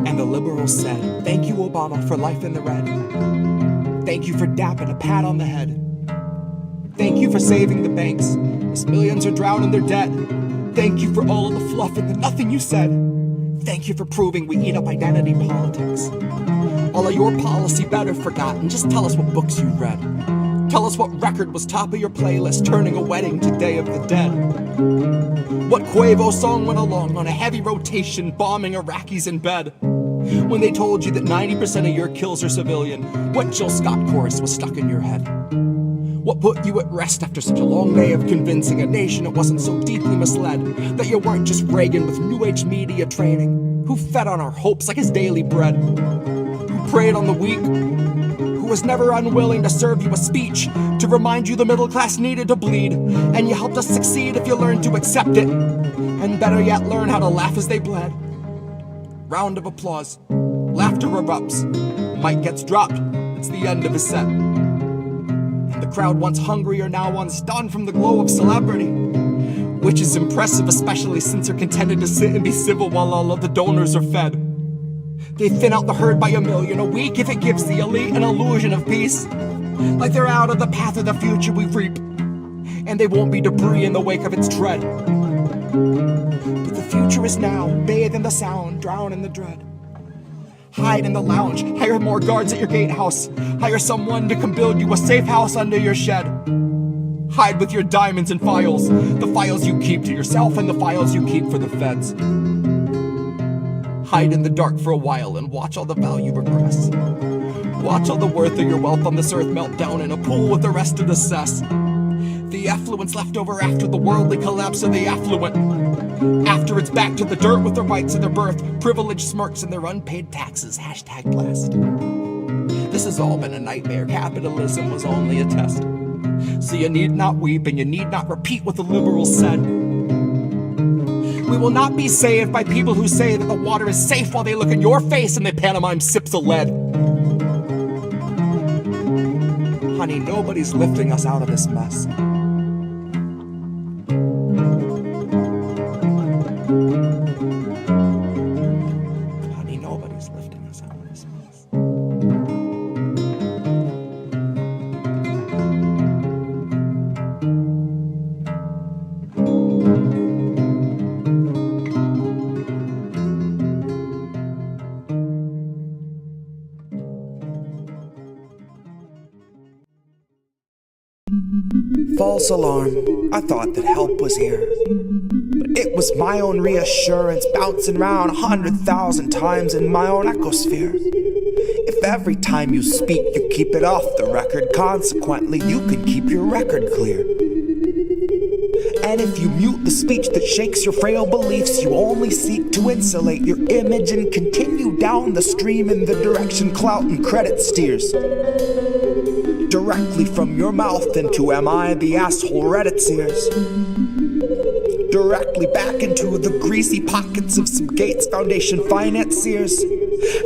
And the liberals said, "Thank you, Obama, for life in the red. Thank you for DAP and a pat on the head. Thank you for saving the banks, as millions are drowning their debt. Thank you for all of the fluff and the nothing you said. Thank you for proving we eat up identity politics. All of your policy better forgotten, just tell us what books you read. Tell us what record was top of your playlist, turning a wedding to Day of the Dead. What Quavo song went along on a heavy rotation, bombing Iraqis in bed. When they told you that 90% of your kills are civilian, what Jill Scott chorus was stuck in your head? What put you at rest after such a long day of convincing a nation it wasn't so deeply misled, that you weren't just Reagan with New Age media training, who fed on our hopes like his daily bread, who preyed on the weak, who was never unwilling to serve you a speech to remind you the middle class needed to bleed, and you helped us succeed if you learned to accept it, and better yet, learn how to laugh as they bled. Round of applause, laughter erupts, mic gets dropped, it's the end of his set. And the crowd once hungry are now on stunned from the glow of celebrity, which is impressive, especially since they're contented to sit and be civil while all of the donors are fed. They thin out the herd by 1 million a week if it gives the elite an illusion of peace, like they're out of the path of the future we reap, and they won't be debris in the wake of its tread. But the future is now, bathe in the sound, drown in the dread. Hide in the lounge, hire more guards at your gatehouse, hire someone to come build you a safe house under your shed. Hide with your diamonds and files, the files you keep to yourself and the files you keep for the feds. Hide in the dark for a while and watch all the value regress. Watch all the worth of your wealth on this earth melt down in a pool with the rest of the cess. The affluence left over after the worldly collapse of the affluent. After it's back to the dirt with the rights of their birth, privileged smirks and their unpaid taxes, #blast. This has all been a nightmare, capitalism was only a test. So you need not weep and you need not repeat what the liberals said. We will not be saved by people who say that the water is safe while they look in your face and they pantomime sips of lead. Honey, nobody's lifting us out of this mess. Honey, nobody's lifting us out of this mess. False alarm, I thought that help was here, but it was my own reassurance bouncing round 100,000 times in my own ecosphere. If every time you speak you keep it off the record, consequently you can keep your record clear. And if you mute the speech that shakes your frail beliefs, you only seek to insulate your image and continue down the stream in the direction clout and credit steers. Directly from your mouth into am I the asshole Reddit's ears. Directly back into the greasy pockets of some Gates Foundation financiers.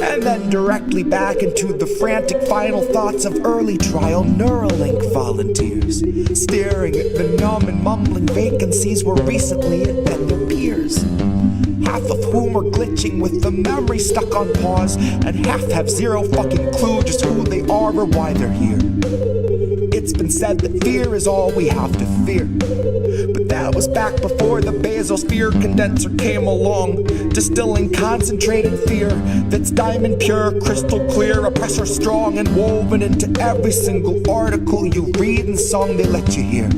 And then directly back into the frantic final thoughts of early trial Neuralink volunteers, staring at the numb and mumbling vacancies where recently had been their peers. Half of whom are glitching with the memory stuck on pause, and half have zero fucking clue just who they are or why they're here. It's been said that fear is all we have to fear, but that was back before the Bezos fear condenser came along, distilling concentrated fear that's diamond pure, crystal clear, oppressor strong, and woven into every single article you read and song they let you hear.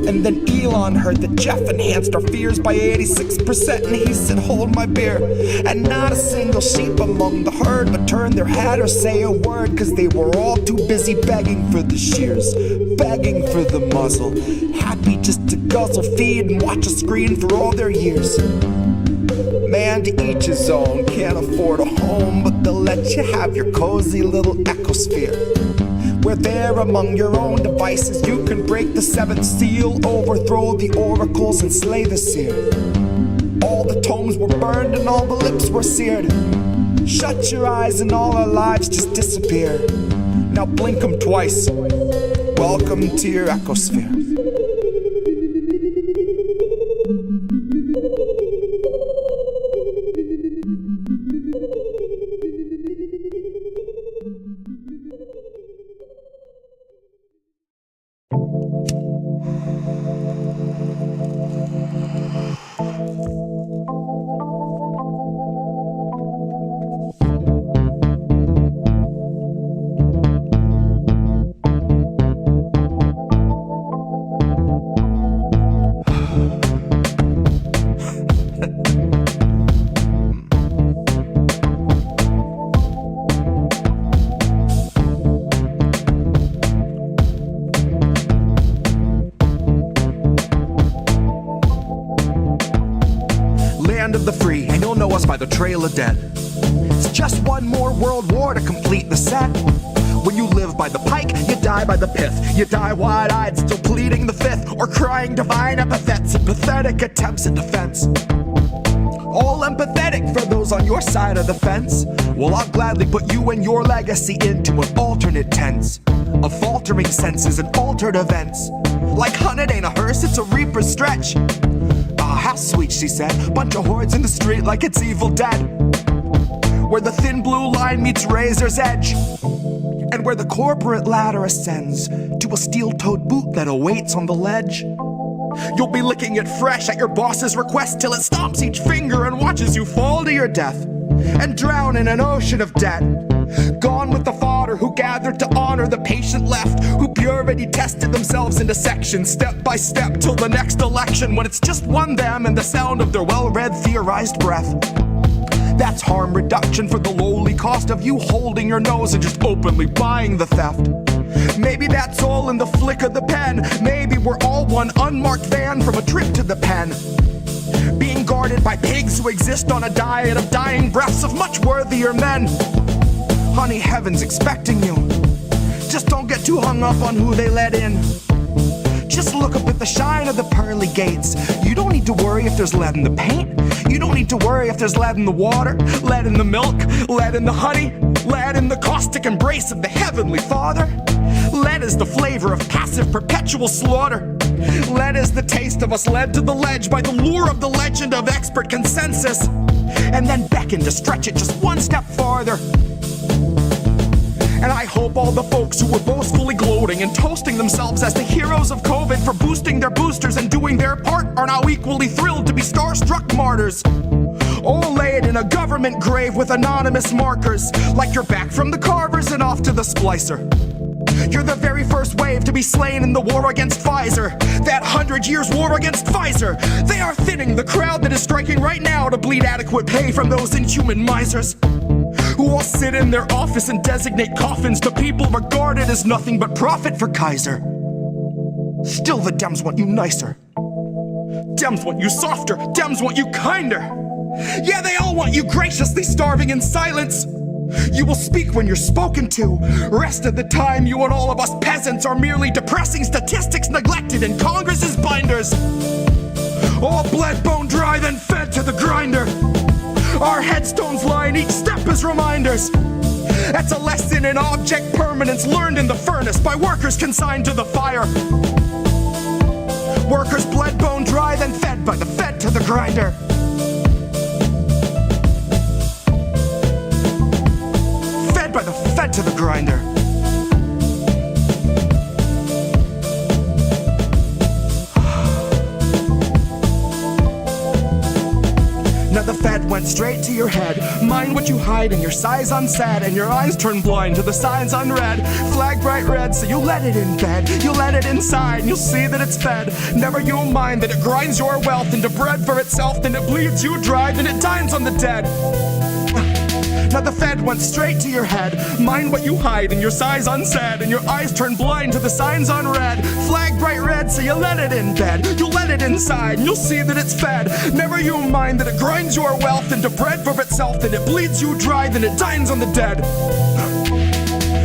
And then Elon heard that Jeff enhanced our fears by 86%, and he said, hold my beer. And not a single sheep among the herd would turn their head or say a word, cause they were all too busy begging for the shears, begging for the muzzle, happy just to guzzle, feed, and watch a screen for all their years. Man, to each his own, can't afford a home, but they'll let you have your cozy little ecosphere, where there among your own devices you can break the seventh seal, overthrow the oracles and slay the seer. All the tomes were burned and all the lips were seared. Shut your eyes and all our lives just disappear. Now blink 'em twice. Welcome to your ecosphere. of the free, and you'll know us by the trail of dead. It's just one more world war to complete the set. When you live by the pike, you die by the pith. You die wide-eyed, still pleading the fifth, or crying divine epithets and pathetic attempts at defense. All empathetic for those on your side of the fence. Well, I'll gladly put you and your legacy into an alternate tense of faltering senses and altered events. Like hun, it ain't a hearse, it's a reaper stretch. Ah, how sweet, she said. Bunch of hordes in the street like it's Evil Dead, where the thin blue line meets razor's edge, and where the corporate ladder ascends to a steel-toed boot that awaits on the ledge. You'll be licking it fresh at your boss's request till it stomps each finger and watches you fall to your death and drown in an ocean of debt. Gone with the fodder who gathered to honor the patient left, who purity tested themselves into sections step by step till the next election, when it's just one them and the sound of their well-read theorized breath. That's harm reduction for the lowly cost of you holding your nose and just openly buying the theft. Maybe that's all in the flick of the pen. Maybe we're all one unmarked van from a trip to the pen, being guarded by pigs who exist on a diet of dying breaths of much worthier men. Honey, heaven's expecting you. Just don't get too hung up on who they let in. Just look up at the shine of the pearly gates. You don't need to worry if there's lead in the paint. You don't need to worry if there's lead in the water, lead in the milk, lead in the honey, lead in the caustic embrace of the Heavenly Father. Lead is the flavor of passive perpetual slaughter. Lead is the taste of us led to the ledge by the lure of the legend of expert consensus, and then beckon to stretch it just one step farther. And I hope all the folks who were boastfully gloating and toasting themselves as the heroes of COVID for boosting their boosters and doing their part are now equally thrilled to be starstruck martyrs, all laid in a government grave with anonymous markers, like you're back from the carvers and off to the splicer. You're the very first wave to be slain in the war against Pfizer, that 100 years war against Pfizer. They are thinning the crowd that is striking right now to bleed adequate pay from those inhuman misers, who all sit in their office and designate coffins to people regarded as nothing but profit for Kaiser. Still, the Dems want you nicer. Dems want you softer. Dems want you kinder. Yeah, they all want you graciously starving in silence. You will speak when you're spoken to. Rest of the time, you and all of us peasants are merely depressing statistics neglected in Congress's binders. All bled, bone dry, then fed to the grinder. Our headstones line each step as reminders. That's a lesson in object permanence learned in the furnace by workers consigned to the fire. Workers bled, bone dry, then fed by the fed to the grinder. Fed by the fed to the grinder. Now the Fed went straight to your head. Mind what you hide in your size unsaid, and your eyes turn blind to the signs unread. Flag bright red, so you let it in bed. You let it inside, and you'll see that it's fed. Never you mind that it grinds your wealth into bread for itself, then it bleeds you dry, then it dines on the dead. Now the Fed went straight to your head. Mind what you hide in your size unsaid, and your eyes turn blind to the signs unread. Flag bright red, so you let it in bed. You let it inside, and you'll see that it's fed. Never you mind that it grinds your wealth into bread for itself, then it bleeds you dry, then it dines on the dead.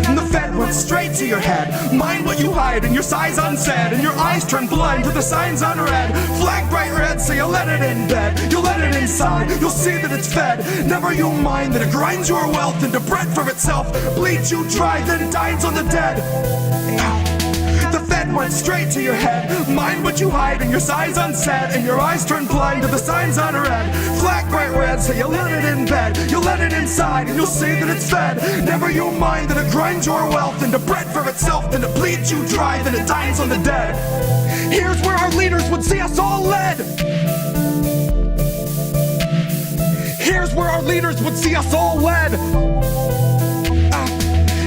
And the Fed went straight to your head. Mind what you hide in your size unsaid, and your eyes turn blind to the signs unread. Flag bright red, so you let it in bed. You let it inside, you'll see that it's fed. Never you mind that it grinds your wealth into bread for itself, bleeds you dry, then dines on the dead. The Fed went straight to your head. Mind what you hide in your size unsaid, and your eyes turn blind to the signs unread. Flag bright red, so you let it in bed. You let it inside, and you'll see that it's fed. Never you mind that it grinds your wealth into bread for itself, then it bleeds you dry, then it dines on the dead. Here's where our leaders would see us all led. Here's where our leaders would see us all led.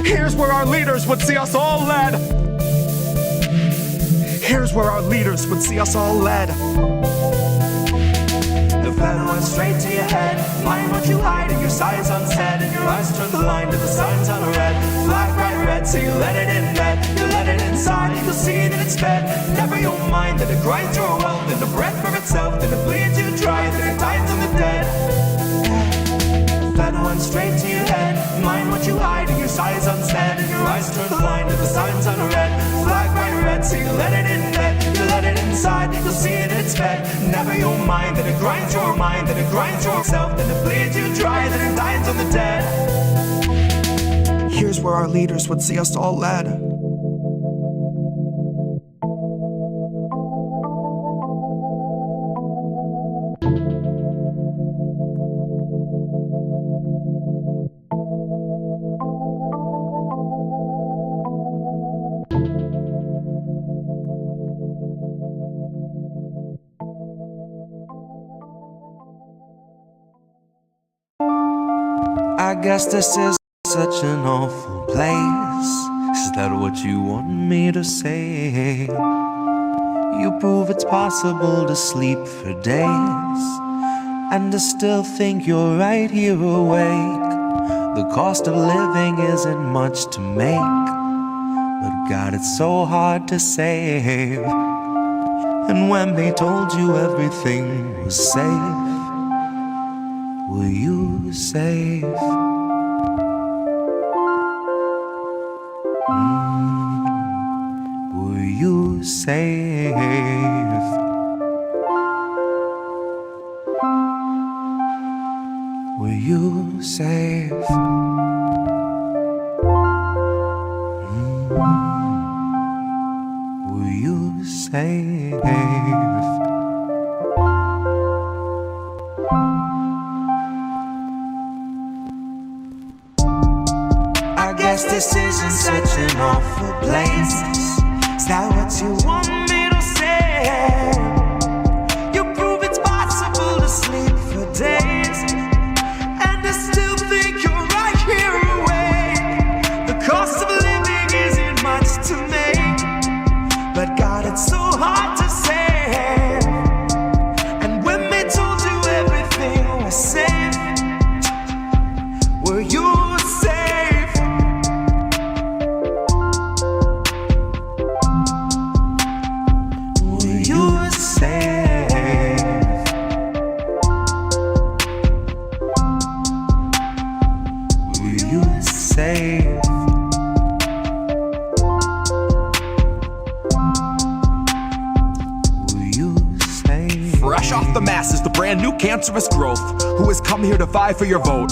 Here's where our leaders would see us all led. Here's where our leaders would see us all led. The Fed went straight to your head. Mind what you hide in your size unsaid, and your eyes turn blind to the signs unread. Flag bright red, so you let it in bed. You let it inside, you'll see that it's fed. Never you'll mind that it grinds your wealth into breath for itself, that it bleeds you dry, that it dies on the dead. Fed one straight to your head. Mind what you hide, and your sighs unsaid, and your eyes turn blind, and the signs unread. Flag bright red, so you let it in bed. You let it inside, you'll see it, it's fed. Never you'll mind that it grinds your mind, that it grinds yourself, that it bleeds you dry, that it dies on the dead. Here's where our leaders would see us all led. I guess this is such an awful place. Is that what you want me to say? You prove it's possible to sleep for days and to still think you're right here awake. The cost of living isn't much to make, but God, it's so hard to save. And when they told you everything was safe, were you safe? Were you safe? Were you safe? Were you safe? I guess this isn't such an awful place. Is that what you want me to say? You prove it's possible to sleep for days and to still think you're right here awake. The cost of living isn't much to make, but God, it's so hard to say. And when they told you everything was safe, were you safe? Were you safe? Were you safe? Were you safe? Fresh off the masses, the brand new cancerous growth, who has come here to vie for your vote.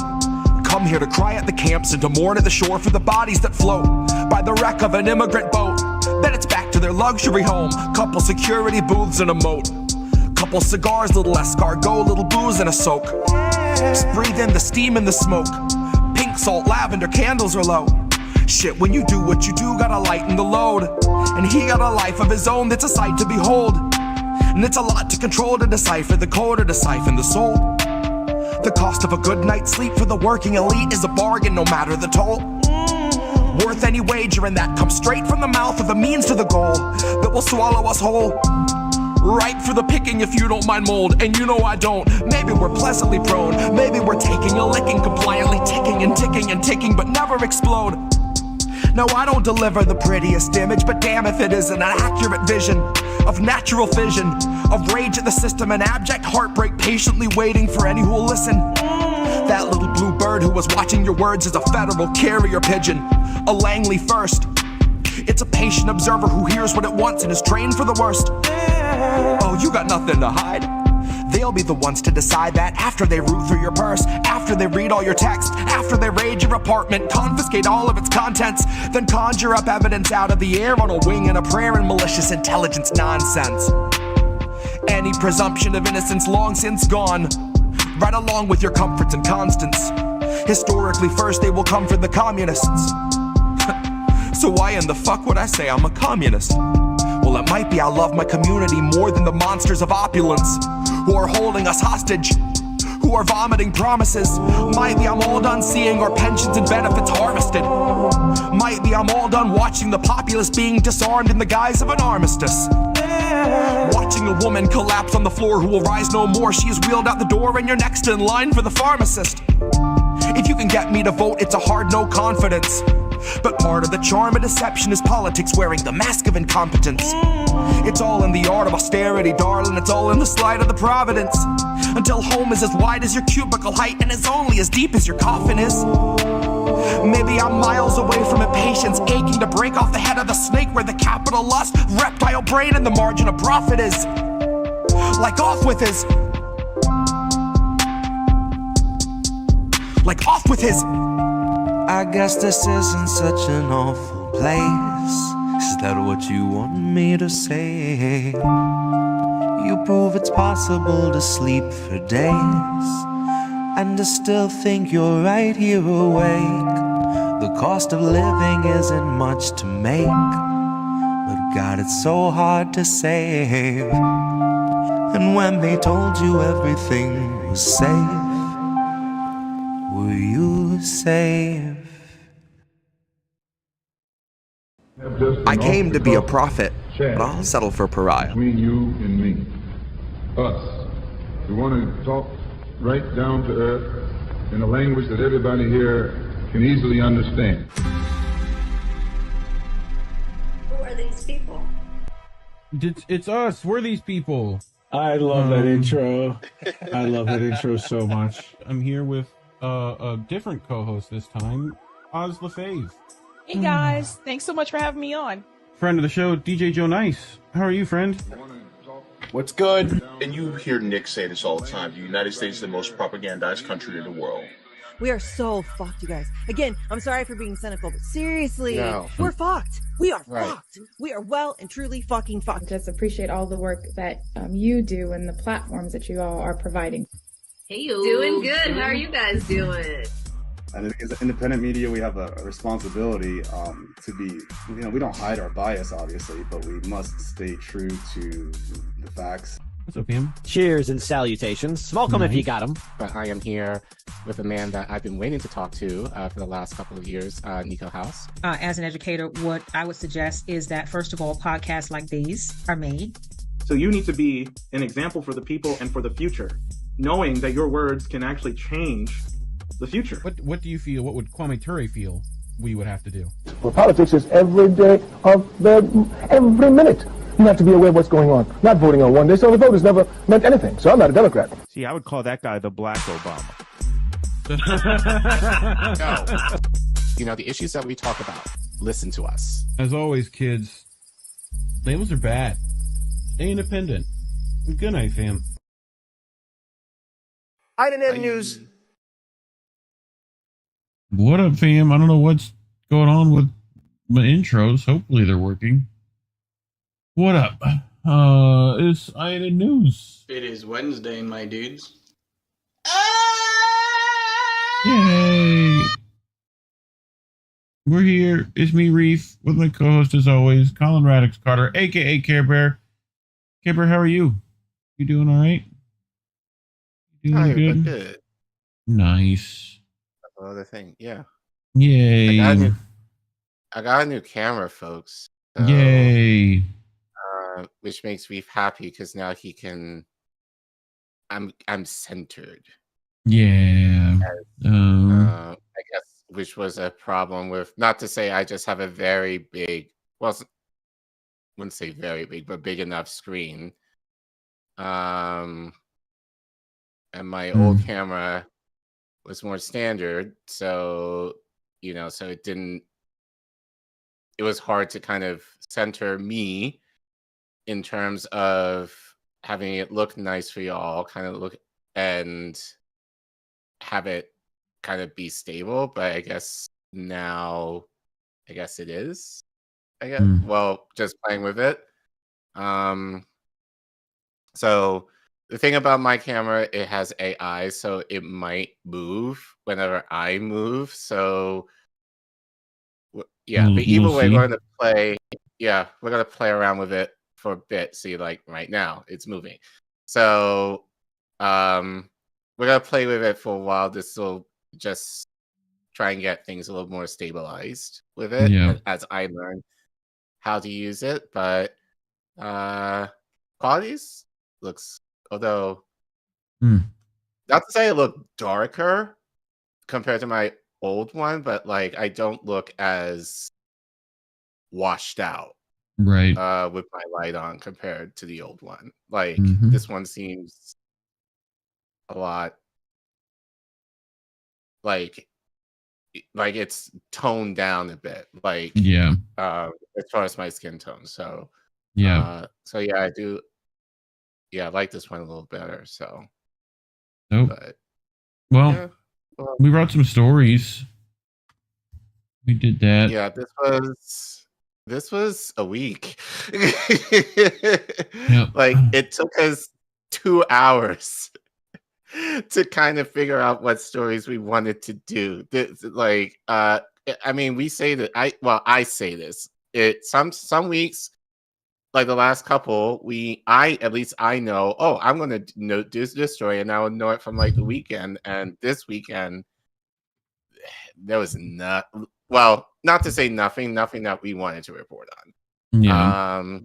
Come here to cry at the camps and to mourn at the shore for the bodies that float by the wreck of an immigrant boat. Then it's back to their luxury home, couple security booths and a moat. Couple cigars, little escargot, little booze and a soak. Just breathe in the steam and the smoke. Pink salt, lavender, candles are low. Shit, when you do what you do, gotta lighten the load. And he got a life of his own that's a sight to behold. And it's a lot to control, to decipher the code or to siphon the soul. The cost of a good night's sleep for the working elite is a bargain, no matter the toll. Worth any wager, and that comes straight from the mouth of the means to the goal that will swallow us whole. Ripe for the picking if you don't mind mold, and you know I don't. Maybe we're pleasantly prone, maybe we're taking a licking, compliantly ticking and ticking and ticking, but never explode. No, I don't deliver the prettiest image, but damn if it isn't an accurate vision of natural fission, of rage at the system and abject heartbreak, patiently waiting for any who will listen. That little blue bird who was watching your words is a federal carrier pigeon, a Langley first. It's a patient observer who hears what it wants and is trained for the worst. Oh, you got nothing to hide. They'll be the ones to decide that after they root through your purse, after they read all your text, after they raid your apartment, confiscate all of its contents, then conjure up evidence out of the air on a wing and a prayer and malicious intelligence nonsense. Any presumption of innocence long since gone, right along with your comforts and constants. Historically first they will come for the communists. So why in the fuck would I say I'm a communist? Well, it might be I love my community more than the monsters of opulence who are holding us hostage, who are vomiting promises. Might be I'm all done seeing our pensions and benefits harvested. Might be I'm all done watching the populace being disarmed in the guise of an armistice. Watching a woman collapse on the floor who will rise no more. She is wheeled out the door and you're next in line for the pharmacist. If you can get me to vote, it's a hard no confidence. But part of the charm of deception is politics wearing the mask of incompetence. It's all in the art of austerity, darling, it's all in the slide of the providence. Until home is as wide as your cubicle height and is only as deep as your coffin is. Maybe I'm miles away from impatience, aching to break off the head of the snake where the capital lust, reptile brain, and the margin of profit is. Like off with his. Like off with his. I guess this isn't such an awful place. Is that what you want me to say? You prove it's possible to sleep for days and to still think you're right here awake. The cost of living isn't much to make, but God, it's so hard to save. And when they told you everything was safe, were you safe? I came to be a prophet, but I'll settle for pariah. Between you and me, us. We want to talk right down to earth in a language that everybody here can easily understand. Who are these people? It's us. We're these people. I love that intro. I love that intro so much. I'm here with a different co-host this time, Oz LaFave. Hey guys, thanks so much for having me on. Friend of the show, DJ Joe Nice. How are you, friend? What's good? And you hear Nick say this all the time. The United States is the most propagandized country in the world. We are so fucked, you guys. Again, I'm sorry for being cynical, but seriously, we're fucked. We are fucked. We are well and truly fucking fucked. Just appreciate all the work that you do and the platforms that you all are providing. Hey, you. Doing good. How are you guys doing? And as independent media, we have a responsibility to be, we don't hide our bias, obviously, but we must stay true to the facts. What's up, Pam? Cheers and salutations. Smoke them if you got them. But I am here with a man that I've been waiting to talk to for the last couple of years, Nico House. As an educator, what I would suggest is that, first of all, podcasts like these are made. So you need to be an example for the people and for the future, knowing that your words can actually change the future. What do you feel? What would Kwame Ture feel we would have to do? Well, politics is every day of every minute. You have to be aware of what's going on. Not voting on one day, so the vote has never meant anything. So I'm not a Democrat. See, I would call that guy the Black Obama. No. The issues that we talk about, listen to us. As always, kids, labels are bad. Stay independent. Good night, fam. DIDN News. What up, fam? I don't know what's going on with my intros. Hopefully they're working. What up? It's DIDN News. It is Wednesday, my dudes. Yay! We're here. It's me, Reef, with my co-host as always, Collin Radix-Carter, aka Care Bear. Care Bear, how are you? You doing all right? You doing good? Nice. That's another thing, yeah. Yay! I got a new camera, folks. So, yay! Which makes Reef happy because now he can. I'm centered. Yeah. I guess, which was a problem with. Not to say I just have a very big. Well, wouldn't say very big, but big enough screen. And my old camera was more standard, so so it didn't. It was hard to kind of center me in terms of having it look nice for y'all, kind of look and have it kind of be stable. But I guess now, it is. I guess. Well, just playing with it. So the thing about my camera, it has AI, so it might move whenever I move. So yeah, but either way, we're gonna play. Yeah, we're gonna play around with it for a bit. See, like right now, it's moving. So we're gonna play with it for a while. This will just try and get things a little more stabilized with it as I learn how to use it. But qualities looks, although not to say it looked darker compared to my old one, but like I don't look as washed out Right. with my light on compared to the old one. Like Mhm. this one seems a lot like it's toned down a bit, like Yeah. as far as my skin tone. So Yeah. so yeah, I do. Yeah, I like this one a little better. So, Oh. but Well, yeah, well, we wrote some stories. We did that. yeah, this was a week. Yep. Like it took us 2 hours to kind of figure out what stories we wanted to do. This, like, I mean, we say that I say this. Some weeks, like the last couple, at least I know, oh, I'm gonna do this story, and I would know it from like the weekend. And this weekend, there was not to say nothing that we wanted to report on. Yeah.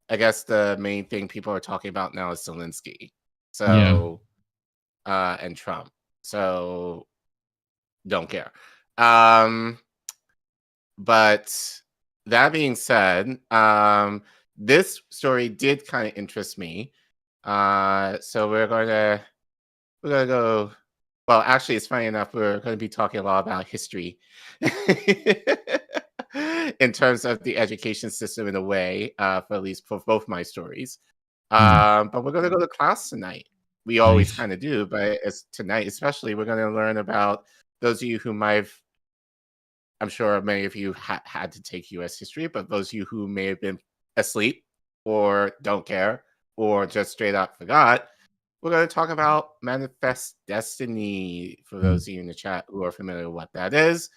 I guess the main thing people are talking about now is Zelensky. So, and Trump. So, don't care. But that being said, this story did kind of interest me. So we're gonna go. Well, actually, it's funny enough. We're going to be talking a lot about history in terms of the education system, in a way, for at least for both my stories. But we're going to go to class tonight. We always kind of do, but it's tonight, especially, we're going to learn about those of you who might have. I'm sure many of you had to take U.S. history, but those of you who may have been asleep or don't care or just straight up forgot, we're going to talk about Manifest Destiny, for those of you in the chat who are familiar with what that is.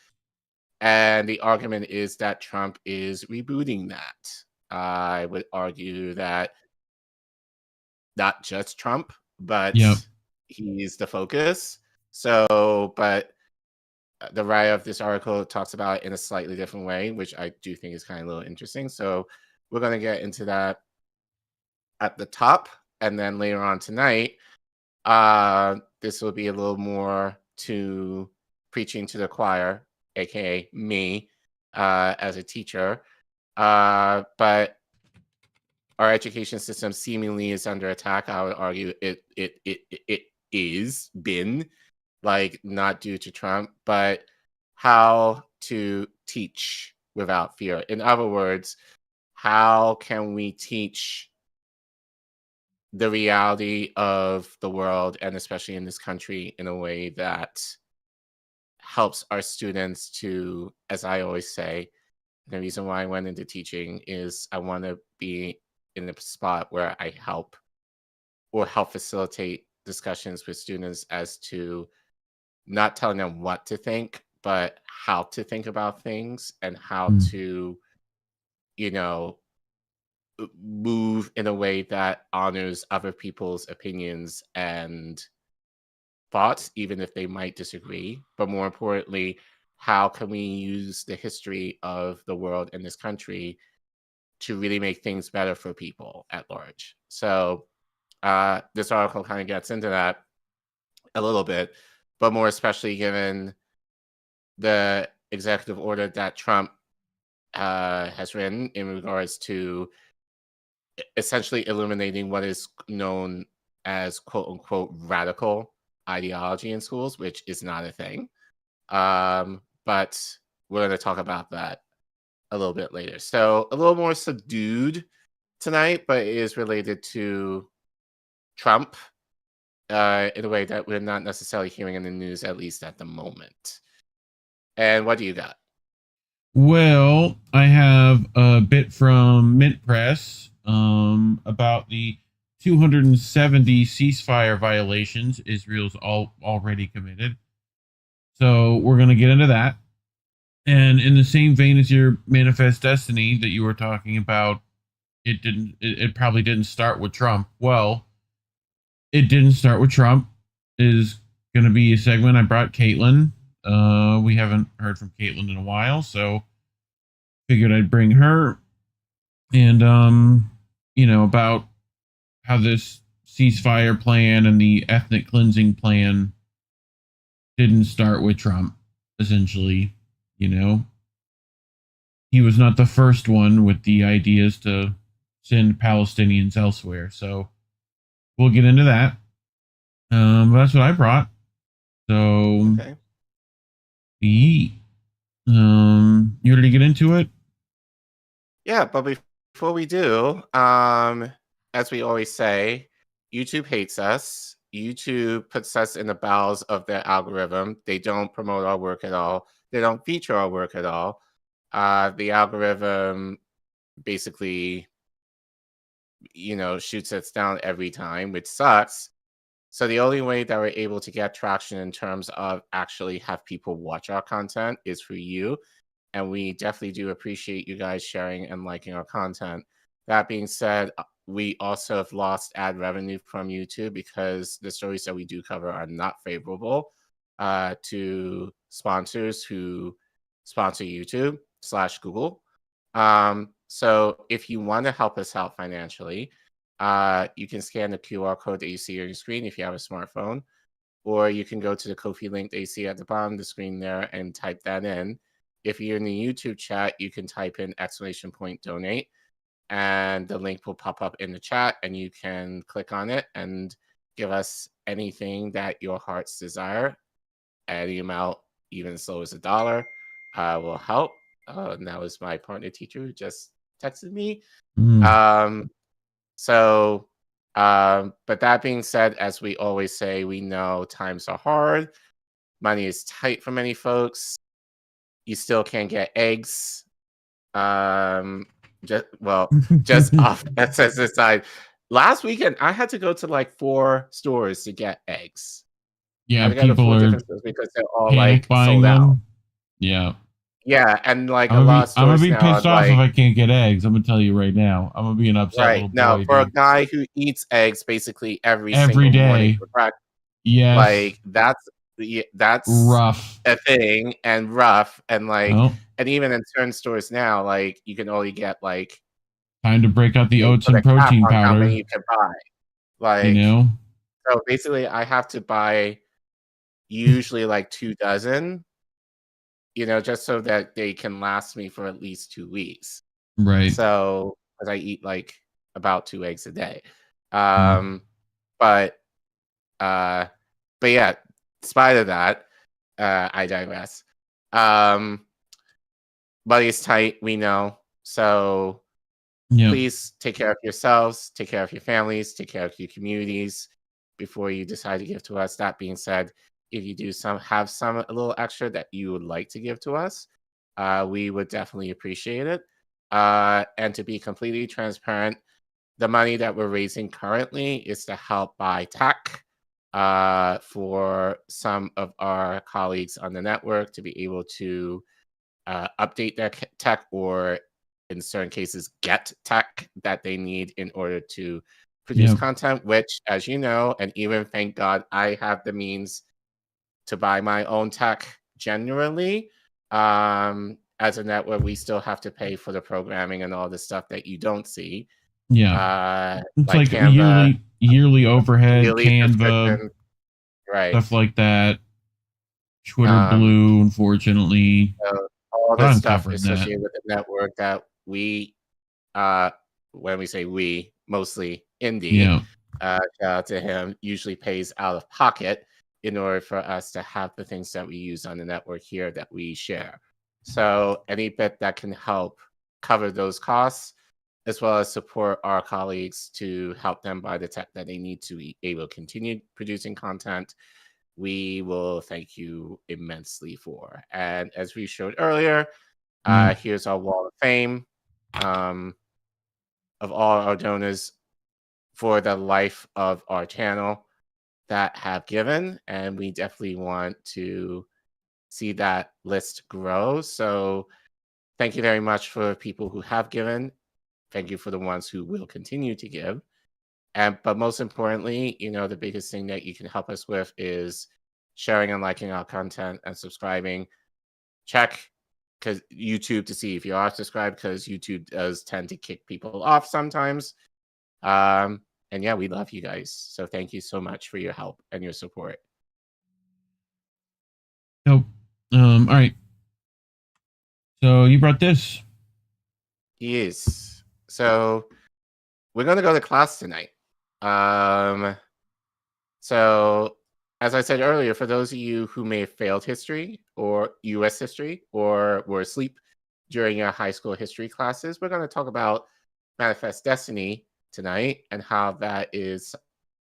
And the argument is that Trump is rebooting that. I would argue that not just Trump, but he's the focus. So, but the writer of this article talks about it in a slightly different way, which I do think is kind of a little interesting. So we're going to get into that at the top. And then later on tonight, this will be a little more to preaching to the choir, aka me, as a teacher. But our education system seemingly is under attack. I would argue it is been, like, not due to Trump, but how to teach without fear. In other words, how can we teach the reality of the world, and especially in this country, in a way that helps our students to, as I always say, the reason why I went into teaching is I want to be in a spot where I help facilitate discussions with students as to not telling them what to think, but how to think about things and how to, move in a way that honors other people's opinions and thoughts, even if they might disagree. But more importantly, how can we use the history of the world and this country to really make things better for people at large? So this article kind of gets into that a little bit, but more especially given the executive order that Trump has written in regards to essentially eliminating what is known as quote unquote radical ideology in schools, which is not a thing. But we're going to talk about that a little bit later. So a little more subdued tonight, but it is related to Trump in a way that we're not necessarily hearing in the news, at least at the moment. And what do you got? Well, I have a bit from Mint Press about the 270 ceasefire violations Israel's already committed. So we're going to get into that. And in the same vein as your Manifest Destiny that you were talking about, it probably didn't start with Trump. Well, it didn't start with Trump is going to be a segment I brought Caitlin. We haven't heard from Caitlin in a while, so figured I'd bring her. And, about how this ceasefire plan and the ethnic cleansing plan didn't start with Trump, essentially. You know, he was not the first one with the ideas to send Palestinians elsewhere. So we'll get into that. That's what I brought. So, Okay. you ready to get into it? Yeah, but before we do, as we always say, YouTube hates us. YouTube puts us in the bowels of their algorithm. They don't promote our work at all. They don't feature our work at all. The algorithm basically, shoots us down every time, which sucks. So the only way that we're able to get traction in terms of actually have people watch our content is for you. And we definitely do appreciate you guys sharing and liking our content. That being said, we also have lost ad revenue from YouTube because the stories that we do cover are not favorable to sponsors who sponsor YouTube/Google. So if you want to help us out financially, you can scan the QR code that you see on your screen if you have a smartphone, or you can go to the Ko-fi link that you see at the bottom of the screen there and type that in. If you're in the YouTube chat, you can type in !donate, and the link will pop up in the chat, and you can click on it and give us anything that your heart's desire. Any amount, even as low as $1, will help. And that was my partner teacher who just texted me. But that being said, as we always say, we know times are hard. Money is tight for many folks. You still can't get eggs. Just off that says aside. Last weekend, I had to go to like 4 stores to get eggs. Yeah, I got people are because they're all panic like buying sold them. out. Yeah. Yeah, and like I'm a lot of gonna stores be now, pissed off like, if I can't get eggs. I'm gonna tell you right now. I'm gonna be an upset right little now boy. for a dude. guy who eats eggs basically every Every single morning day. for breakfast. Yes. Like that's rough. a thing and rough and like Oh. and even in certain stores now, like you can only get like Time to break out the they oats put and a cap protein on how powder. many you can buy. Like, You know? so basically I have to buy usually like 2 dozen, just so that they can last me for at least 2 weeks. Right. So, because I eat like about 2 eggs a day. But yeah, in spite of that, I digress. Money's tight, we know. So please take care of yourselves, take care of your families, take care of your communities before you decide to give to us. That being said, if you do have a little extra that you would like to give to us, we would definitely appreciate it. And to be completely transparent, the money that we're raising currently is to help buy tech for some of our colleagues on the network to be able to update their tech, or in certain cases get tech that they need in order to produce content, which, as you know, and even thank God I have the means to buy my own tech generally. As a network, we still have to pay for the programming and all the stuff that you don't see. Yeah. It's like Canva, yearly overhead, yearly Canva, right, stuff like that. Twitter Blue, unfortunately. all the stuff associated with the network that we, when we say we, mostly Indy, shout out to him, usually pays out of pocket in order for us to have the things that we use on the network here that we share. So any bit that can help cover those costs, as well as support our colleagues to help them buy the tech that they need to be able to continue producing content, we will thank you immensely for. And as we showed earlier, here's our wall of fame of all our donors for the life of our channel that have given, and we definitely want to see that list grow. So thank you very much for people who have given. Thank you for the ones who will continue to give. But most importantly, the biggest thing that you can help us with is sharing and liking our content and subscribing. Check YouTube to see if you are subscribed, because YouTube does tend to kick people off sometimes. And yeah, we love you guys. So thank you so much for your help and your support. So you brought this. Yes. So we're going to go to class tonight. So as I said earlier, for those of you who may have failed history or U.S. history or were asleep during your high school history classes, we're going to talk about Manifest Destiny tonight and how that is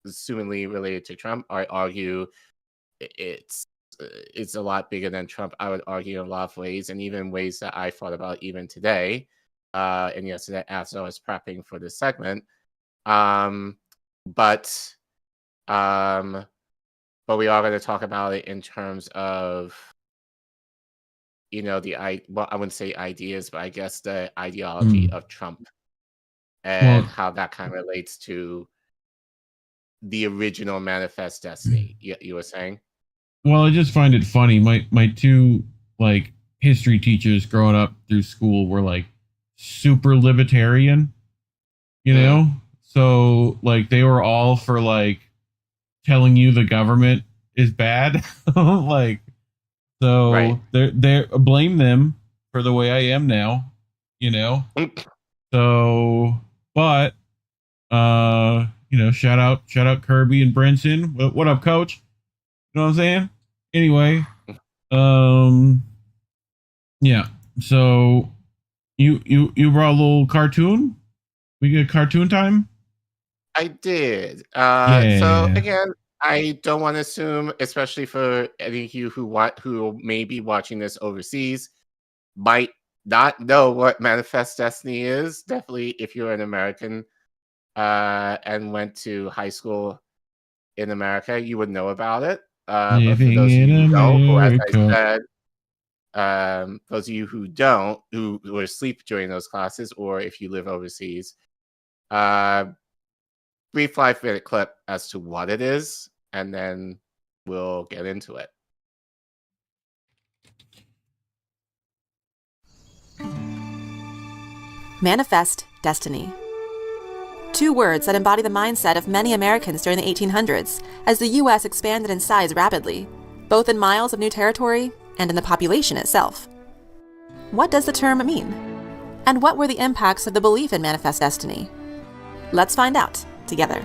assumingly related to Trump. I argue it's a lot bigger than Trump. I would argue in a lot of ways, and even ways that I thought about even today and yesterday as I was prepping for this segment. But we are going to talk about it in terms of, I wouldn't say ideas, but I guess the ideology of Trump and how that kind of relates to the original Manifest Destiny. You were saying? Well, I just find it funny. My two history teachers growing up through school were super libertarian, so they were all for telling you the government is bad. Right. They blame them for the way I am now, So, but shout out Kirby and Brinson. What up, Coach? You know what I'm saying? Anyway, yeah. So you brought a little cartoon. We get cartoon time. I did. Yeah. So again, I don't want to assume, especially for any of you who may be watching this overseas, might not know what Manifest Destiny is. Definitely, if you're an American and went to high school in America, you would know about it. But for those of you who don't, or as I said, those of you who don't, who were asleep during those classes, or if you live overseas, brief 5-minute clip as to what it is, and then we'll get into it. Manifest Destiny. 2 words that embody the mindset of many Americans during the 1800s as the U.S. expanded in size rapidly, both in miles of new territory and in the population itself. What does the term mean? And what were the impacts of the belief in Manifest Destiny? Let's find out together.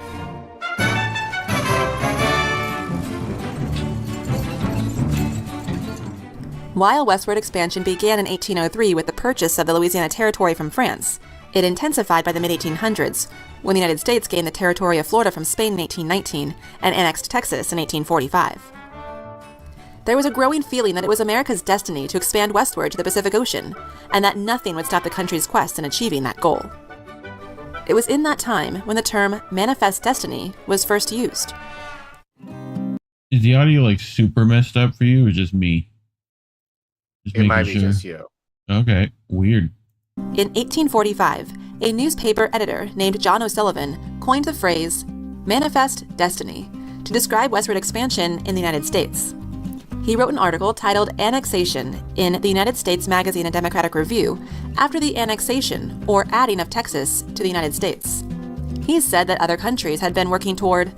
While westward expansion began in 1803 with the purchase of the Louisiana Territory from France, it intensified by the mid-1800s, when the United States gained the territory of Florida from Spain in 1819 and annexed Texas in 1845. There was a growing feeling that it was America's destiny to expand westward to the Pacific Ocean, and that nothing would stop the country's quest in achieving that goal. It was in that time when the term Manifest Destiny was first used. Is the audio super messed up for you, or just me? It might be just you. Okay, weird. In 1845, a newspaper editor named John O'Sullivan coined the phrase Manifest Destiny to describe westward expansion in the United States. He wrote an article titled Annexation in the United States Magazine and Democratic Review after the annexation or adding of Texas to the United States. He said that other countries had been working toward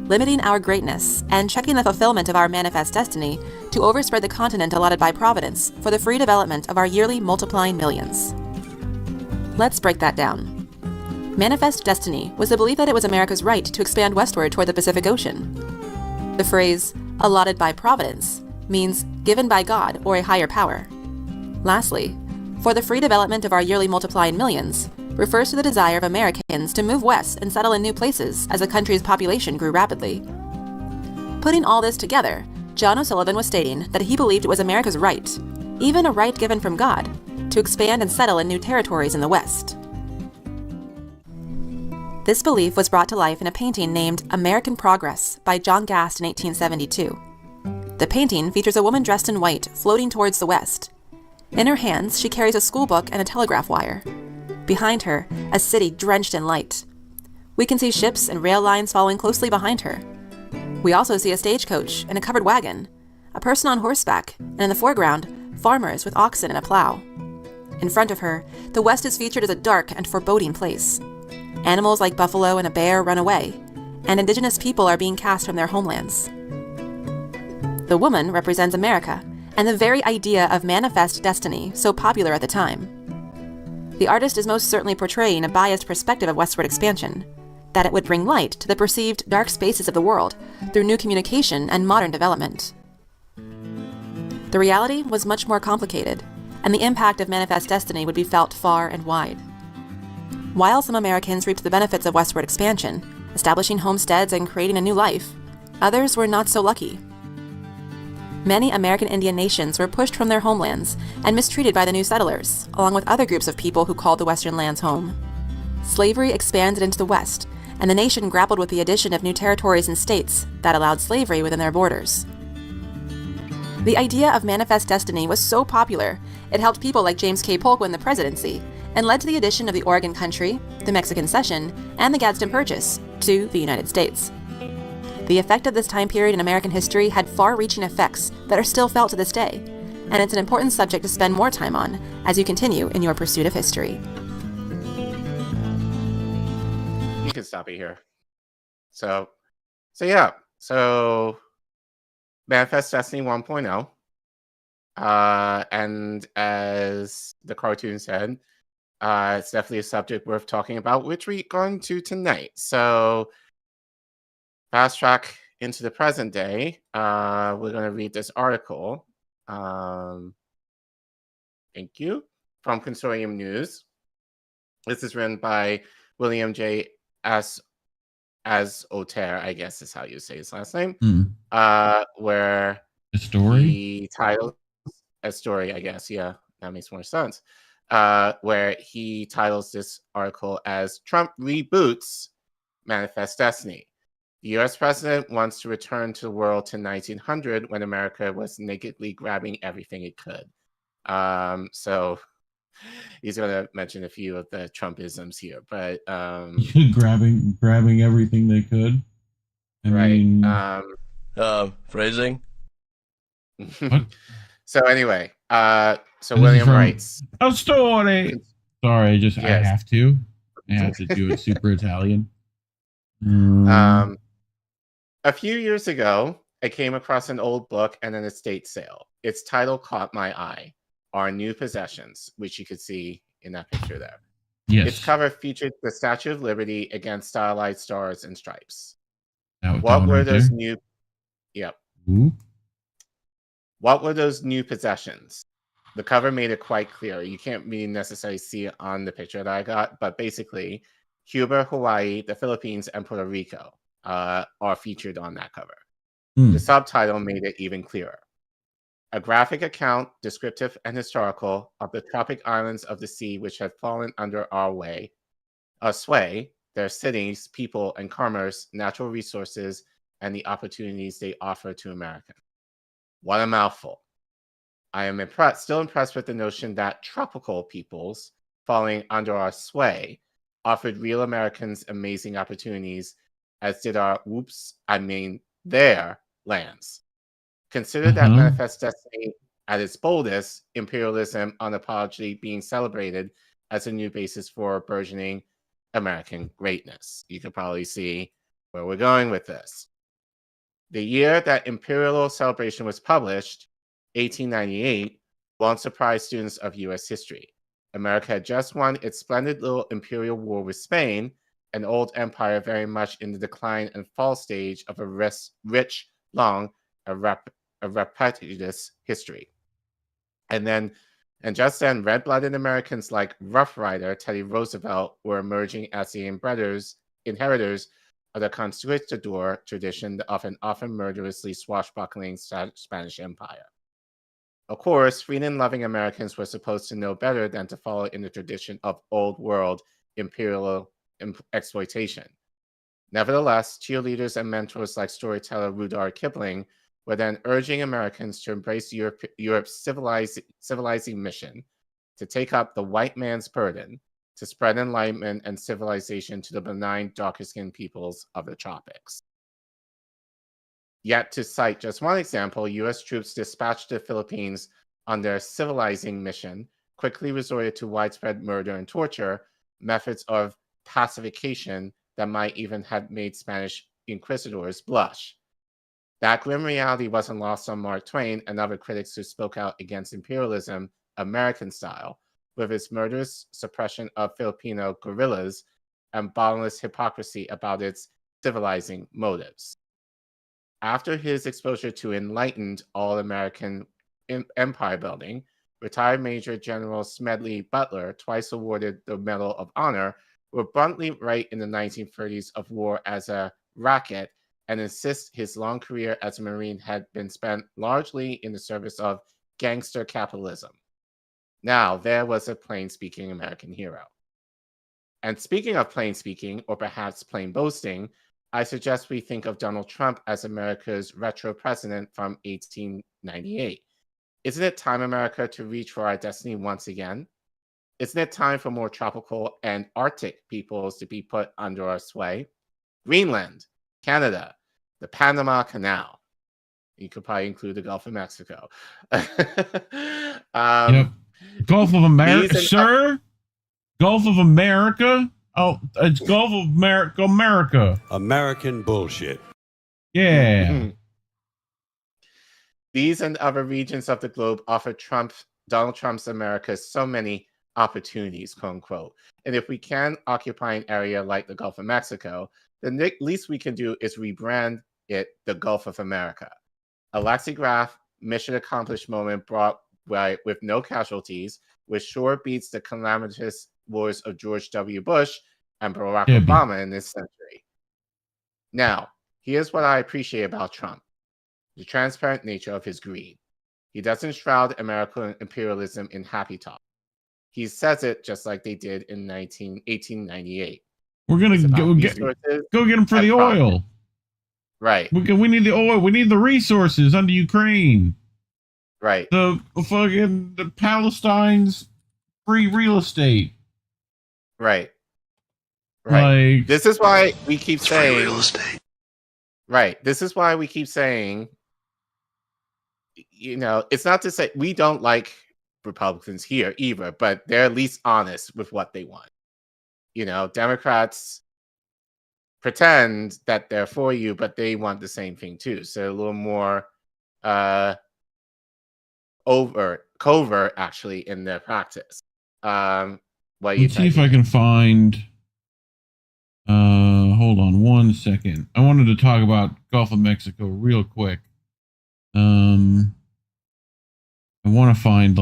limiting our greatness and checking the fulfillment of our manifest destiny to overspread the continent allotted by Providence for the free development of our yearly multiplying millions. Let's break that down. Manifest destiny was the belief that it was America's right to expand westward toward the Pacific Ocean. The phrase, allotted by Providence, means given by God or a higher power. Lastly, for the free development of our yearly multiplying millions refers to the desire of Americans to move west and settle in new places as the country's population grew rapidly. Putting all this together, John O'Sullivan was stating that he believed it was America's right, even a right given from God, to expand and settle in new territories in the West. This belief was brought to life in a painting named American Progress by John Gast in 1872. The painting features a woman dressed in white floating towards the west. In her hands, she carries a school book and a telegraph wire. Behind her, a city drenched in light. We can see ships and rail lines following closely behind her. We also see a stagecoach and a covered wagon, a person on horseback, and in the foreground, farmers with oxen and a plow. In front of her, the West is featured as a dark and foreboding place. Animals like buffalo and a bear run away, and indigenous people are being cast from their homelands. The woman represents America and the very idea of manifest destiny so popular at the time. The artist is most certainly portraying a biased perspective of westward expansion, that it would bring light to the perceived dark spaces of the world through new communication and modern development. The reality was much more complicated, and the impact of manifest destiny would be felt far and wide. While some Americans reaped the benefits of westward expansion, establishing homesteads and creating a new life, others were not so lucky. Many American Indian nations were pushed from their homelands and mistreated by the new settlers, along with other groups of people who called the Western lands home. Slavery expanded into the West, and the nation grappled with the addition of new territories and states that allowed slavery within their borders. The idea of manifest destiny was so popular, it helped people like James K. Polk win the presidency, and led to the addition of the Oregon Country, the Mexican Cession, and the Gadsden Purchase to the United States. The effect of this time period in American history had far-reaching effects that are still felt to this day, and it's an important subject to spend more time on as you continue in your pursuit of history. You can stop it here. So yeah. So Manifest Destiny 1.0. And as the cartoon said, it's definitely a subject worth talking about, which we're going to tonight. So fast track into the present day. We're going to read this article. Thank you. From Consortium News. This is written by William J. Oter, I guess is how you say his last name. Where a story? He titled a story, I guess. Yeah, that makes more sense. Where he titles this article as Trump Reboots Manifest Destiny. The U.S. president wants to return to the world to 1900 when America was nakedly grabbing everything it could. So he's going to mention a few of the Trumpisms here, but grabbing everything they could. I mean, phrasing. So anyway, so William writes a story. Sorry, I have to do it super Italian. A few years ago, I came across an old book at an estate sale. Its title caught my eye, Our New Possessions, which you could see in that picture there. Yes. Its cover featured the Statue of Liberty against stylized stars and stripes. What were those new... Yep. Ooh. What were those new possessions? The cover made it quite clear. You can't really necessarily see it on the picture that I got, but basically, Cuba, Hawaii, the Philippines, and Puerto Rico are featured on that cover. The subtitle made it even clearer. A graphic account, descriptive and historical, of the tropic islands of the sea which had fallen under our sway, their cities, people, and commerce, natural resources, and the opportunities they offer to Americans. What a mouthful. I am still impressed with the notion that tropical peoples falling under our sway offered real Americans amazing opportunities, as did their lands. Consider that Manifest Destiny at its boldest, imperialism unapologetically being celebrated as a new basis for burgeoning American greatness. You can probably see where we're going with this. The year that Imperial Celebration was published, 1898, won't surprise students of U.S. history. America had just won its splendid little imperial war with Spain, an old empire very much in the decline and fall stage of a rich, long, repetitious history. And just then, red-blooded Americans like Rough Rider Teddy Roosevelt were emerging as the inheritors of the conquistador tradition of an often murderously swashbuckling Spanish Empire. Of course, freedom-loving Americans were supposed to know better than to follow in the tradition of old-world imperial exploitation. Nevertheless, cheerleaders and mentors like storyteller Rudyard Kipling were then urging Americans to embrace Europe's civilizing mission, to take up the white man's burden, to spread enlightenment and civilization to the benign, darker-skinned peoples of the tropics. Yet, to cite just one example, U.S. troops dispatched to the Philippines on their civilizing mission quickly resorted to widespread murder and torture, methods of pacification that might even have made Spanish inquisitors blush. That grim reality wasn't lost on Mark Twain and other critics who spoke out against imperialism, American style, with its murderous suppression of Filipino guerrillas and bottomless hypocrisy about its civilizing motives. After his exposure to enlightened all-American empire building, retired Major General Smedley Butler, twice awarded the Medal of Honor, would bluntly write in the 1930s of war as a racket and insist his long career as a Marine had been spent largely in the service of gangster capitalism. Now, there was a plain-speaking American hero. And speaking of plain speaking, or perhaps plain boasting, I suggest we think of Donald Trump as America's retro president from 1898. Isn't it time, America, to reach for our destiny once again? Isn't it time for more tropical and Arctic peoples to be put under our sway? Greenland, Canada, the Panama Canal. You could probably include the Gulf of Mexico. Yep. Gulf of America, sir? Gulf of America? Oh, it's Gulf of America. American bullshit. Yeah. Mm-hmm. These and other regions of the globe offer Donald Trump's America so many opportunities, quote unquote. And if we can occupy an area like the Gulf of Mexico, the least we can do is rebrand it the Gulf of America. A lexicograph mission accomplished moment brought with no casualties, which sure beats the calamitous wars of George W. Bush and Barack Obama in this century. Now, here's what I appreciate about Trump: the transparent nature of his greed. He doesn't shroud American imperialism in happy talk. He says it just like they did in 1898. We're going to go get him for the oil. Right. We need the oil. We need the resources under Ukraine. Right. The Palestine's free real estate. Right. Right. Like, this is why we keep saying real estate. Right. This is why we keep saying, you know, it's not to say we don't like Republicans here either, but they're at least honest with what they want. You know, Democrats pretend that they're for you, but they want the same thing too. So a little more covert actually in their practice. Let's see if I can find. Hold on 1 second. I wanted to talk about Gulf of Mexico real quick. I want to find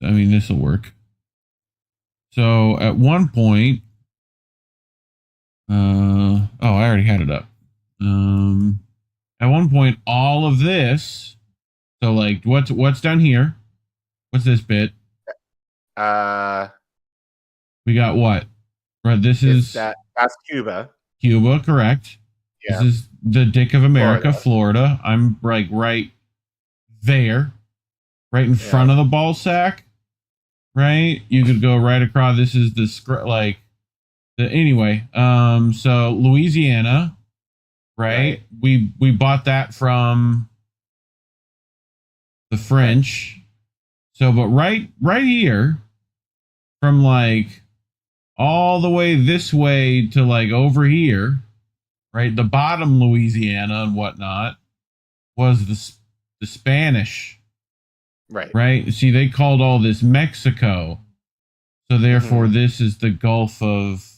this will work. So at one point, I already had it up. At one point, all of this. So what's down here? What's this bit? We got what? Right, that's Cuba. Cuba, correct. Yeah. This is the Dick of America, Florida. I'm right there, right in front of the ball sack. Right, you could go right across. This is anyway. So Louisiana, right? We bought that from the French. So, but right here, from all the way this way to over here, right? The bottom Louisiana and whatnot was the Spanish. Right. See, they called all this Mexico. So therefore this is the Gulf of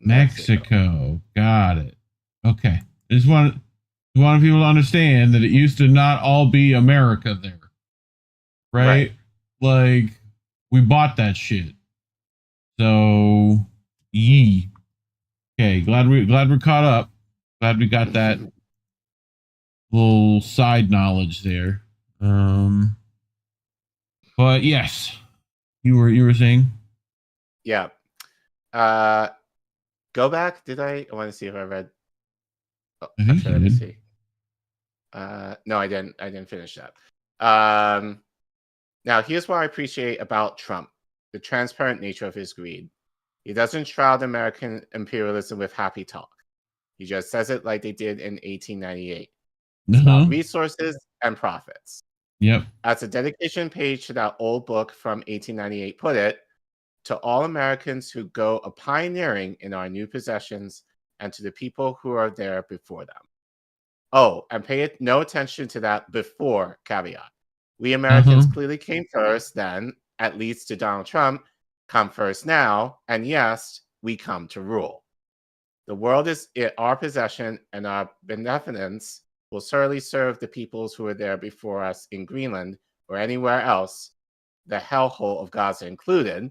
Mexico. Got it. Okay. I just want people to understand that it used to not all be America there. Right? We bought that shit. So yee. Okay, glad we're caught up. Glad we got that little side knowledge there. But yes, you were saying? Yeah. Go back. I want to see if I read. Oh, I think let me did. see. No, I didn't. I didn't finish that. Now, here's what I appreciate about Trump: the transparent nature of his greed. He doesn't shroud American imperialism with happy talk. He just says it like they did in 1898. It's about resources and profits. Yep. As the dedication page to that old book from 1898 put it, to all Americans who go a pioneering in our new possessions, and to the people who are there before them. Oh, and pay no attention to that before caveat. We Americans clearly came first then, at least to Donald Trump, come first now, and yes, we come to rule. The world is in our possession, and our benevolence will certainly serve the peoples who were there before us in Greenland or anywhere else, the hellhole of Gaza included,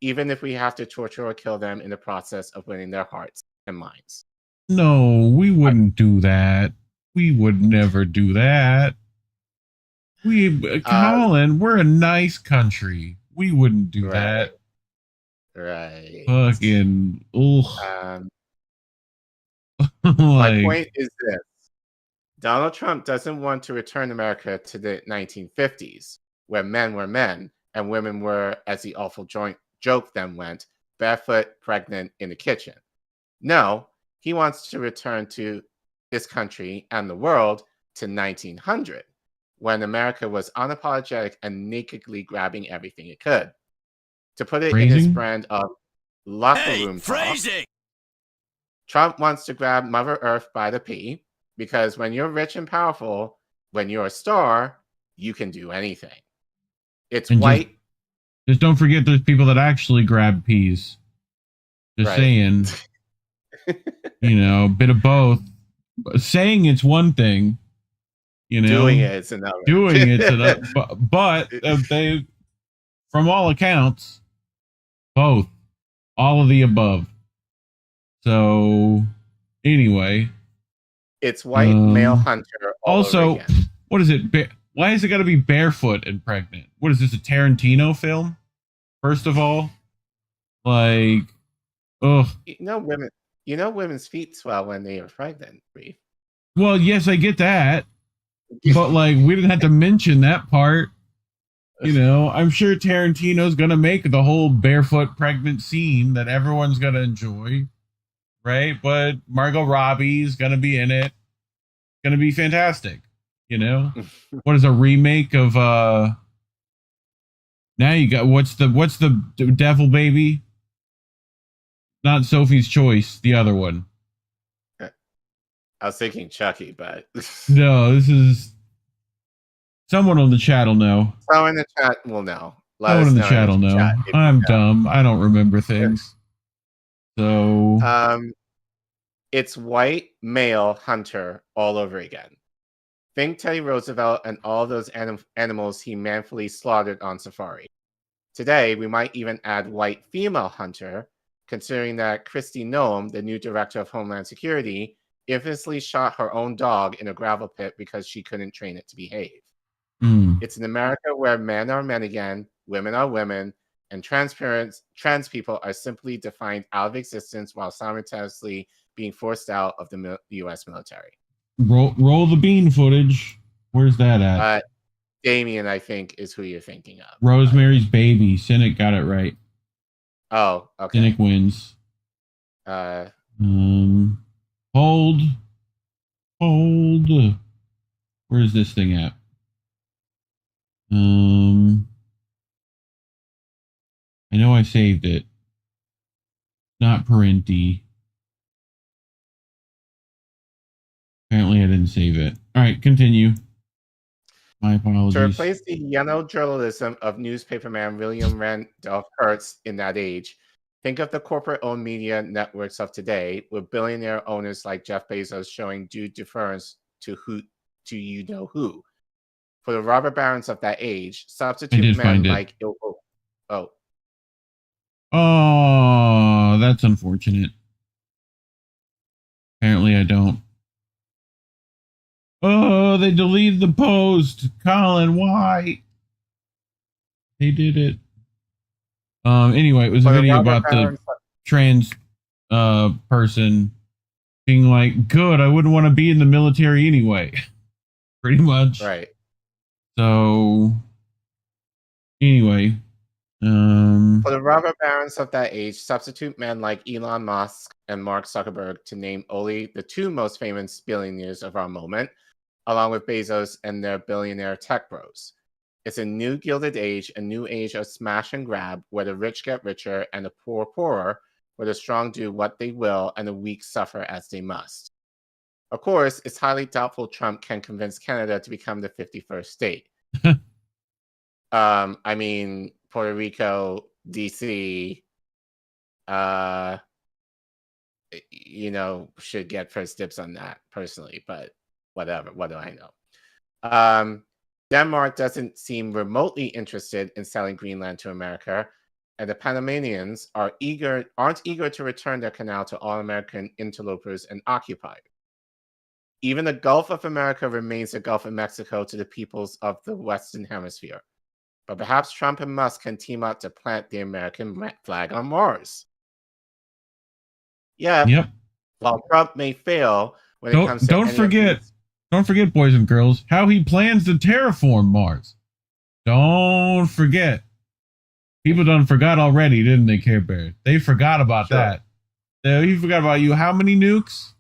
even if we have to torture or kill them in the process of winning their hearts and minds. No, we wouldn't do that. We would never do that. Collin, we're a nice country. We wouldn't do that. Right. Fucking, my point is this. Donald Trump doesn't want to return America to the 1950s, where men were men and women were, as the awful joke then went, barefoot, pregnant in the kitchen. No, he wants to return to this country and the world to 1900, when America was unapologetic and nakedly grabbing everything it could. To put it in his brand of locker room talk, Trump wants to grab Mother Earth by the pee, because when you're rich and powerful, when you're a star, you can do anything. It's and white. Just don't forget there's people that actually grab peas. Just saying. A bit of both. Saying it's one thing, doing it's another. Doing it's another. But they, from all accounts, both, all of the above. So, anyway, it's white male hunter. Also, what is it? Why is it got to be barefoot and pregnant? What is this, a Tarantino film? First of all, women's feet swell when they are pregnant, Reef. Well, yes, I get that, but we didn't have to mention that part. I'm sure Tarantino's gonna make the whole barefoot pregnant scene that everyone's gonna enjoy, right? But Margot Robbie's gonna be in it. It's gonna be fantastic. What is a remake of? Now you got what's the devil baby? Not Sophie's Choice, the other one. I was thinking Chucky, but no, this is someone on the chat will know. Someone in the chat will know. Someone in the chat will know. I'm dumb. I don't remember things. So it's white male hunter all over again. Think Teddy Roosevelt and all those animals he manfully slaughtered on safari. Today, we might even add white female hunter, considering that Kristi Noem, the new director of Homeland Security, infamously shot her own dog in a gravel pit because she couldn't train it to behave. It's an America where men are men again, women are women, and trans people are simply defined out of existence while simultaneously being forced out of the U.S. military. Roll the bean footage. Where's that at? Damien, I think, is who you're thinking of. Rosemary's Baby. Cynic got it right. Oh, okay. Cynic wins. Hold. Where's this thing at? I know I saved it. Not Parenti. Apparently I didn't save it. All right, continue. My apologies. To replace the yellow journalism of newspaperman William Randolph Hearst in that age, think of the corporate-owned media networks of today, with billionaire owners like Jeff Bezos showing due deference to you know who. For the robber barons of that age, substitute men like Oh, that's unfortunate. Apparently I don't. Oh, they deleted the post. Collin, why? They did it. Anyway, it was a video about the trans person being like, good, I wouldn't want to be in the military anyway. Pretty much. Right. So, anyway. For the robber barons of that age, substitute men like Elon Musk and Mark Zuckerberg, to name only the two most famous billionaires of our moment, along with Bezos and their billionaire tech bros. It's a new gilded age, a new age of smash and grab, where the rich get richer and the poor poorer, where the strong do what they will and the weak suffer as they must. Of course, it's highly doubtful Trump can convince Canada to become the 51st state. I mean, Puerto Rico, DC, should get first dibs on that personally, but whatever. What do I know? Denmark doesn't seem remotely interested in selling Greenland to America, and the Panamanians aren't eager to return their canal to all American interlopers and occupiers. Even the Gulf of America remains the Gulf of Mexico to the peoples of the Western Hemisphere. But perhaps Trump and Musk can team up to plant the American flag on Mars. Yeah. Yep. While Trump may fail when it comes to don't forget, boys and girls, how he plans to terraform Mars. Don't forget. People done forgot already, didn't they, Care Bear? They forgot about that. He forgot about you. How many nukes?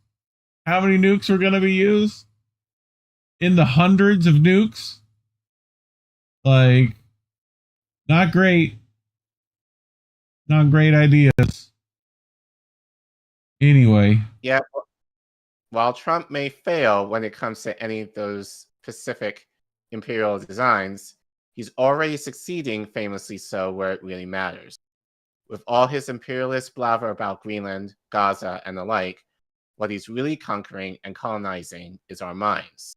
How many nukes were going to be used? In the hundreds of nukes? Like, not great. Not great ideas. Anyway. Yeah. While Trump may fail when it comes to any of those specific imperial designs, he's already succeeding, famously so, where it really matters. With all his imperialist blather about Greenland, Gaza, and the like, what he's really conquering and colonizing is our minds.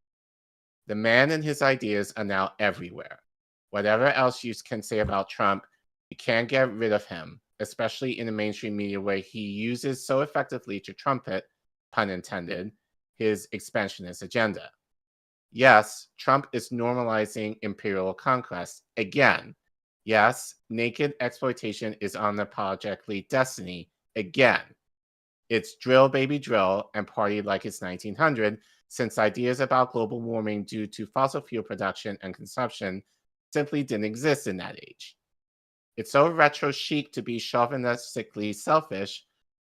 The man and his ideas are now everywhere. Whatever else you can say about Trump, you can't get rid of him, especially in the mainstream media where he uses so effectively to trumpet, pun intended, his expansionist agenda. Yes, Trump is normalizing imperial conquest again. Yes, naked exploitation is unapologetically destiny again. It's drill, baby, drill, and party like it's 1900, since ideas about global warming due to fossil fuel production and consumption simply didn't exist in that age. It's so retro chic to be chauvinistically selfish,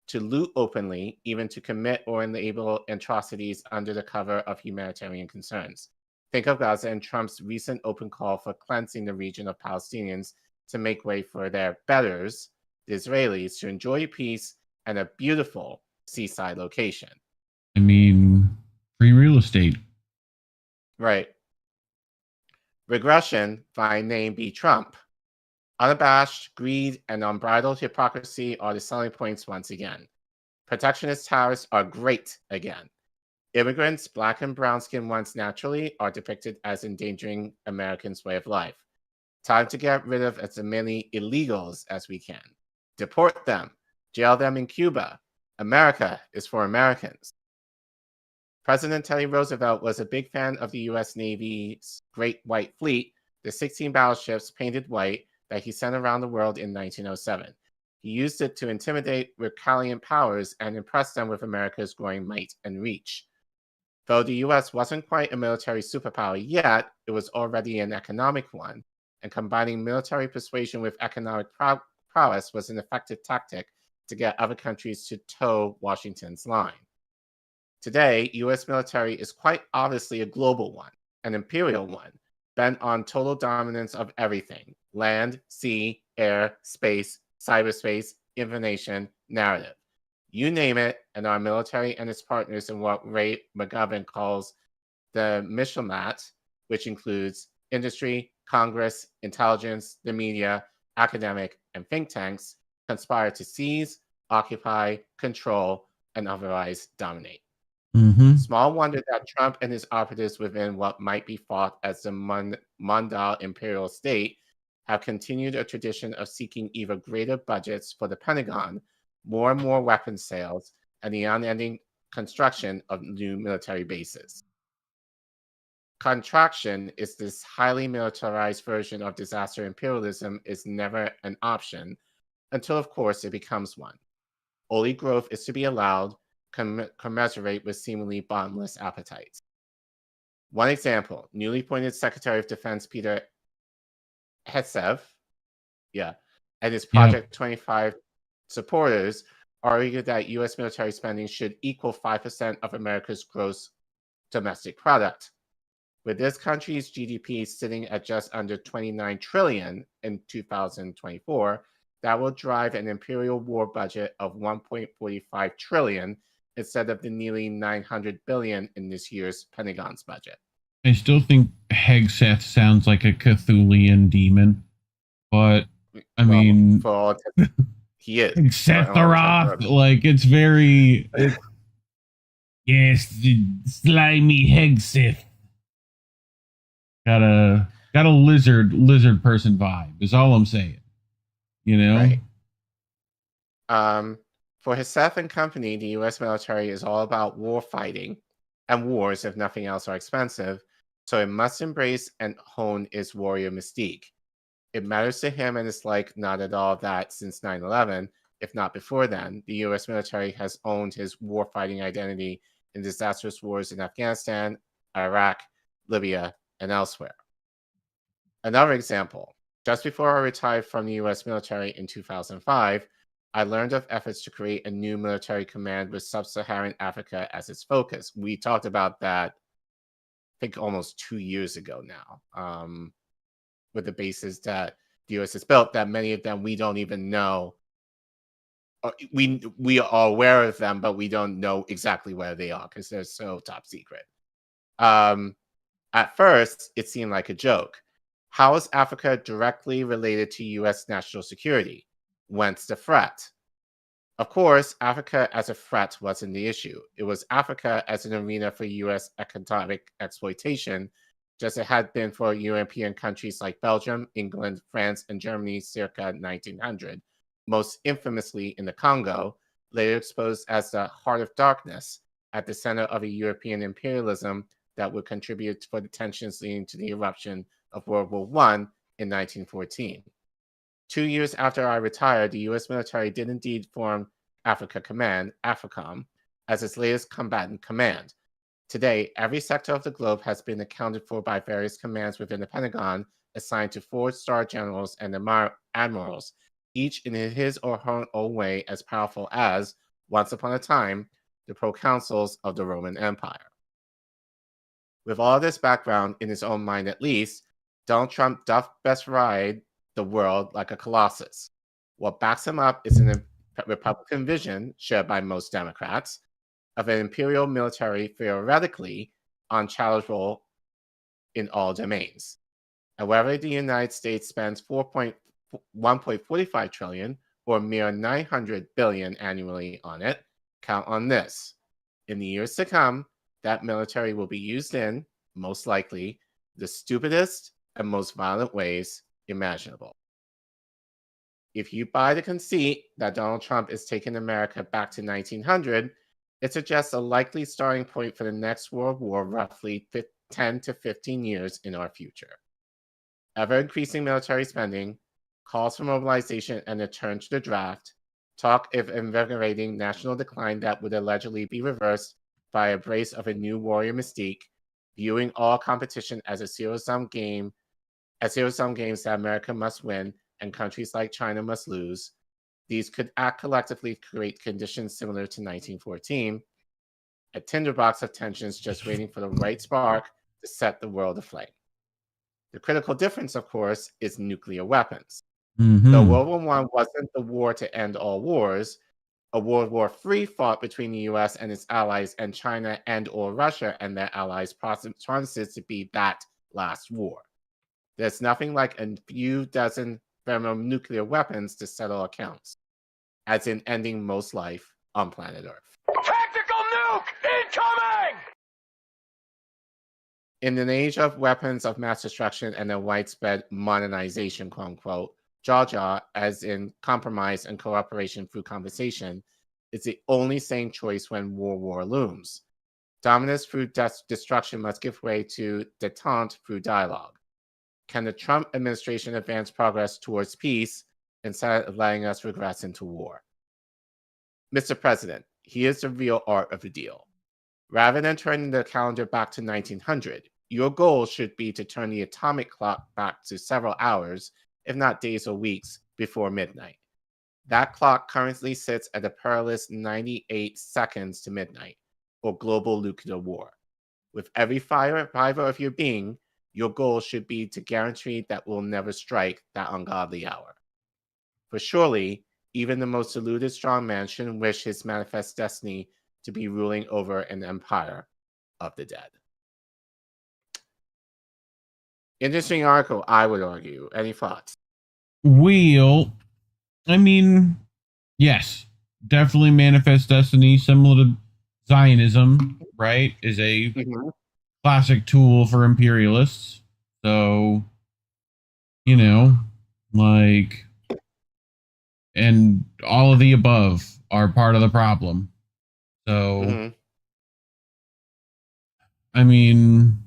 to loot openly, even to commit or enable atrocities under the cover of humanitarian concerns. Think of Gaza and Trump's recent open call for cleansing the region of Palestinians to make way for their betters, the Israelis, to enjoy peace and a beautiful seaside location. I mean, free real estate. Right. Regression, by name be Trump. Unabashed greed and unbridled hypocrisy are the selling points once again. Protectionist tariffs are great again. Immigrants, black and brown-skinned ones naturally, are depicted as endangering Americans' way of life. Time to get rid of as many illegals as we can. Deport them. Jail them in Cuba. America is for Americans. President Teddy Roosevelt was a big fan of the U.S. Navy's Great White Fleet, the 16 battleships painted white that he sent around the world in 1907. He used it to intimidate recalcitrant powers and impress them with America's growing might and reach. Though the U.S. wasn't quite a military superpower yet, it was already an economic one, and combining military persuasion with economic prowess was an effective tactic to get other countries to toe Washington's line. Today, U.S. military is quite obviously a global one, an imperial one, bent on total dominance of everything: land, sea, air, space, cyberspace, information, narrative. You name it, and our military and its partners in what Ray McGovern calls the mishmash, which includes industry, Congress, intelligence, the media, academic, and think tanks, conspire to seize, occupy, control, and otherwise dominate. Mm-hmm. Small wonder that Trump and his operatives within what might be thought as the Mondal imperial state have continued a tradition of seeking either greater budgets for the Pentagon, more and more weapons sales, and the unending construction of new military bases. Contraction is this highly militarized version of disaster imperialism is never an option until, of course, it becomes one. Only growth is to be allowed, commensurate with seemingly bottomless appetites. One example, newly appointed Secretary of Defense Peter Hegseth, and his Project 25 supporters argue that U.S. military spending should equal 5% of America's gross domestic product. With this country's GDP sitting at just under $29 trillion in 2024, that will drive an imperial war budget of $1.45 trillion instead of the nearly $900 billion in this year's Pentagon's budget. I still think Hegseth sounds like a Cthulian demon, but I mean, for all he is Hegseth, like it's very, yes, the slimy Hegseth. Got a lizard person vibe. Is all I'm saying. You know. Right. For Hegseth and company, the U.S. military is all about war fighting, and wars, if nothing else, are expensive. So it must embrace and hone its warrior mystique. It matters to him, and it's like not at all that since 9/11, if not before then, the U.S. military has owned his war-fighting identity in disastrous wars in Afghanistan, Iraq, Libya, and elsewhere. Another example, just before I retired from the U.S. military in 2005, I learned of efforts to create a new military command with sub-Saharan Africa as its focus. We talked about that, I think, almost 2 years ago now, with the bases that the U.S. has built, that many of them we don't even know. We are aware of them, but we don't know exactly where they are because they're so top secret. At first, it seemed like a joke. How is Africa directly related to U.S. national security? Whence the threat? Of course, Africa as a threat wasn't the issue. It was Africa as an arena for U.S. economic exploitation, just as it had been for European countries like Belgium, England, France, and Germany circa 1900, most infamously in the Congo, later exposed as the heart of darkness at the center of a European imperialism that would contribute for the tensions leading to the eruption of World War I in 1914. 2 years after I retired, the U.S. military did indeed form Africa Command, AFRICOM, as its latest combatant command. Today, every sector of the globe has been accounted for by various commands within the Pentagon assigned to 4-star generals and admirals, each in his or her own way as powerful as, once upon a time, the proconsuls of the Roman Empire. With all this background in his own mind at least, Donald Trump doth best ride the world like a colossus. What backs him up is a Republican vision, shared by most Democrats, of an imperial military theoretically unchallengeable in all domains. However, the United States spends $1.45 trillion, or mere $900 billion annually on it. Count on this. In the years to come, that military will be used in, most likely, the stupidest and most violent ways imaginable. If you buy the conceit that Donald Trump is taking America back to 1900, it suggests a likely starting point for the next world war roughly 10 to 15 years in our future. Ever-increasing military spending, calls for mobilization and a turn to the draft, talk of invigorating national decline that would allegedly be reversed by a brace of a new warrior mystique, viewing all competition as a zero-sum game, zero-sum games that America must win and countries like China must lose. These could act collectively create conditions similar to 1914, a tinderbox of tensions just waiting for the right spark to set the world aflame. The critical difference, of course, is nuclear weapons. Though World War I wasn't the war to end all wars, a World War III fought between the US and its allies and China and or Russia and their allies promises to be that last war. There's nothing like a few dozen thermonuclear weapons to settle accounts, as in ending most life on planet Earth. Tactical nuke incoming! In an age of weapons of mass destruction and a widespread modernization, quote unquote, Jaw, as in compromise and cooperation through conversation, is the only sane choice when war looms. Dominance through destruction must give way to détente through dialogue. Can the Trump administration advance progress towards peace instead of letting us regress into war? Mr. President, here's the real art of the deal. Rather than turning the calendar back to 1900, your goal should be to turn the atomic clock back to several hours, if not days or weeks, before midnight. That clock currently sits at a perilous 98 seconds to midnight, or global nuclear war. With every fiber of your being, your goal should be to guarantee that we'll never strike that ungodly hour. For surely, even the most deluded strong man shouldn't wish his manifest destiny to be ruling over an empire of the dead. Interesting article, I would argue. Any thoughts? Well, I mean, yes, definitely manifest destiny, similar to Zionism, right? Is a classic tool for imperialists. So, you know, like, and all of the above are part of the problem. So, I mean,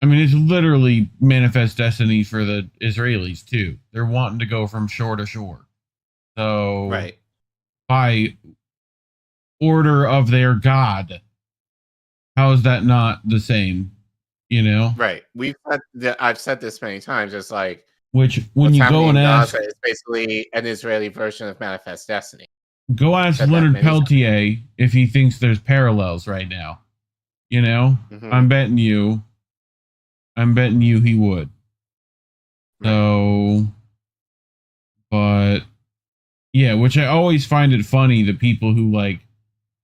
it's literally manifest destiny for the Israelis too. They're wanting to go from shore to shore. So, by order of their God, how is that not the same? You know, right? I've said this many times. It's like, which when you go and ask, Gaza is basically an Israeli version of manifest destiny. Go ask Leonard Peltier if he thinks there's parallels right now. You know, I'm betting you he would. So, but yeah, which I always find it funny, the people who like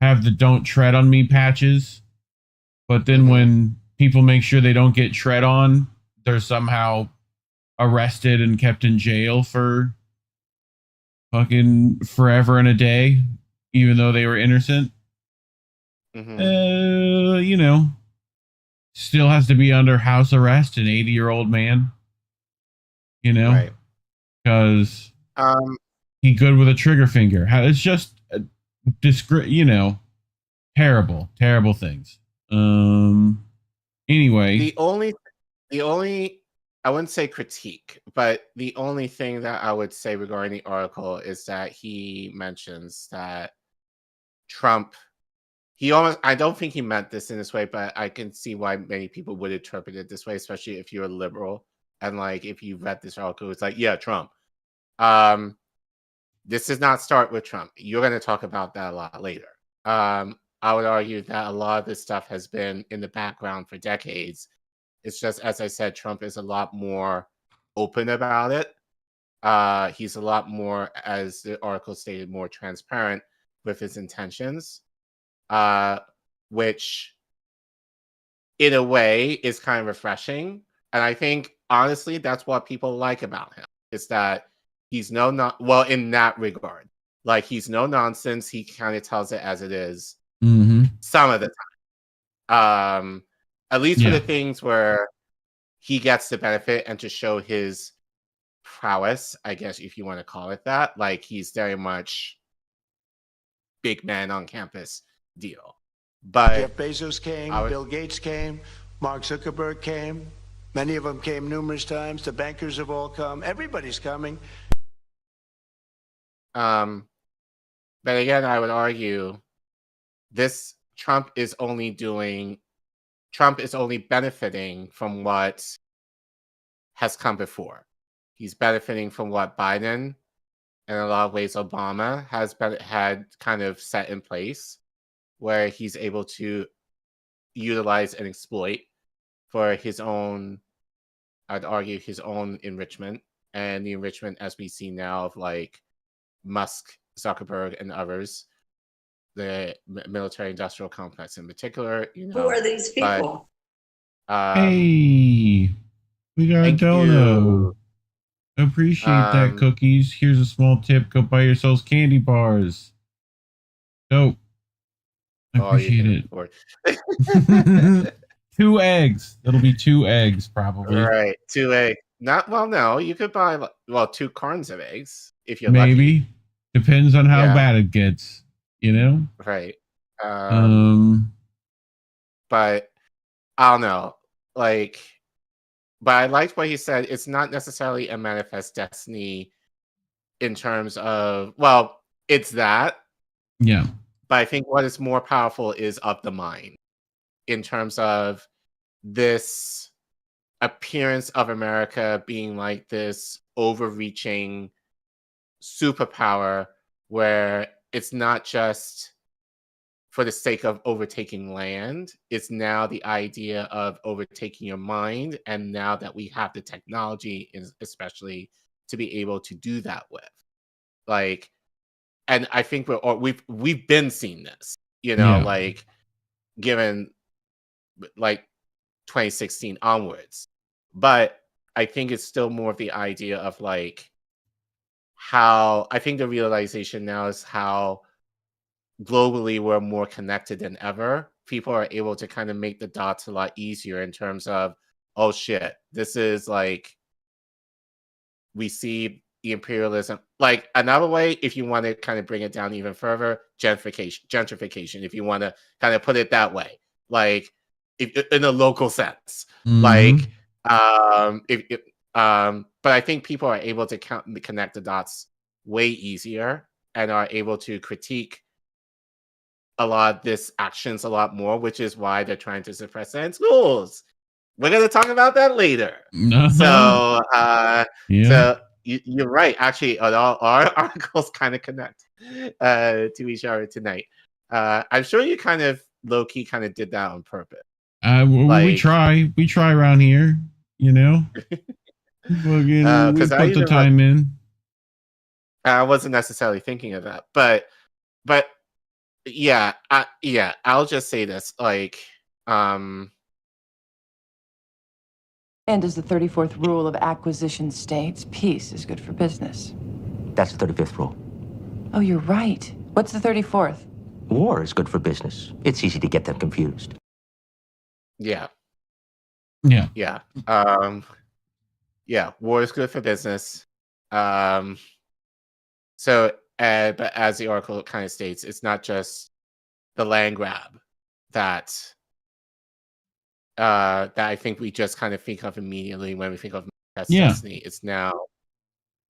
have the "Don't Tread on Me" patches, but then when people make sure they don't get tread on, they're somehow arrested and kept in jail for fucking forever and a day, even though they were innocent. You know, still has to be under house arrest, an 80-year-old man. You know, because he good with a trigger finger. It's just you know, terrible things. Anyway, the only I wouldn't say critique, but the only thing that I would say regarding the article is that he mentions that Trump, I don't think he meant this in this way, but I can see why many people would interpret it this way, especially if you're a liberal. And like, if you read this article, it's like, yeah, Trump. This does not start with Trump. You're going to talk about that a lot later. I would argue that a lot of this stuff has been in the background for decades. It's just, as I said, Trump is a lot more open about it. He's a lot more, as the article stated, more transparent with his intentions, which in a way is kind of refreshing. And I think, honestly, that's what people like about him, is that he's well, in that regard, like, he's no nonsense. He kind of tells it as it is some of the time. At least for the things where he gets the benefit and to show his prowess, I guess, if you want to call it that. Like, he's very much big man on campus deal. But Jeff Bezos came, Bill Gates came, Mark Zuckerberg came. Many of them came numerous times. The bankers have all come. Everybody's coming. But again, I would argue this Trump is only benefiting from what has come before. He's benefiting from what Biden, and in a lot of ways Obama, had kind of set in place, where he's able to utilize and exploit for his own, I'd argue, his own enrichment, and the enrichment, as we see now, of like Musk, Zuckerberg, and others, the military-industrial complex in particular. You know, who are these people? Hey, we got a dono. Appreciate that, cookies. Here's a small tip: go buy yourselves candy bars. Dope. I appreciate it. 2 eggs. It'll be 2 eggs, probably. Right, 2 eggs. No, you could buy 2 cartons of eggs if you're maybe. lucky. Depends on how bad it gets, you know? Right. But I don't know. Like, but I liked what he said. It's not necessarily a manifest destiny in terms of, well, it's that. Yeah. But I think what is more powerful is of the mind, in terms of this appearance of America being like this overreaching superpower, where it's not just for the sake of overtaking land. It's now the idea of overtaking your mind. And now that we have the technology, especially, to be able to do that with. Like, and I think we've been seeing this, you know, like given like 2016 onwards. But I think it's still more of the idea of like how I think the realization now is how globally we're more connected than ever. People are able to kind of make the dots a lot easier in terms of, oh shit, this is like we see the imperialism. Like another way, if you want to kind of bring it down even further, gentrification, if you want to kind of put it that way, like if, in a local sense, like but I think people are able to connect the dots way easier and are able to critique a lot of this actions a lot more, which is why they're trying to suppress it in schools. We're going to talk about that later. So, so you're right. Actually, all our articles kind of connect to each other tonight. I'm sure you kind of low-key kind of did that on purpose. We try around here, you know. We put the time in. I wasn't necessarily thinking of that, but yeah, I'll just say this, like, And as the 34th rule of acquisition states, peace is good for business. That's the 35th rule. Oh, you're right. What's the 34th? War is good for business. It's easy to get them confused. Yeah. Yeah. Yeah. Yeah, war is good for business. So, but as the article kind of states, it's not just the land grab that I think we just kind of think of immediately when we think of destiny. It's now.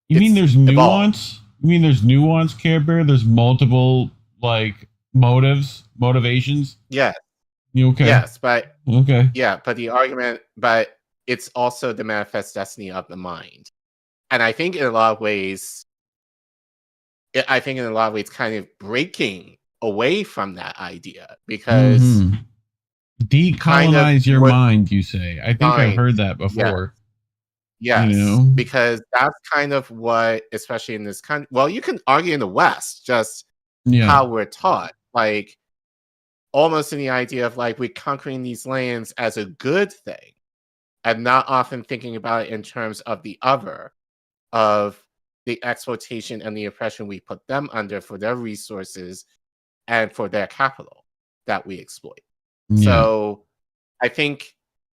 You mean there's nuance? You mean there's nuance, Care Bear? There's multiple like motivations? Yeah. You okay? Yes, but okay. Yeah, but the argument, but it's also the manifest destiny of the mind, and I think in a lot of ways, kind of breaking away from that idea because decolonize your mind. You say? I think I've heard that before. Yes, you know? Because that's kind of what, especially in this country. Well, you can argue in the West, just how we're taught, like almost in the idea of like we're conquering these lands as a good thing, and not often thinking about it in terms of the other, of the exploitation and the oppression we put them under for their resources and for their capital that we exploit. So I think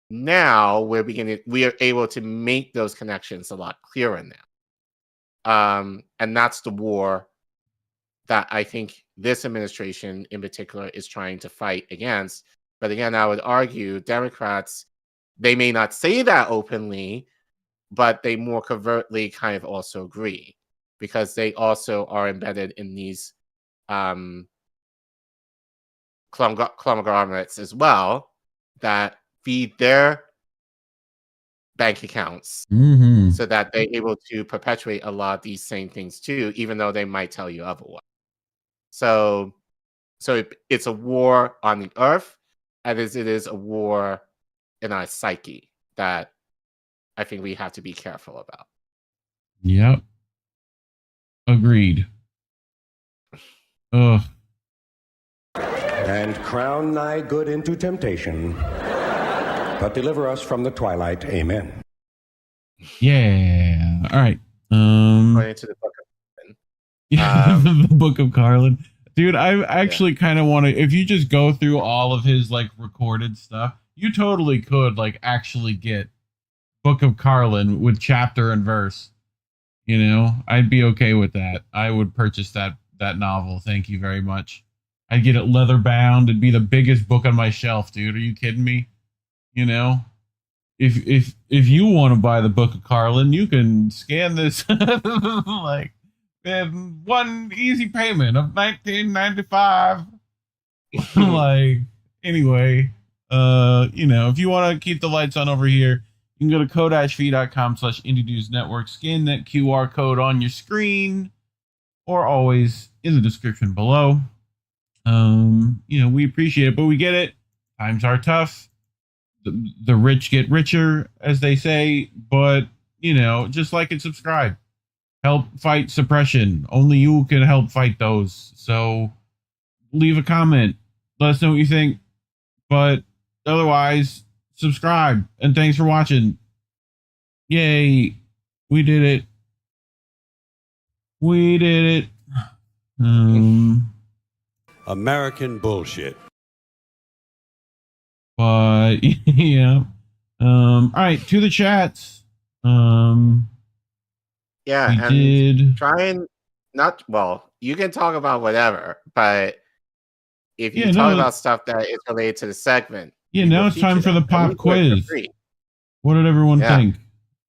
now we are able to make those connections a lot clearer now. And that's the war that I think this administration in particular is trying to fight against. But again, I would argue Democrats, they may not say that openly, but they more covertly kind of also agree because they also are embedded in these conglomerates as well that feed their bank accounts so that they're able to perpetuate a lot of these same things too, even though they might tell you otherwise. So it's a war on the earth, and it is a war in our psyche that I think we have to be careful about. Yep. Agreed. Ugh. And crown thy good into temptation, but deliver us from the twilight. Amen. Yeah. All right. Going into the book of the Book of Collin. Dude, I actually kind of want to, if you just go through all of his like recorded stuff, you totally could like actually get Book of Collin with chapter and verse. You know, I'd be okay with that. I would purchase that novel. Thank you very much. I'd get it leather bound. It'd be the biggest book on my shelf, dude. Are you kidding me? You know, if you want to buy the Book of Collin, you can scan this like one easy payment of $19.95. Like, anyway, you know, if you want to keep the lights on over here, you can go to co-fi.com/indienewsnetwork, scan that QR code on your screen, or always in the description below. You know, we appreciate it, but we get it. Times are tough. The rich get richer, as they say, but, you know, just like and subscribe. help fight suppression. Only you can help fight those. So leave a comment. Let us know what you think. But otherwise, subscribe. And thanks for watching. Yay. We did it. We did it. American bullshit. But yeah. All right, to the chats. Yeah, we and did try and not well, you can talk about whatever, but if you talk about stuff that is related to the segment. Yeah, now it's time for the pop quiz. What did everyone think?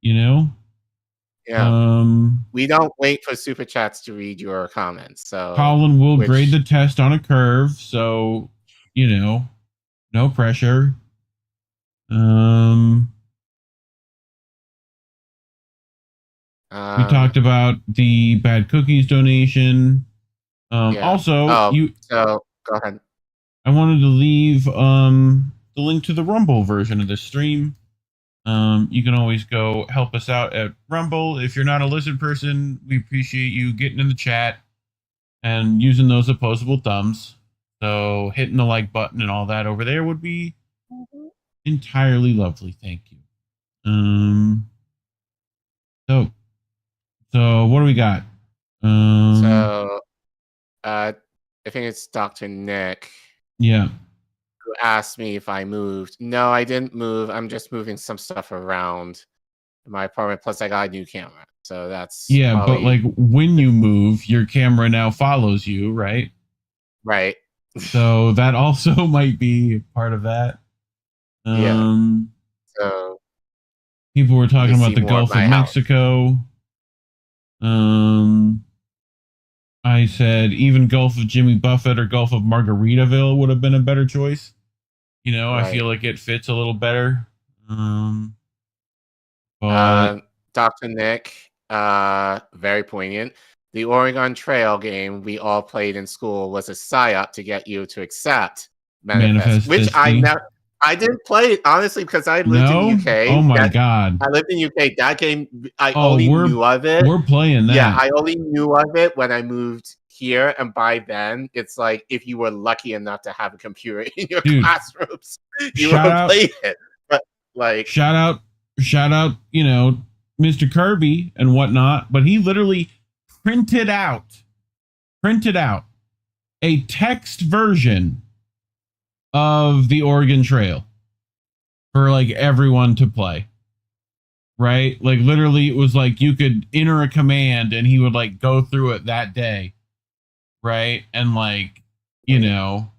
You know? Yeah. We don't wait for super chats to read your comments. So Collin will grade the test on a curve, so you know, no pressure. We talked about the bad cookies donation. Also, so go ahead. I wanted to leave the link to the Rumble version of this stream. You can always go help us out at Rumble. If you're not a lizard person, we appreciate you getting in the chat and using those opposable thumbs. So hitting the like button and all that over there would be entirely lovely. Thank you. So what do we got? I think it's Dr. Nick. Yeah. Who asked me if I moved. No, I didn't move. I'm just moving some stuff around in my apartment. Plus, I got a new camera. So that's but like when you move, your camera now follows you, right? Right. So that also might be part of that. So people were talking about the Gulf of Mexico. I said even Gulf of Jimmy Buffett or Gulf of Margaritaville would have been a better choice. You know, I feel like it fits a little better. Dr. Nick, very poignant. The Oregon Trail game we all played in school was a psyop to get you to accept Manifest, which I didn't play it, honestly, because I lived in the UK. Oh my God. I lived in the UK. That game, I only knew of it. We're playing that. Yeah, I only knew of it when I moved here. And by then, it's like if you were lucky enough to have a computer in your classrooms, you would have played it. But like, shout out, you know, Mr. Kirby and whatnot. But he literally printed out a text version of the Oregon Trail for like everyone to play, right? Like literally it was like you could enter a command and he would like go through it that day, right? And like, you know,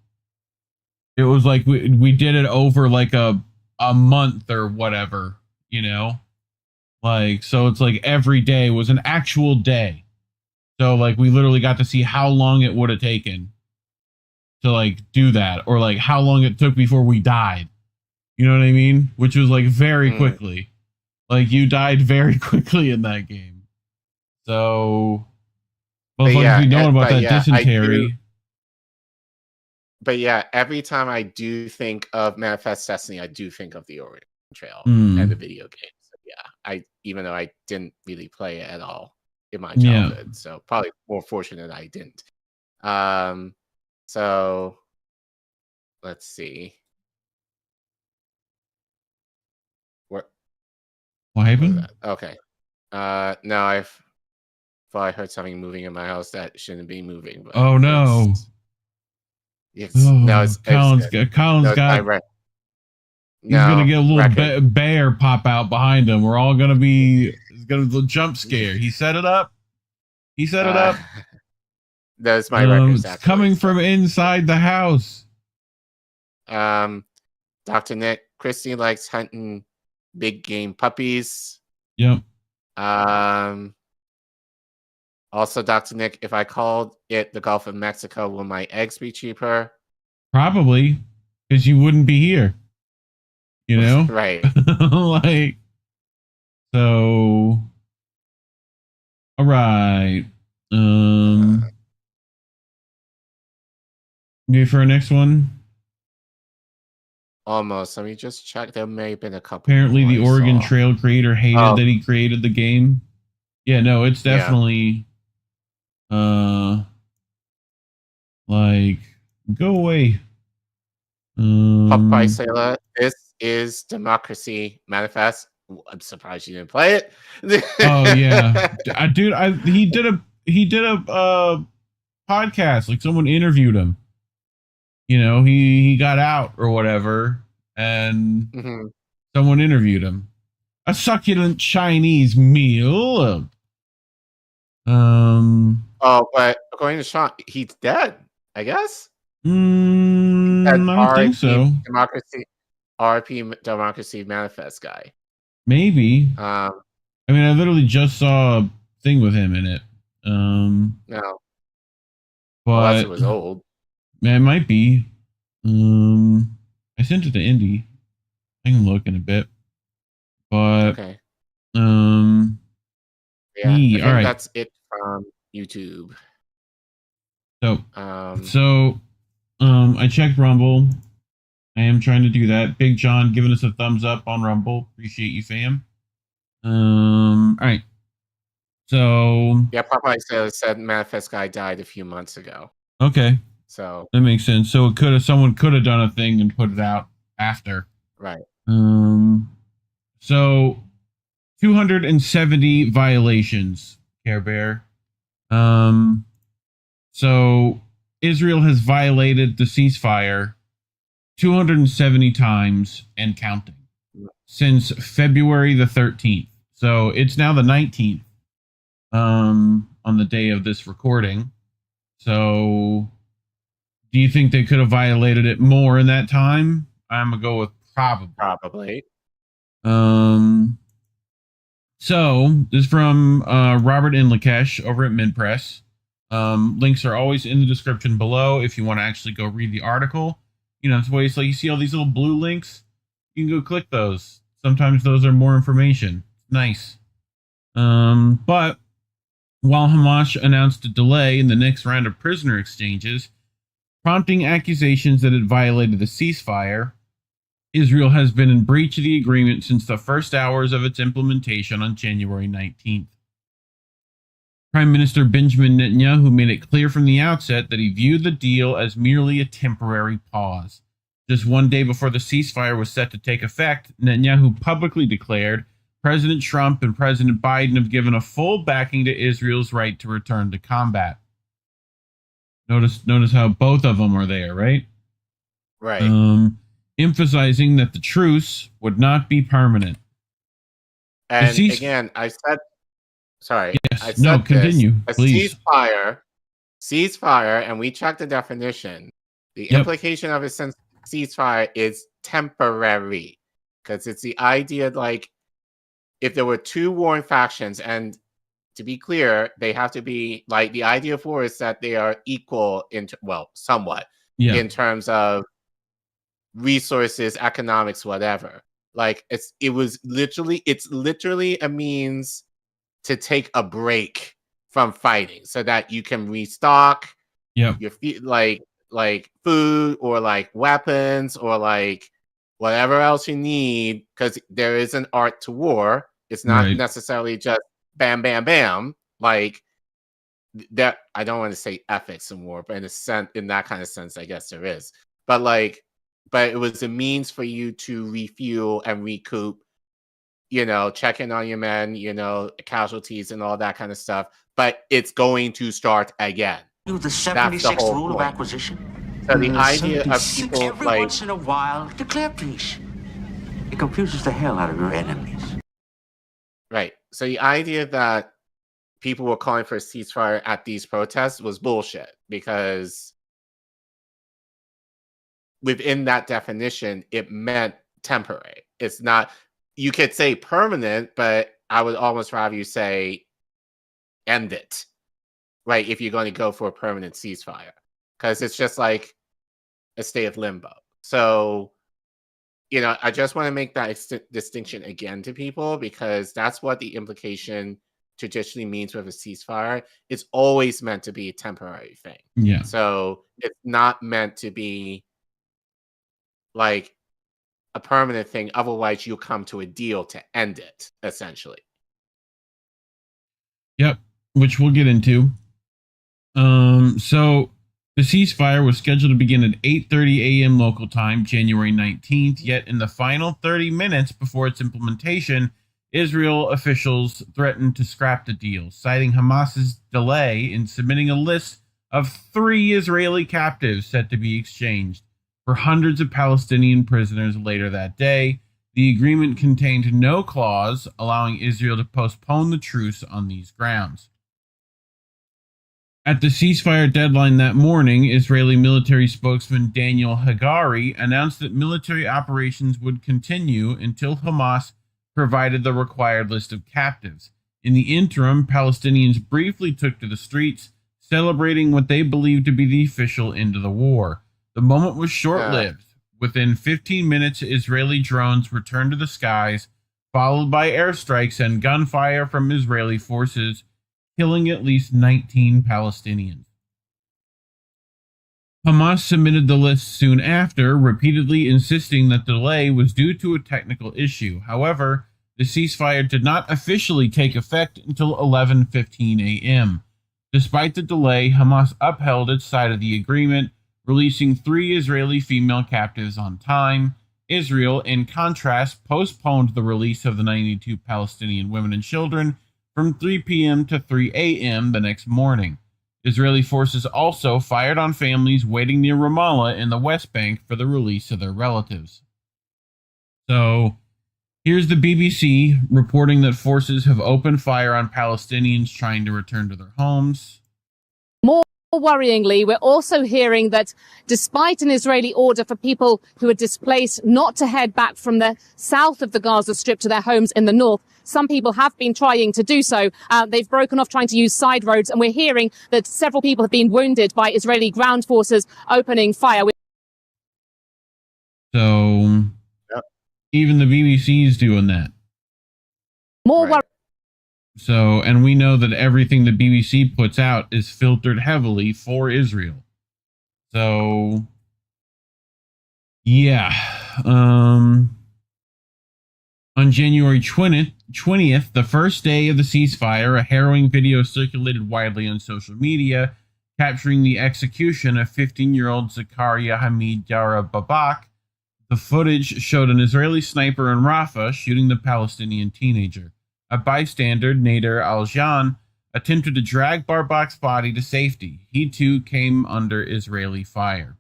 it was like we did it over like a month or whatever, you know, like, so it's like every day was an actual day. So like we literally got to see how long it would have taken to like do that, or like how long it took before we died. You know what I mean? Which was like very quickly. Like you died very quickly in that game. So well, we know about that dysentery. But yeah, every time I do think of Manifest Destiny, I do think of the Oregon Trail and the video game. So yeah, even though I didn't really play it at all in my childhood, so probably more fortunate I didn't. So let's see. What happened? Okay. No, I thought I heard something moving in my house that shouldn't be moving. But oh no! It's Colin's got. He's gonna get a little bear pop out behind him. We're all gonna be. It's gonna be a jump scare. He set it up. That's my records. It's coming from inside the house. Dr. Nick, Christy likes hunting big game puppies. Yep. Also, Dr. Nick, if I called it the Gulf of Mexico, will my eggs be cheaper? Probably, because you wouldn't be here. You know? Right. Like, so, all right. Ready for our next one? Almost. Let me just check. There may have been a couple. Apparently, the Oregon Trail creator hated that he created the game. Yeah, no, it's definitely like go away. Popeye Sailor, this is Democracy Manifest. I'm surprised you didn't play it. Oh yeah, dude, he did a podcast. Like someone interviewed him. You know, he got out or whatever, and someone interviewed him. A succulent Chinese meal. Oh, but according to Sean, he's dead. I guess. I don't think so. RP Democracy Manifest guy. Maybe. I mean, I literally just saw a thing with him in it. No. But Unless it was old. Man, it might be. I sent it to Indy. I can look in a bit. But okay. Yeah, I think all right. That's it from YouTube. So, I checked Rumble. I am trying to do that. Big John giving us a thumbs up on Rumble. Appreciate you, fam. All right. So yeah, Popeye said Manifest guy died a few months ago. Okay. So that makes sense. So someone could have done a thing and put it out after. Right. So 270 violations, Care Bear. So Israel has violated the ceasefire 270 times and counting since February the 13th. So it's now the 19th on the day of this recording. So do you think they could have violated it more in that time? I'm going to go with probably. Probably. So this is from Robert Inlakesh over at MinPress. Links are always in the description below if you want to actually go read the article. You know, it's ways like you see all these little blue links. You can go click those. Sometimes those are more information. Nice. But while Hamas announced a delay in the next round of prisoner exchanges, prompting accusations that it violated the ceasefire, Israel has been in breach of the agreement since the first hours of its implementation on January 19th. Prime Minister Benjamin Netanyahu made it clear from the outset that he viewed the deal as merely a temporary pause. Just one day before the ceasefire was set to take effect, Netanyahu publicly declared President Trump and President Biden have given a full backing to Israel's right to return to combat. Notice how both of them are there, right? Right. Emphasizing that the truce would not be permanent. And again, I said, sorry. Yes. I said continue, this, please. Ceasefire, and we checked the definition. The implication of a ceasefire is temporary, because it's the idea like if there were two warring factions, and to be clear, they have to be like the idea of war is that they are equal somewhat in terms of resources, economics, whatever. Like it's literally a means to take a break from fighting so that you can restock your like food or like weapons or like whatever else you need, because there is an art to war. It's not necessarily just bam, bam, bam. Like that, I don't want to say ethics in war, but in that kind of sense, I guess there is. But it was a means for you to refuel and recoup, check in on your men, casualties and all that kind of stuff. But it's going to start again. The That's 76th the whole rule of point. acquisition. So the idea of people every like once in a while declare peace. It confuses the hell out of your enemies. right. So the idea that people were calling for a ceasefire at these protests was bullshit, because within that definition, it meant temporary. It's not, you could say permanent, but I would almost rather you say end it, right? If you're going to go for a permanent ceasefire, because it's just like a state of limbo. So, I just want to make that distinction again to people, because that's what the implication traditionally means with a ceasefire. It's always meant to be a temporary thing. Yeah. So it's not meant to be like a permanent thing. Otherwise, you'll come to a deal to end it, essentially. Yep, which we'll get into. So the ceasefire was scheduled to begin at 8:30 a.m. local time, January 19th, yet in the final 30 minutes before its implementation, Israel officials threatened to scrap the deal, citing Hamas's delay in submitting a list of 3 Israeli captives set to be exchanged for hundreds of Palestinian prisoners later that day. The agreement contained no clause allowing Israel to postpone the truce on these grounds. At the ceasefire deadline that morning, Israeli military spokesman Daniel Hagari announced that military operations would continue until Hamas provided the required list of captives. In the interim, Palestinians briefly took to the streets, celebrating what they believed to be the official end of the war. The moment was short-lived. Within 15 minutes, Israeli drones returned to the skies, followed by airstrikes and gunfire from Israeli forces, killing at least 19 Palestinians. Hamas submitted the list soon after, repeatedly insisting that the delay was due to a technical issue. However, the ceasefire did not officially take effect until 11:15 a.m. Despite the delay, Hamas upheld its side of the agreement, releasing 3 Israeli female captives on time. Israel, in contrast, postponed the release of the 92 Palestinian women and children from 3 p.m. to 3 a.m. the next morning. Israeli forces also fired on families waiting near Ramallah in the West Bank for the release of their relatives. So, here's the BBC reporting that forces have opened fire on Palestinians trying to return to their homes. More worryingly, we're also hearing that despite an Israeli order for people who are displaced not to head back from the south of the Gaza Strip to their homes in the north, some people have been trying to do so. They've broken off trying to use side roads, and we're hearing that several people have been wounded by Israeli ground forces opening fire. So, even the BBC is doing that. More So, and we know that everything the BBC puts out is filtered heavily for Israel. So, yeah. On January 20th, the first day of the ceasefire, a harrowing video circulated widely on social media, capturing the execution of 15-year-old Zakaria Hamid Yara Babak. The footage showed an Israeli sniper in Rafah shooting the Palestinian teenager. A bystander, Nader Al-Jan, attempted to drag Barbak's body to safety. He too came under Israeli fire.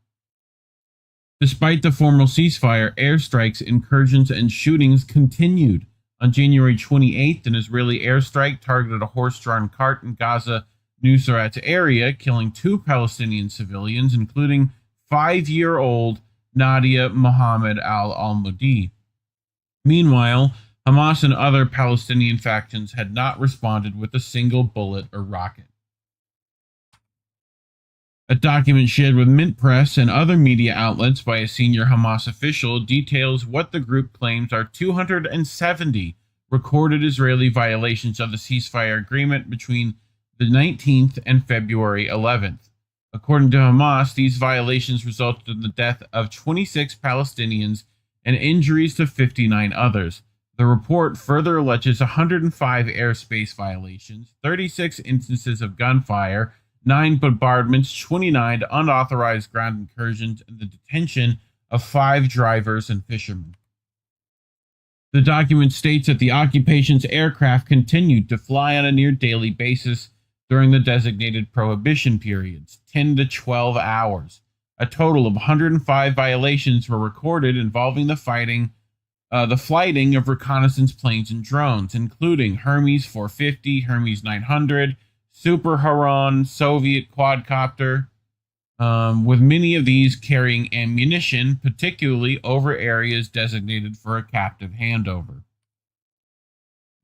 Despite the formal ceasefire, airstrikes, incursions, and shootings continued. On January 28th, an Israeli airstrike targeted a horse-drawn cart in Gaza Nusrat area, killing 2 Palestinian civilians, including 5-year-old Nadia Mohammed al-Almudi. Meanwhile, Hamas and other Palestinian factions had not responded with a single bullet or rocket. A document shared with Mint Press and other media outlets by a senior Hamas official details what the group claims are 270 recorded Israeli violations of the ceasefire agreement between the 19th and February 11th. According to Hamas, these violations resulted in the death of 26 Palestinians and injuries to 59 others. The report further alleges 105 airspace violations, 36 instances of gunfire, 9 bombardments, 29 unauthorized ground incursions, and the detention of 5 drivers and fishermen. The document states that the occupation's aircraft continued to fly on a near daily basis during the designated prohibition periods, 10 to 12 hours. A total of 105 violations were recorded involving the flighting of reconnaissance planes and drones, including Hermes 450, Hermes 900, Super Haron, Soviet quadcopter, with many of these carrying ammunition, particularly over areas designated for a captive handover.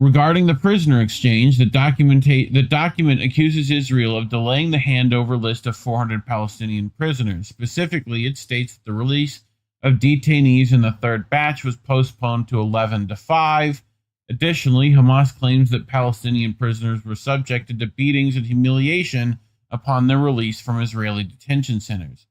Regarding the prisoner exchange, the document accuses Israel of delaying the handover list of 400 Palestinian prisoners. Specifically, it states that the release of detainees in the third batch was postponed to 11 to 5. Additionally, Hamas claims that Palestinian prisoners were subjected to beatings and humiliation upon their release from Israeli detention centers.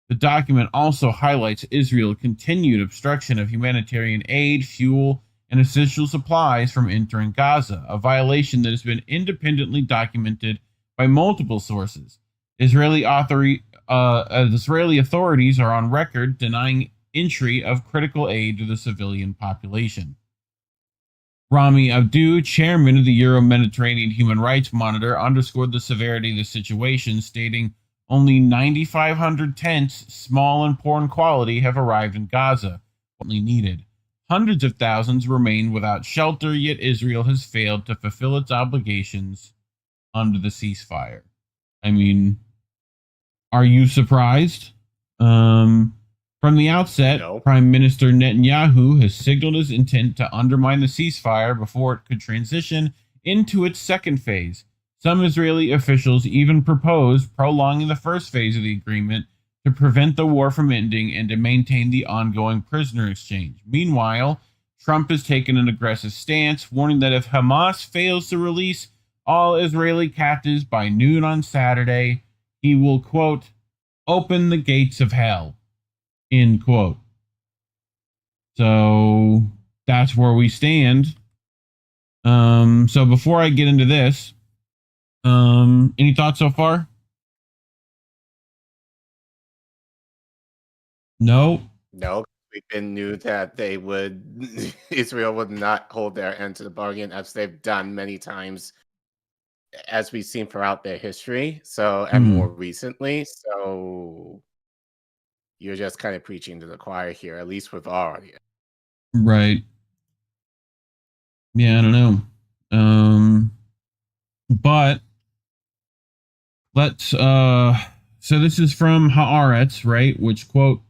The document also highlights Israel's continued obstruction of humanitarian aid, fuel, and essential supplies from entering Gaza, a violation that has been independently documented by multiple sources. Israeli authorities are on record denying entry of critical aid to the civilian population. Rami Abdou, chairman of the Euro-Mediterranean Human Rights Monitor, underscored the severity of the situation, stating, "Only 9,500 tents, small and poor in quality, have arrived in Gaza, only needed. Hundreds of thousands remain without shelter, yet Israel has failed to fulfill its obligations under the ceasefire." I mean, are you surprised? From the outset, no. Prime Minister Netanyahu has signaled his intent to undermine the ceasefire before it could transition into its second phase. Some Israeli officials even proposed prolonging the first phase of the agreement to prevent the war from ending and to maintain the ongoing prisoner exchange. Meanwhile, Trump has taken an aggressive stance, warning that if Hamas fails to release all Israeli captives by noon on Saturday, he will, quote, open the gates of hell, end quote. So that's where we stand. So before I get into this, any thoughts so far? No. We knew that they would, Israel would not hold their end to the bargain, as they've done many times, as we've seen throughout their history. So, and more recently. So, you're just kind of preaching to the choir here, at least with our audience. Right. Yeah, I don't know. But let's, so this is from Haaretz, right? Which quote,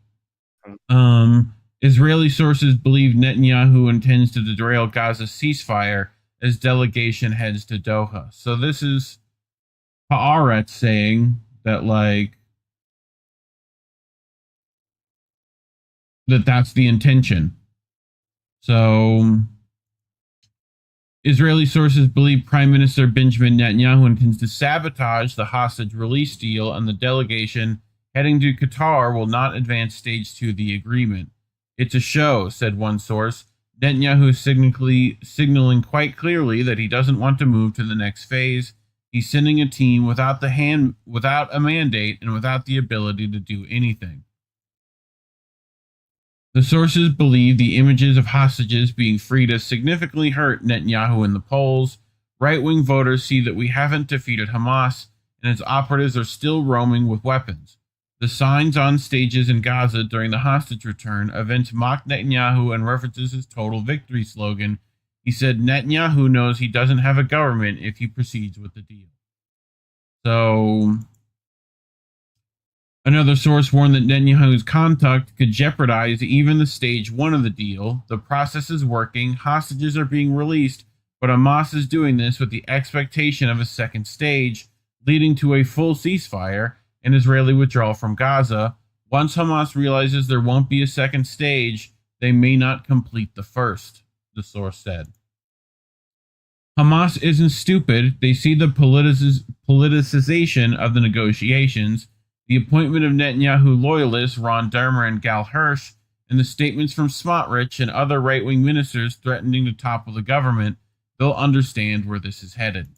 Israeli sources believe Netanyahu intends to derail Gaza's ceasefire as delegation heads to Doha. So this is Haaretz saying that, like, that's the intention. So Israeli sources believe Prime Minister Benjamin Netanyahu intends to sabotage the hostage release deal, and the delegation heading to Qatar will not advance stage 2 of the agreement. It's a show, said one source. Netanyahu is signaling quite clearly that he doesn't want to move to the next phase. He's sending a team without a mandate and without the ability to do anything. The sources believe the images of hostages being freed has significantly hurt Netanyahu in the polls. Right-wing voters see that we haven't defeated Hamas, and its operatives are still roaming with weapons. The signs on stages in Gaza during the hostage return events mock Netanyahu and references his total victory slogan. He said Netanyahu knows he doesn't have a government if he proceeds with the deal. So another source warned that Netanyahu's conduct could jeopardize even the stage 1 of the deal. The process is working, hostages are being released, but Hamas is doing this with the expectation of a second stage, leading to a full ceasefire and Israeli withdrawal from Gaza. Once Hamas realizes there won't be a second stage, they may not complete the first, the source said. Hamas isn't stupid. They see the politicization of the negotiations, the appointment of Netanyahu loyalists Ron Dermer and Gal Hirsch, and the statements from Smotrich and other right-wing ministers threatening to topple the government. They'll understand where this is headed.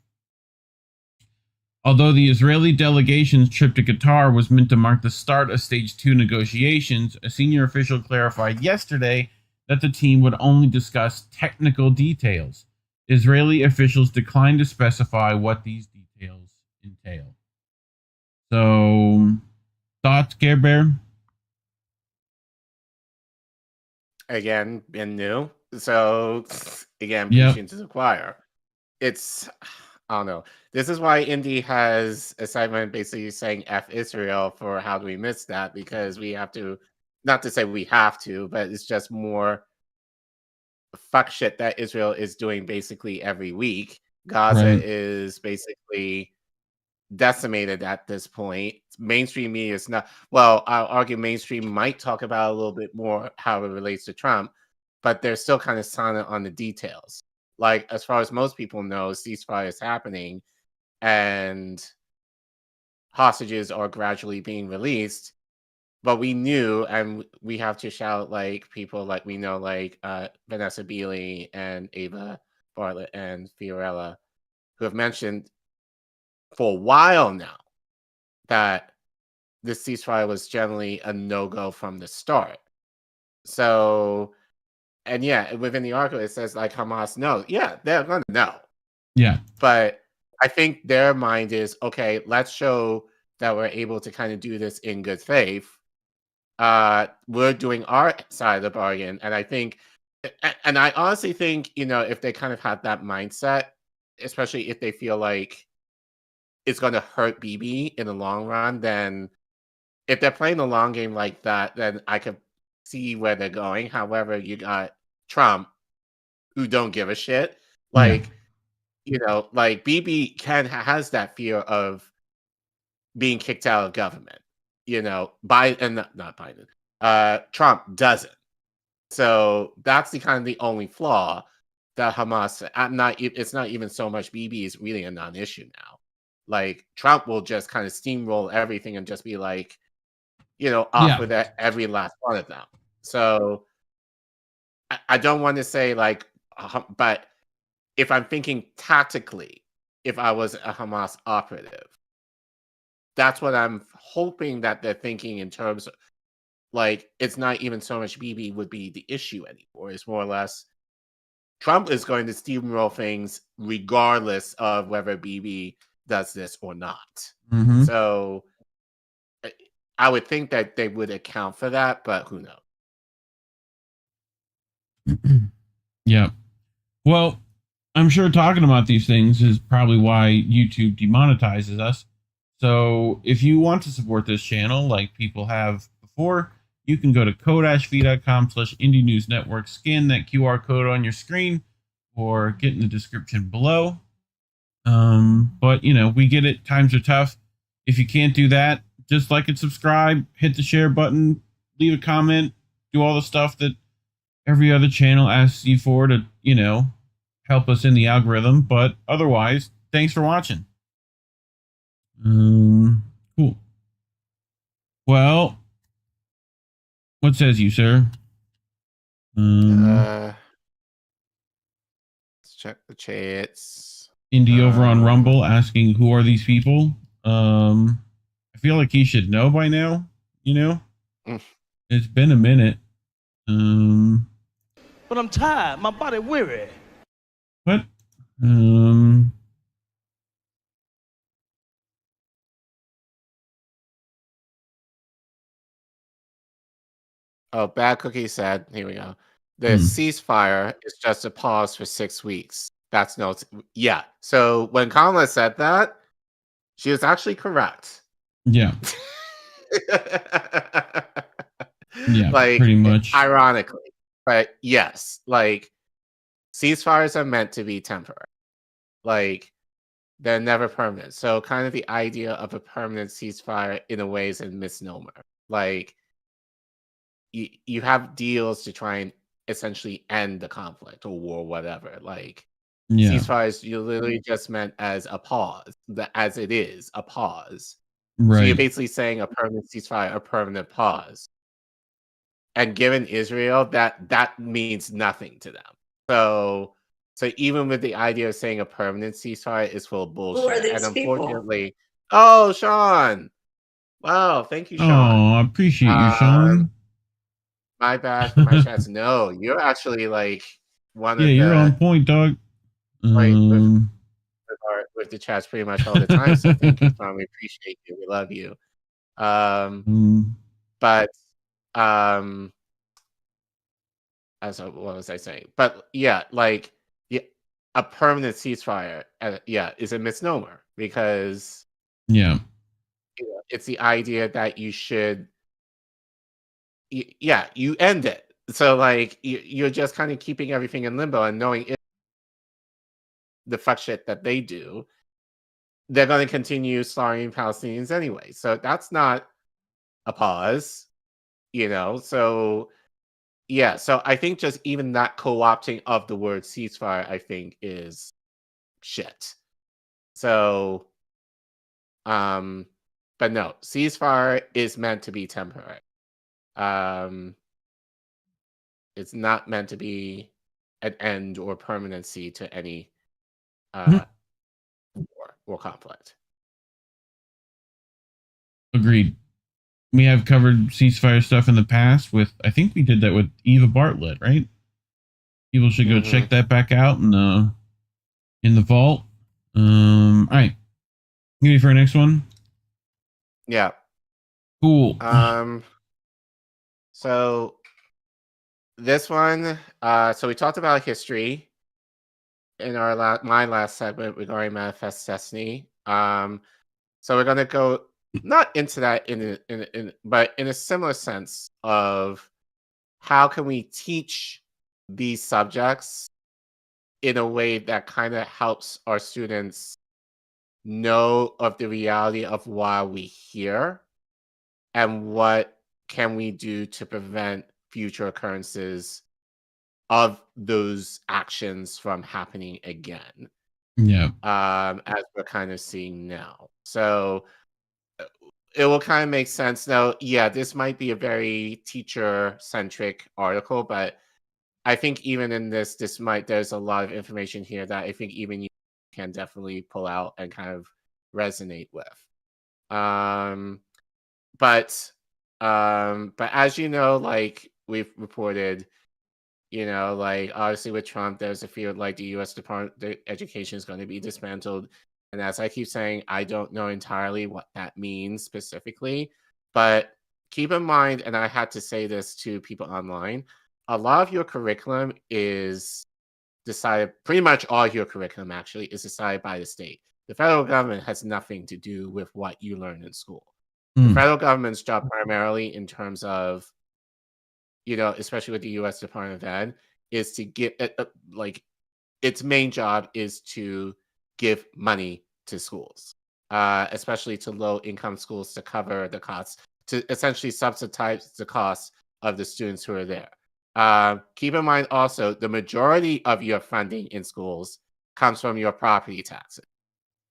Although the Israeli delegation's trip to Qatar was meant to mark the start of Stage 2 negotiations, a senior official clarified yesterday that the team would only discuss technical details. Israeli officials declined to specify what these details entail. So, thoughts, Care Bear? Again, been new. So, again, preaching to the choir. It's, I don't know. This is why Indy has a segment basically saying F Israel for how do we miss that, because we have to, not to say we have to, but it's just more fuck shit that Israel is doing basically every week. Gaza is basically decimated at this point. Mainstream media is not, well, I'll argue mainstream might talk about a little bit more how it relates to Trump, but they're still kind of silent on the details. Like, as far as most people know, ceasefire is happening and hostages are gradually being released. but we knew, and we have to shout like people like we know, like Vanessa Beeley and Ava Bartlett and Fiorella, who have mentioned for a while now that this ceasefire was generally a no-go from the start. So, and yeah, within the article it says like Hamas knows. Yeah, they're gonna know. Yeah. But I think their mind is, okay, let's show that we're able to kind of do this in good faith. We're doing our side of the bargain. And I think, and I honestly think, if they kind of have that mindset, especially if they feel like it's going to hurt Bibi in the long run, then if they're playing the long game like that, then I could see where they're going. However, you got Trump, who don't give a shit. Like, like Bibi has that fear of being kicked out of government. Biden, not Biden. Trump doesn't. So that's the kind of the only flaw that Hamas. It's not even so much Bibi is really a non-issue now. Like Trump will just kind of steamroll everything and just be like, off with every last one of them. So I don't want to say like, but if I'm thinking tactically, if I was a Hamas operative, that's what I'm hoping that they're thinking in terms of, like, it's not even so much Bibi would be the issue anymore. It's more or less Trump is going to steamroll things regardless of whether Bibi does this or not. Mhm. So I would think that they would account for that, but who knows? Yeah. Well, I'm sure talking about these things is probably why YouTube demonetizes us. So if you want to support this channel like people have before, you can go to ko-fi.com/indienewsnetwork, scan that QR code on your screen, or get in the description below. But we get it. Times are tough. If you can't do that, just like and subscribe, hit the share button, leave a comment, do all the stuff that every other channel asks you for to, help us in the algorithm. But otherwise, thanks for watching. Cool. Well, what says you, sir? Let's check the chats. Indy over on Rumble asking, who are these people? I feel like he should know by now, It's been a minute. But I'm tired. My body weary. What? Oh, Bad Cookie said, here we go. The ceasefire is just a pause for 6 weeks. That's no, yeah. So when Kamala said that, she was actually correct. Yeah. Yeah, like, pretty much. Ironically. But yes, like, ceasefires are meant to be temporary. Like, they're never permanent. So kind of the idea of a permanent ceasefire in a way is a misnomer. Like, you have deals to try and essentially end the conflict or war, whatever. Like, ceasefires, you literally just meant as a pause, as it is a pause. Right. So you're basically saying a permanent ceasefire, a permanent pause. And given Israel, that means nothing to them. So even with the idea of saying a permanent ceasefire is full of bullshit. Who are these and unfortunately, people? Oh, Sean. Wow, thank you, Sean. Oh, I appreciate you, Sean. My bad for my chats. No, you're actually like one of the. Yeah, you're on point, dog. With the chats pretty much all the time. So thank you, Sean. We appreciate you. We love you. But what was I saying? But yeah, like a permanent ceasefire, is a misnomer because it's the idea that you should. You end it. So like you're just kind of keeping everything in limbo and knowing the fuck shit that they do, they're going to continue slaughtering Palestinians anyway. So that's not a pause, So yeah, so I think just even that co-opting of the word ceasefire, I think, is shit. So, but no, ceasefire is meant to be temporary. It's not meant to be an end or permanency to any war or conflict. Agreed. We have covered ceasefire stuff in the past with, I think we did that with Eva Bartlett, right? People should go check that back out in the vault. All right. You ready for our next one? Yeah. Cool. So this one, so we talked about history in our my last segment regarding Manifest Destiny. So we're gonna go not into that but in a similar sense of how can we teach these subjects in a way that kind of helps our students know of the reality of why we're here and what can we do to prevent future occurrences of those actions from happening again. Yeah. As we're kind of seeing now. So it will kind of make sense now. Yeah, this might be a very teacher-centric article, but I think even in this there's a lot of information here that I think even you can definitely pull out and kind of resonate with. But as you know, like we've reported, you know, like obviously with Trump, there's a fear like the U.S. Department of Education is going to be dismantled. And as I keep saying, I don't know entirely what that means specifically, but keep in mind, and I had to say this to people online, a lot of your curriculum is decided, pretty much all your curriculum actually is decided by the state. The federal government has nothing to do with what you learn in school. The federal government's job primarily in terms of, you know, especially with the U.S. Department of Ed, is to get, like, its main job is to give money to schools, especially to low-income schools to cover the costs, to essentially subsidize the costs of the students who are there. Keep in mind also, the majority of your funding in schools comes from your property taxes.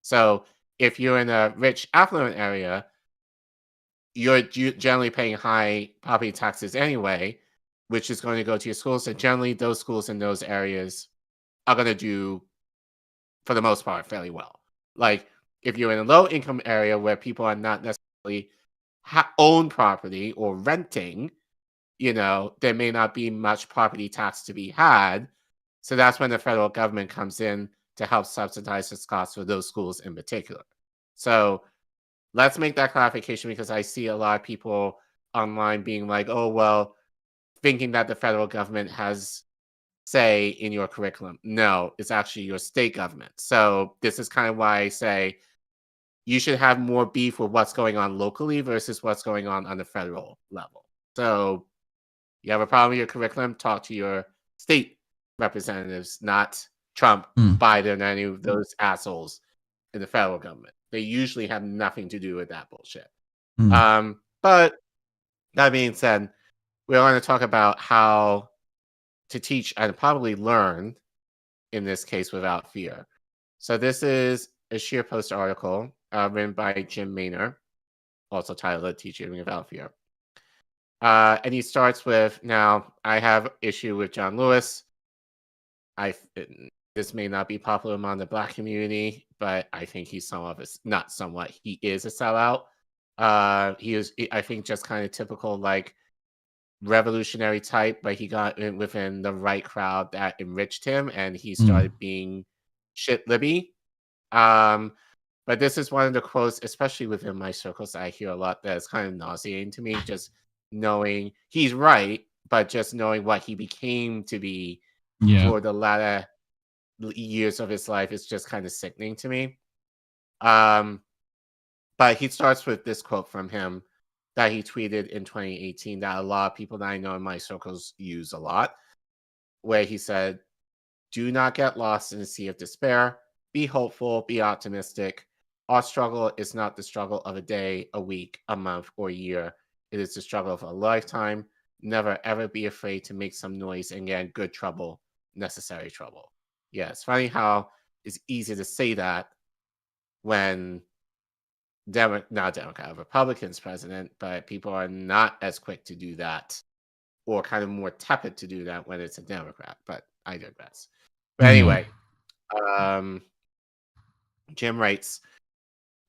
So if you're in a rich, affluent area, you're generally paying high property taxes anyway, which is going to go to your schools. So generally, those schools in those areas are going to do, for the most part, fairly well. Like, if you're in a low-income area where people are not necessarily own property or renting, you know, there may not be much property tax to be had. So that's when the federal government comes in to help subsidize the costs for those schools in particular. So let's make that clarification, because I see a lot of people online being like, oh, well, thinking that the federal government has say in your curriculum. No, it's actually your state government. So this is kind of why I say you should have more beef with what's going on locally versus what's going on the federal level. So you have a problem with your curriculum, talk to your state representatives, not Trump, Biden, any of those assholes in the federal government. They usually have nothing to do with that bullshit. But that being said, we're going to talk about how to teach and probably learn, in this case, without fear. So this is a Sheer Post article written by Jim Maynard, also titled Teaching Without Fear. And he starts with, now, I have issue with John Lewis. This may not be popular among the Black community, but I think he's he is a sellout. He is, I think, just kind of typical, like, revolutionary type, but he got in within the right crowd that enriched him, and he started being shit libby. But this is one of the quotes, especially within my circles, that I hear a lot that is kind of nauseating to me, just knowing he's right, but just knowing what he became to be for the latter years of his life is just kind of sickening to me. But he starts with this quote from him that he tweeted in 2018 that a lot of people that I know in my circles use a lot, where he said, "Do not get lost in the sea of despair. Be hopeful, be optimistic. Our struggle is not the struggle of a day, a week, a month, or a year. It is the struggle of a lifetime. Never, ever be afraid to make some noise and get in good trouble, necessary trouble." Yeah, it's funny how it's easy to say that when Republicans president, but people are not as quick to do that, or kind of more tepid to do that when it's a Democrat. But I digress. But anyway, Jim writes,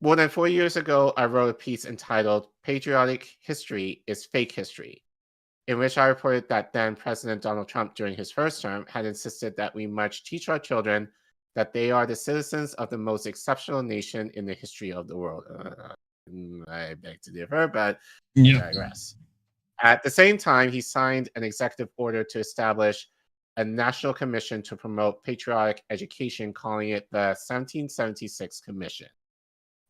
more than 4 years ago, I wrote a piece entitled "Patriotic History is Fake History," in which I reported that then President Donald Trump, during his first term, had insisted that we must teach our children that they are the citizens of the most exceptional nation in the history of the world. I beg to differ, but I digress. At the same time, he signed an executive order to establish a national commission to promote patriotic education, calling it the 1776 Commission.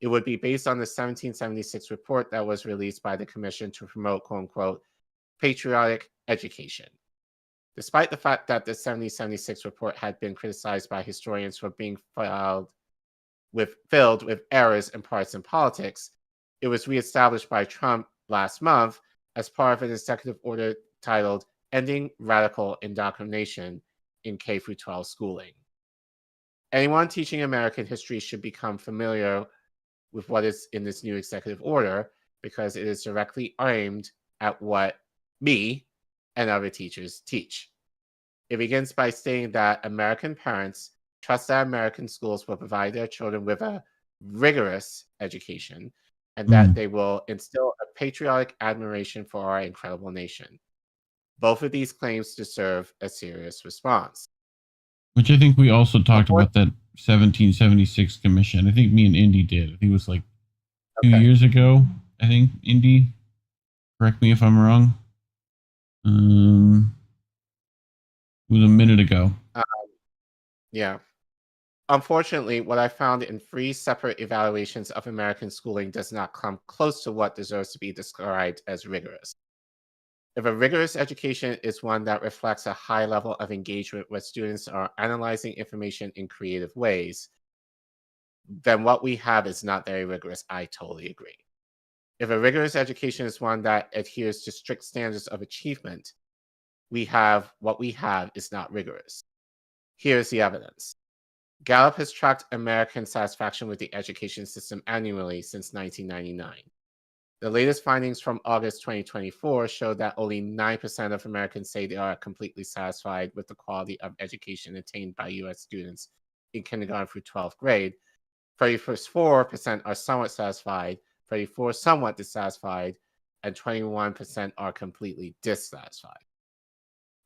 It would be based on the 1776 report that was released by the commission to promote, quote unquote, patriotic education. Despite the fact that the 1776 report had been criticized by historians for being filled with errors and partisan politics, it was reestablished by Trump last month as part of an executive order titled Ending Radical Indoctrination in K-12 Schooling. Anyone teaching American history should become familiar with what is in this new executive order, because it is directly aimed at what me and other teachers teach. It begins by stating that American parents trust that American schools will provide their children with a rigorous education, and that they will instill a patriotic admiration for our incredible nation. Both of these claims deserve a serious response. Which I think we also talked about that 1776 commission. I think me and Indy did. I think it was like 2 years ago. I think, Indy, correct me if I'm wrong. It was a minute ago. Yeah. Unfortunately, what I found in 3 separate evaluations of American schooling does not come close to what deserves to be described as rigorous. If a rigorous education is one that reflects a high level of engagement where students are analyzing information in creative ways, then what we have is not very rigorous. I totally agree. If a rigorous education is one that adheres to strict standards of achievement, what we have is not rigorous. Here's the evidence. Gallup has tracked American satisfaction with the education system annually since 1999. The latest findings from August 2024 show that only 9% of Americans say they are completely satisfied with the quality of education attained by U.S. students in kindergarten through 12th grade. 34% are somewhat satisfied, 34% somewhat dissatisfied, and 21% are completely dissatisfied.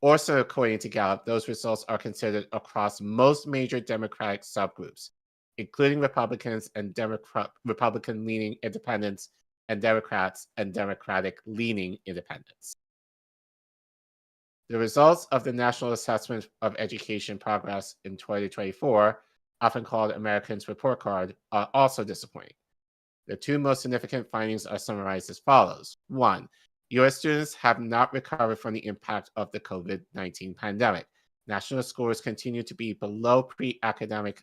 Also, according to Gallup, those results are considered across most major Democratic subgroups, including Republicans and Republican-leaning independents, and Democrats and Democratic-leaning independents. The results of the National Assessment of Education Progress in 2024, often called Americans' Report Card, are also disappointing. The 2 most significant findings are summarized as follows. 1, U.S. students have not recovered from the impact of the COVID-19 pandemic. National scores continue to be below pre-pandemic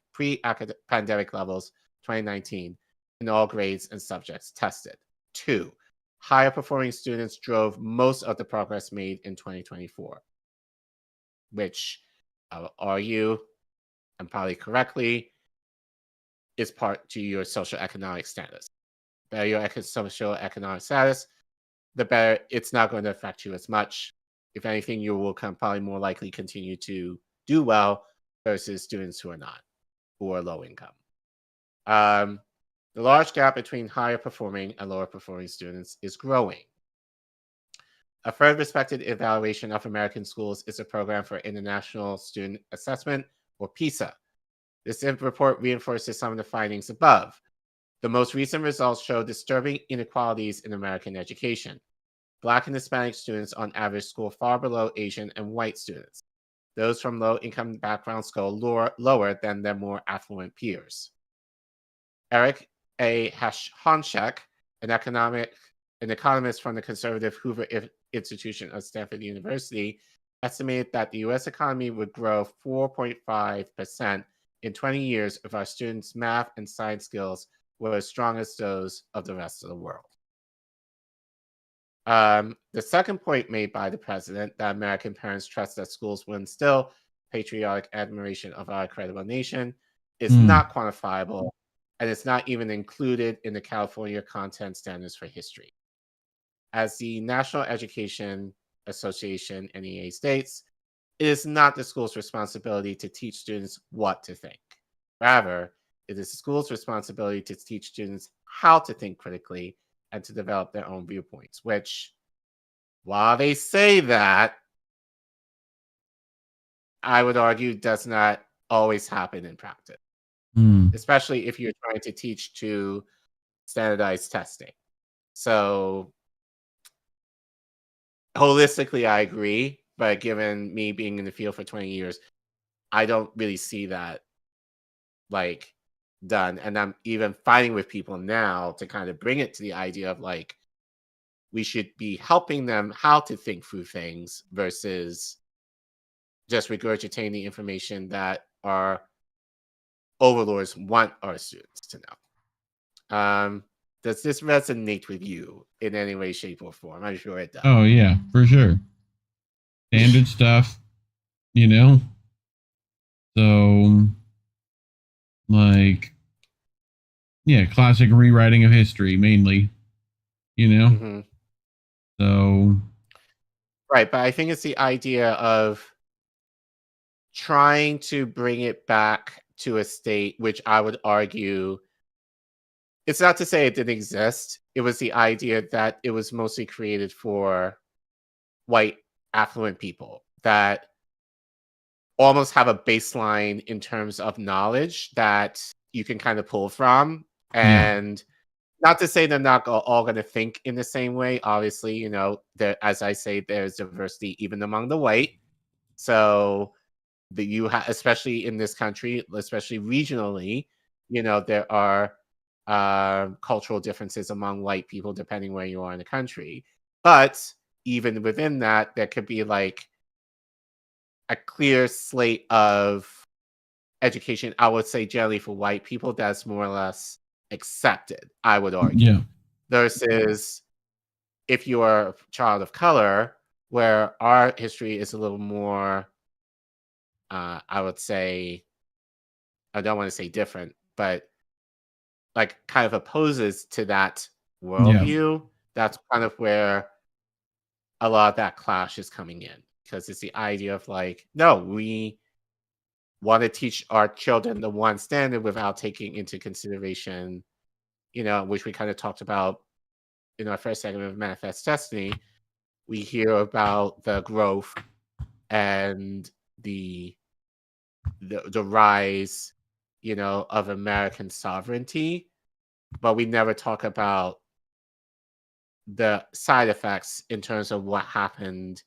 levels 2019 in all grades and subjects tested. 2, higher performing students drove most of the progress made in 2024, which I will argue, and probably correctly, is part to your socioeconomic status. The better your socioeconomic status, the better it's not going to affect you as much. If anything, you will probably more likely continue to do well versus students who are not, who are low income. The large gap between higher performing and lower performing students is growing. A further respected evaluation of American schools is a program for international student assessment, or PISA. This report reinforces some of the findings above. The most recent results show disturbing inequalities in American education. Black and Hispanic students on average score far below Asian and white students. Those from low-income backgrounds score lower than their more affluent peers. Eric A. Honchak, an economist from the conservative Hoover Institution of Stanford University, estimated that the U.S. economy would grow 4.5% in 20 years if our students' math and science skills were as strong as those of the rest of the world. The second point made by the president, that American parents trust that schools will instill patriotic admiration of our incredible nation, is not quantifiable and it's not even included in the California Content Standards for History. As the National Education Association, NEA, states, it is not the school's responsibility to teach students what to think. Rather, it is the school's responsibility to teach students how to think critically and to develop their own viewpoints, which, while they say that, I would argue does not always happen in practice, especially if you're trying to teach to standardized testing. So holistically, I agree, but given me being in the field for 20 years, I don't really see that like done. And I'm even fighting with people now to kind of bring it to the idea of like, we should be helping them how to think through things versus just regurgitating the information that our overlords want our students to know. Does this resonate with you in any way, shape, or form? I'm sure it does. Oh, yeah, for sure. Standard stuff, you know? So, like, yeah, classic rewriting of history, mainly, you know? So. Right, but I think it's the idea of trying to bring it back to a state which I would argue, it's not to say it didn't exist. It was the idea that it was mostly created for white affluent people that almost have a baseline in terms of knowledge that you can kind of pull from. And not to say they're not all going to think in the same way. Obviously, you know, as I say, there's diversity even among the white. So especially in this country, especially regionally, you know, there are cultural differences among white people depending where you are in the country. But even within that, there could be like a clear slate of education, I would say generally for white people, that's more or less accepted, I would argue. Yeah. Versus if you are a child of color, where our history is a little more, I would say, I don't want to say different, but like kind of opposes to that worldview. That's kind of where a lot of that clash is coming in, because it's the idea of like, no, we want to teach our children the one standard without taking into consideration, you know, which we kind of talked about in our first segment of Manifest Destiny. We hear about the growth and the rise, you know, of American sovereignty, but we never talk about the side effects in terms of what happened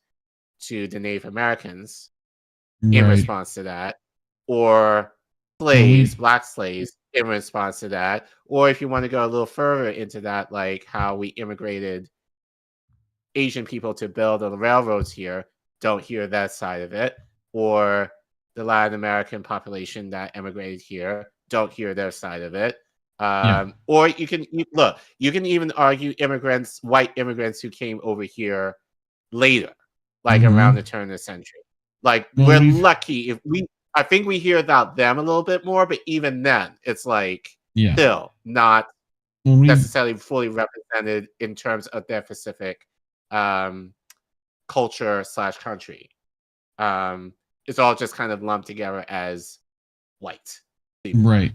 to the Native Americans in response to that, or slaves, black slaves in response to that, or if you want to go a little further into that, like how we immigrated Asian people to build the railroads here, don't hear that side of it, or the Latin American population that emigrated here, don't hear their side of it. Or you can even argue white immigrants who came over here later, like around the turn of the century. Like we're lucky if I think we hear about them a little bit more, but even then, it's like still not necessarily fully represented in terms of their specific culture / country. It's all just kind of lumped together as white. Right.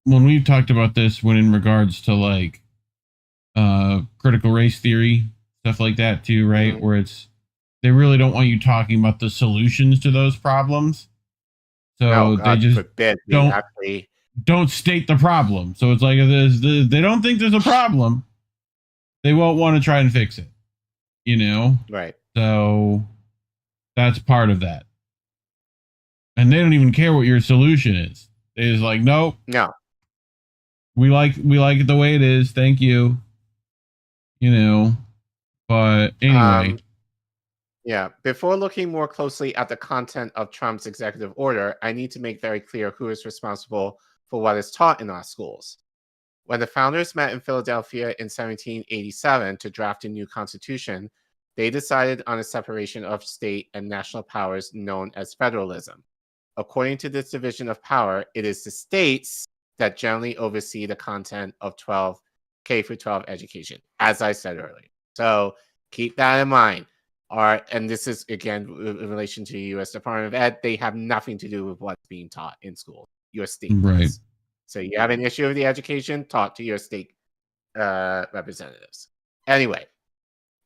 When we've talked about this, when in regards to like critical race theory, stuff like that too, right? Where they really don't want you talking about the solutions to those problems. So they just don't state the problem. So it's like if they don't think there's a problem, they won't want to try and fix it. You know? Right. So that's part of that. And they don't even care what your solution is. They just like, nope. No. We like it the way it is. Thank you. You know. But anyway. Yeah. Before looking more closely at the content of Trump's executive order, I need to make very clear who is responsible for what is taught in our schools. When the founders met in Philadelphia in 1787 to draft a new constitution, they decided on a separation of state and national powers known as federalism. According to this division of power, it is the states that generally oversee the content of K through 12 education, as I said earlier. So keep that in mind. And this is, again, in relation to the U.S. Department of Ed, they have nothing to do with what's being taught in school. Your state Right. does. So you have an issue with the education, talk to your state representatives. Anyway,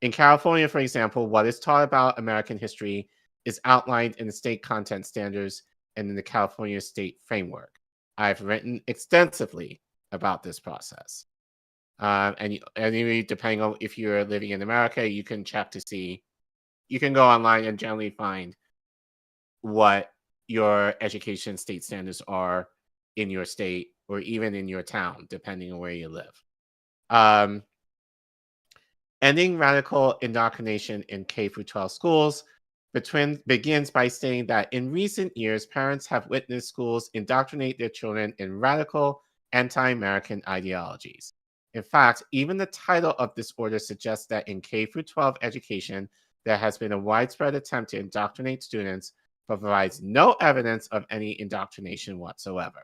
in California, for example, what is taught about American history is outlined in the state content standards and in the California state framework. I've written extensively about this process. And depending on if you're living in America, you can check to see, you can go online and generally find what your education state standards are in your state or even in your town, depending on where you live. Ending radical indoctrination in K through 12 schools begins by stating that in recent years, parents have witnessed schools indoctrinate their children in radical anti-American ideologies. In fact, even the title of this order suggests that in K through 12 education, there has been a widespread attempt to indoctrinate students, but provides no evidence of any indoctrination whatsoever.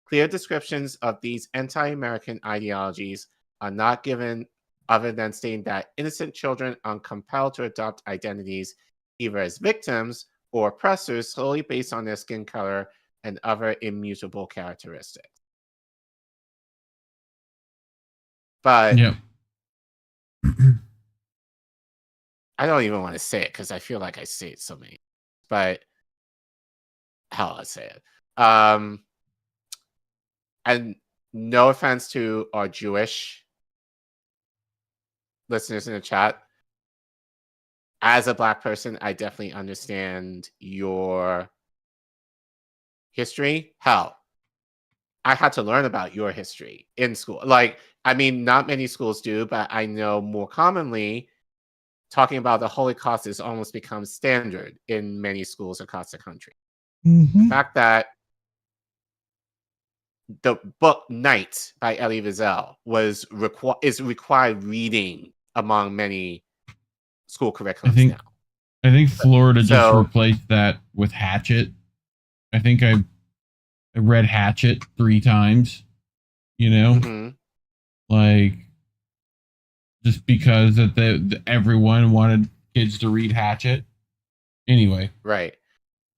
Clear descriptions of these anti-American ideologies are not given, other than stating that innocent children are compelled to adopt identities either as victims or oppressors solely based on their skin color and other immutable characteristics. But yeah. I don't even want to say it because I feel like I say it so many. But how I say it. And no offense to our Jewish listeners in the chat. As a Black person, I definitely understand your history. Hell, I had to learn about your history in school. Like, I mean, not many schools do, but I know more commonly talking about the Holocaust has almost become standard in many schools across the country. The fact that the book Night by Elie Wiesel is required reading among many school curriculums now. I think Florida just replaced that with Hatchet. I think I read Hatchet 3 times, you know? Like, just because that everyone wanted kids to read Hatchet. Anyway. Right.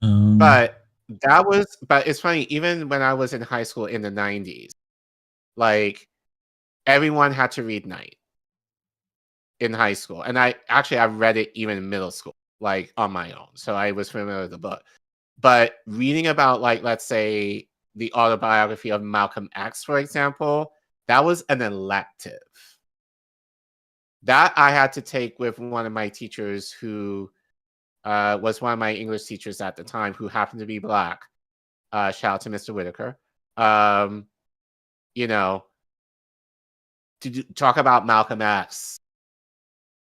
But it's funny, even when I was in high school in the 90s, like, everyone had to read Night in high school. And I read it even in middle school, like, on my own. So I was familiar with the book. But reading about, like, let's say, the autobiography of Malcolm X, for example, that was an elective. That I had to take with one of my teachers who was one of my English teachers at the time, who happened to be Black. Shout out to Mr. Whitaker. You know, to talk about Malcolm X,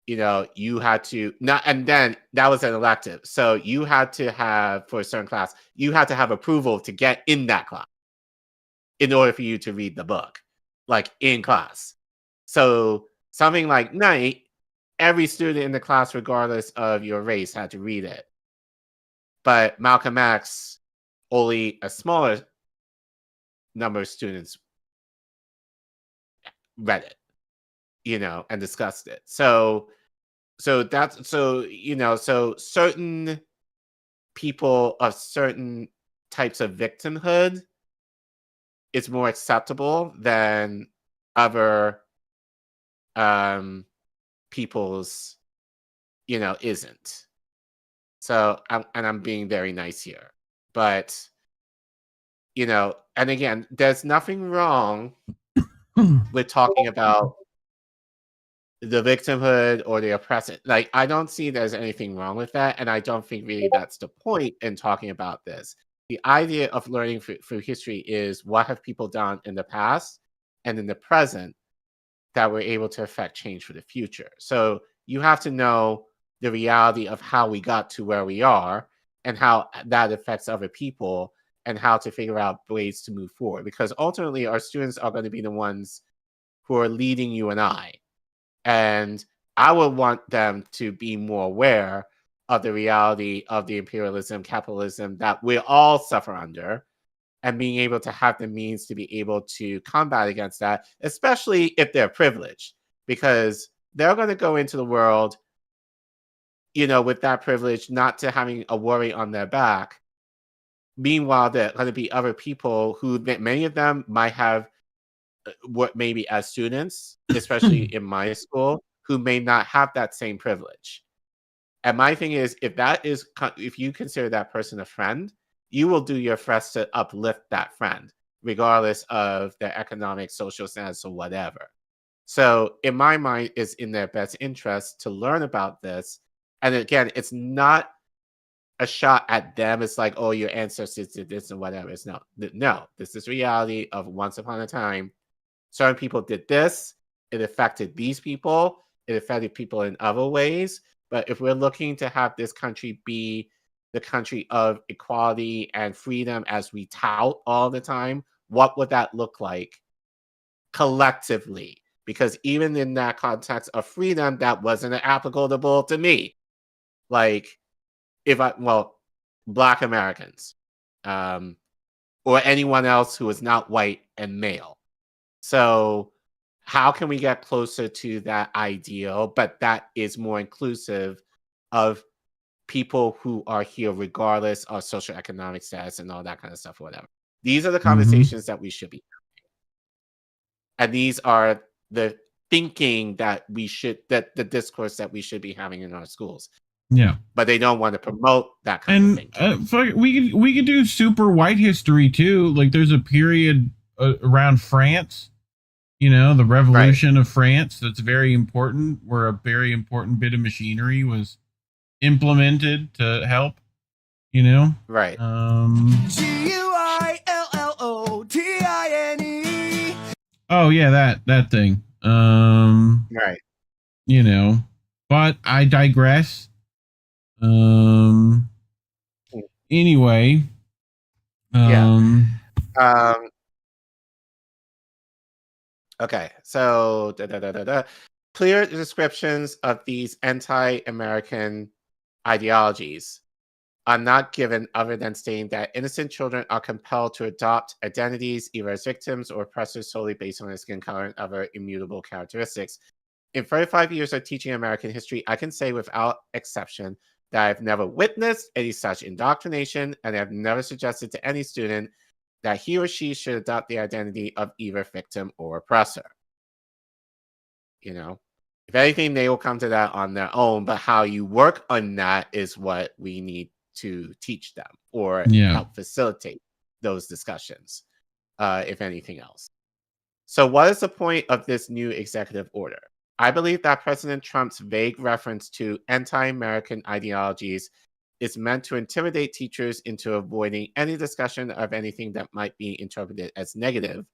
you know, you had to and then that was an elective. So you had to have, for a certain class, you had to have approval to get in that class in order for you to read the book, like, in class. So something like Night, every student in the class, regardless of your race, had to read it. But Malcolm X, only a smaller number of students read it, you know, and discussed it. So certain people of certain types of victimhood is more acceptable than other people's, you know, isn't. So I'm being very nice here, but, you know, and again, there's nothing wrong with talking about the victimhood or the oppressor. Like, I don't see there's anything wrong with that, and I don't think really that's the point in talking about this. The idea of learning through history is what have people done in the past and in the present that were able to affect change for the future. So you have to know the reality of how we got to where we are and how that affects other people and how to figure out ways to move forward. Because ultimately, our students are going to be the ones who are leading you and I. And I would want them to be more aware of the reality of the imperialism, capitalism that we all suffer under, and being able to have the means to be able to combat against that, especially if they're privileged, because they're going to go into the world, with that privilege, not to having a worry on their back. Meanwhile, there are going to be other people who, many of them might have what maybe as students, especially in my school, who may not have that same privilege. And my thing is, if you consider that person a friend, you will do your best to uplift that friend, regardless of their economic, social status, or whatever. So in my mind, it's in their best interest to learn about this. And again, it's not a shot at them. It's like, oh, your ancestors did this and whatever. It's no, this is reality of once upon a time. Certain people did this. It affected these people. It affected people in other ways. But if we're looking to have this country be the country of equality and freedom as we tout all the time, what would that look like collectively? Because even in that context of freedom, that wasn't applicable to me. Like, Black Americans, or anyone else who is not white and male. So how can we get closer to that ideal, but that is more inclusive of people who are here regardless of socioeconomic status and all that kind of stuff, or whatever. These are the conversations that we should be having. And these are the thinking that the discourse that we should be having in our schools. Yeah. But they don't want to promote that kind of thinking. We could do super white history too. Like there's a period around France, the revolution of France, that's very important, where a very important bit of machinery was implemented to help, Right. GUILLOTINE. Oh yeah, that thing. Right. But I digress. Anyway. Okay, so clear descriptions of these anti-American ideologies are not given other than stating that innocent children are compelled to adopt identities either as victims or oppressors solely based on their skin color and other immutable characteristics. In 35 years of teaching American history, I can say without exception that I've never witnessed any such indoctrination, and I've never suggested to any student that he or she should adopt the identity of either victim or oppressor. If anything, they will come to that on their own, but how you work on that is what we need to teach them or help facilitate those discussions, if anything else. So what is the point of this new executive order? I believe that President Trump's vague reference to anti-American ideologies is meant to intimidate teachers into avoiding any discussion of anything that might be interpreted as negative,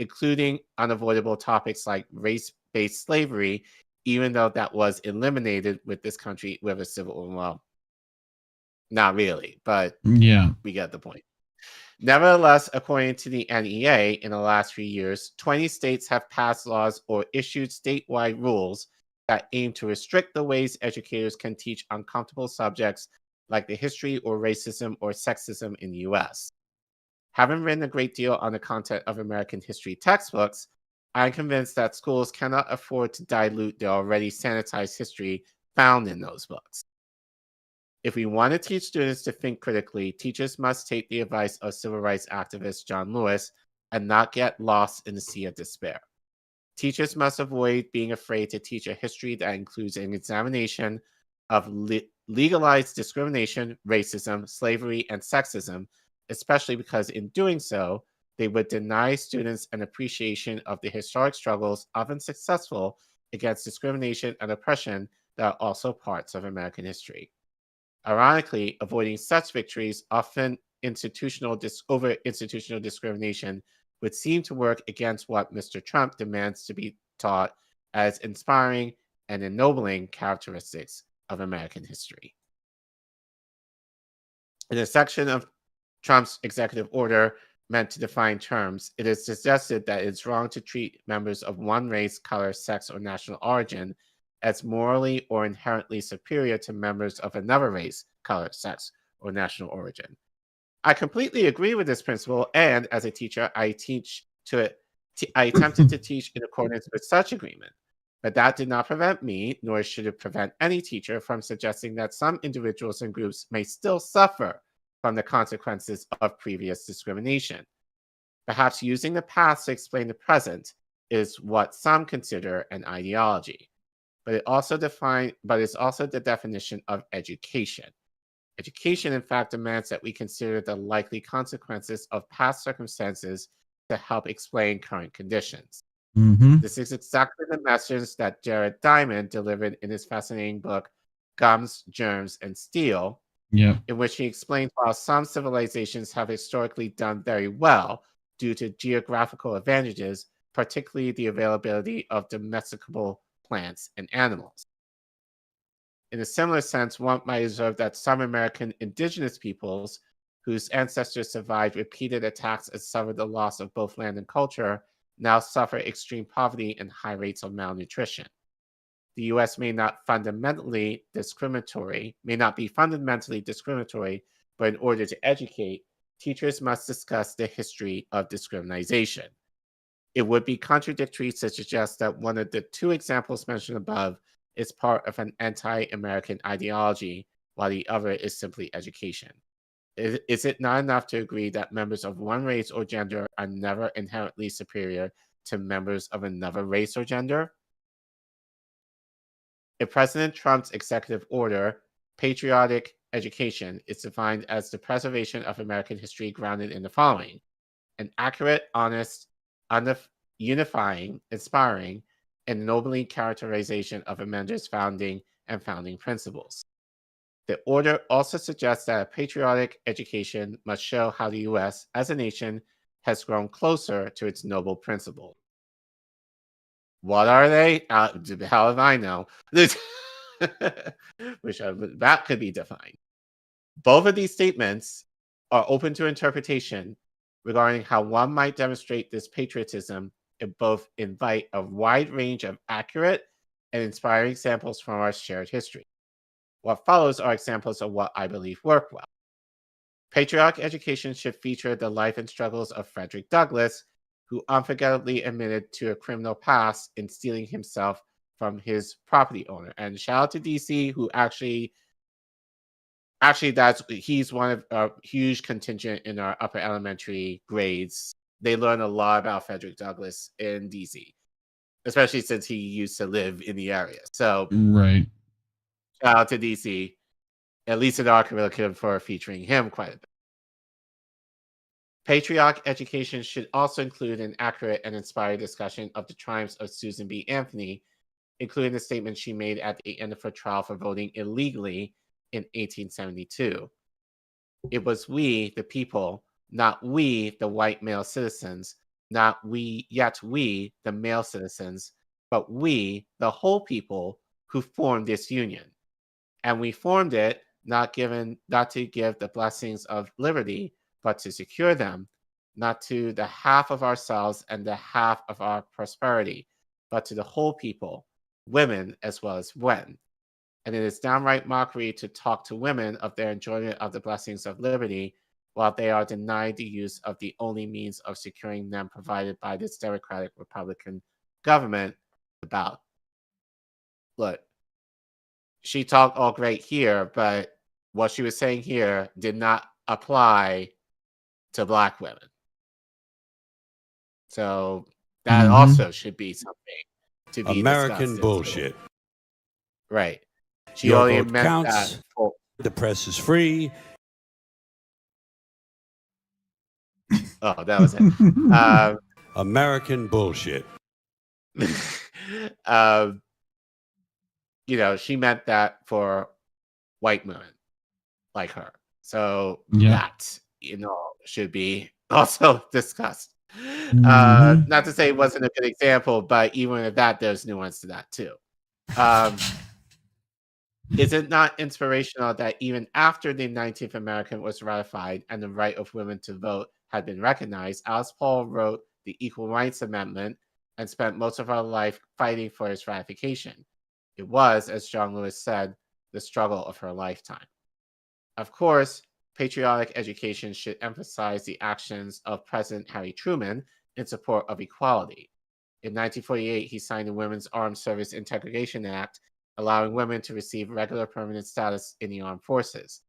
including unavoidable topics like race-based slavery, even though that was eliminated with this country with a civil war. Well, not really, but we get the point. Nevertheless, according to the NEA, in the last few years, 20 states have passed laws or issued statewide rules that aim to restrict the ways educators can teach uncomfortable subjects like the history or racism or sexism in the US. Having written a great deal on the content of American history textbooks, I'm convinced that schools cannot afford to dilute the already sanitized history found in those books. If we want to teach students to think critically, teachers must take the advice of civil rights activist John Lewis and not get lost in the sea of despair. Teachers must avoid being afraid to teach a history that includes an examination of legalized discrimination, racism, slavery, and sexism, especially because in doing so, they would deny students an appreciation of the historic struggles, often successful, against discrimination and oppression that are also parts of American history. Ironically, avoiding such victories, often over institutional discrimination, would seem to work against what Mr. Trump demands to be taught as inspiring and ennobling characteristics of American history. In a section of Trump's executive order meant to define terms, it is suggested that it's wrong to treat members of one race, color, sex, or national origin as morally or inherently superior to members of another race, color, sex, or national origin. I completely agree with this principle, and as a teacher, I attempted to teach in accordance with such agreement. But that did not prevent me, nor should it prevent any teacher, from suggesting that some individuals and groups may still suffer from the consequences of previous discrimination. Perhaps using the past to explain the present is what some consider an ideology. But it's also the definition of education. Education, in fact, demands that we consider the likely consequences of past circumstances to help explain current conditions. This is exactly the message that Jared Diamond delivered in his fascinating book, Gums, Germs, and Steel, in which he explains how some civilizations have historically done very well due to geographical advantages, particularly the availability of domesticable plants and animals. In a similar sense, one might observe that some American indigenous peoples, whose ancestors survived repeated attacks and suffered the loss of both land and culture, now suffer extreme poverty and high rates of malnutrition. The U.S. may not be fundamentally discriminatory, but in order to educate, teachers must discuss the history of discrimination. It would be contradictory to suggest that one of the two examples mentioned above is part of an anti-American ideology, while the other is simply education. Is it not enough to agree that members of one race or gender are never inherently superior to members of another race or gender? In President Trump's executive order, patriotic education is defined as the preservation of American history grounded in the following: an accurate, honest, unifying, inspiring, and ennobling characterization of America's founding principles. The order also suggests that a patriotic education must show how the U.S. as a nation has grown closer to its noble principle. What are they? The hell if I know. That could be defined. Both of these statements are open to interpretation regarding how one might demonstrate this patriotism and both invite a wide range of accurate and inspiring examples from our shared history. What follows are examples of what I believe work well. Patriotic education should feature the life and struggles of Frederick Douglass, who unforgettably admitted to a criminal past in stealing himself from his property owner. And shout out to DC, who actually he's one of a huge contingent in our upper elementary grades. They learn a lot about Frederick Douglass in DC, especially since he used to live in the area. So, right. Shout out to DC, at least in our curriculum, for featuring him quite a bit. Patriotic education should also include an accurate and inspiring discussion of the triumphs of Susan B. Anthony, including the statement she made at the end of her trial for voting illegally in 1872. It was we, the people, not we, the white male citizens, not we, the male citizens, but we, the whole people, who formed this union. And we formed it not to give the blessings of liberty, but to secure them, not to the half of ourselves and the half of our prosperity, but to the whole people, women as well as men. And it is downright mockery to talk to women of their enjoyment of the blessings of liberty, while they are denied the use of the only means of securing them provided by this Democratic Republican government. About. Look, she talked all great here, but what she was saying here did not apply to Black women. So that also should be something to be American discussed. bullshit. Right. She Your only vote meant counts. that for... The press is free. Oh, that was it. American bullshit. She meant that for white women like her. So that, should be also discussed. Not to say it wasn't a good example, but even with that, there's nuance to that too. Is it not inspirational that even after the 19th Amendment was ratified and the right of women to vote had been recognized, Alice Paul wrote the Equal Rights Amendment and spent most of her life fighting for its ratification? It was, as John Lewis said, the struggle of her lifetime. Of course, patriotic education should emphasize the actions of President Harry Truman in support of equality. In 1948, he signed the Women's Armed Service Integration Act, allowing women to receive regular permanent status in the armed forces.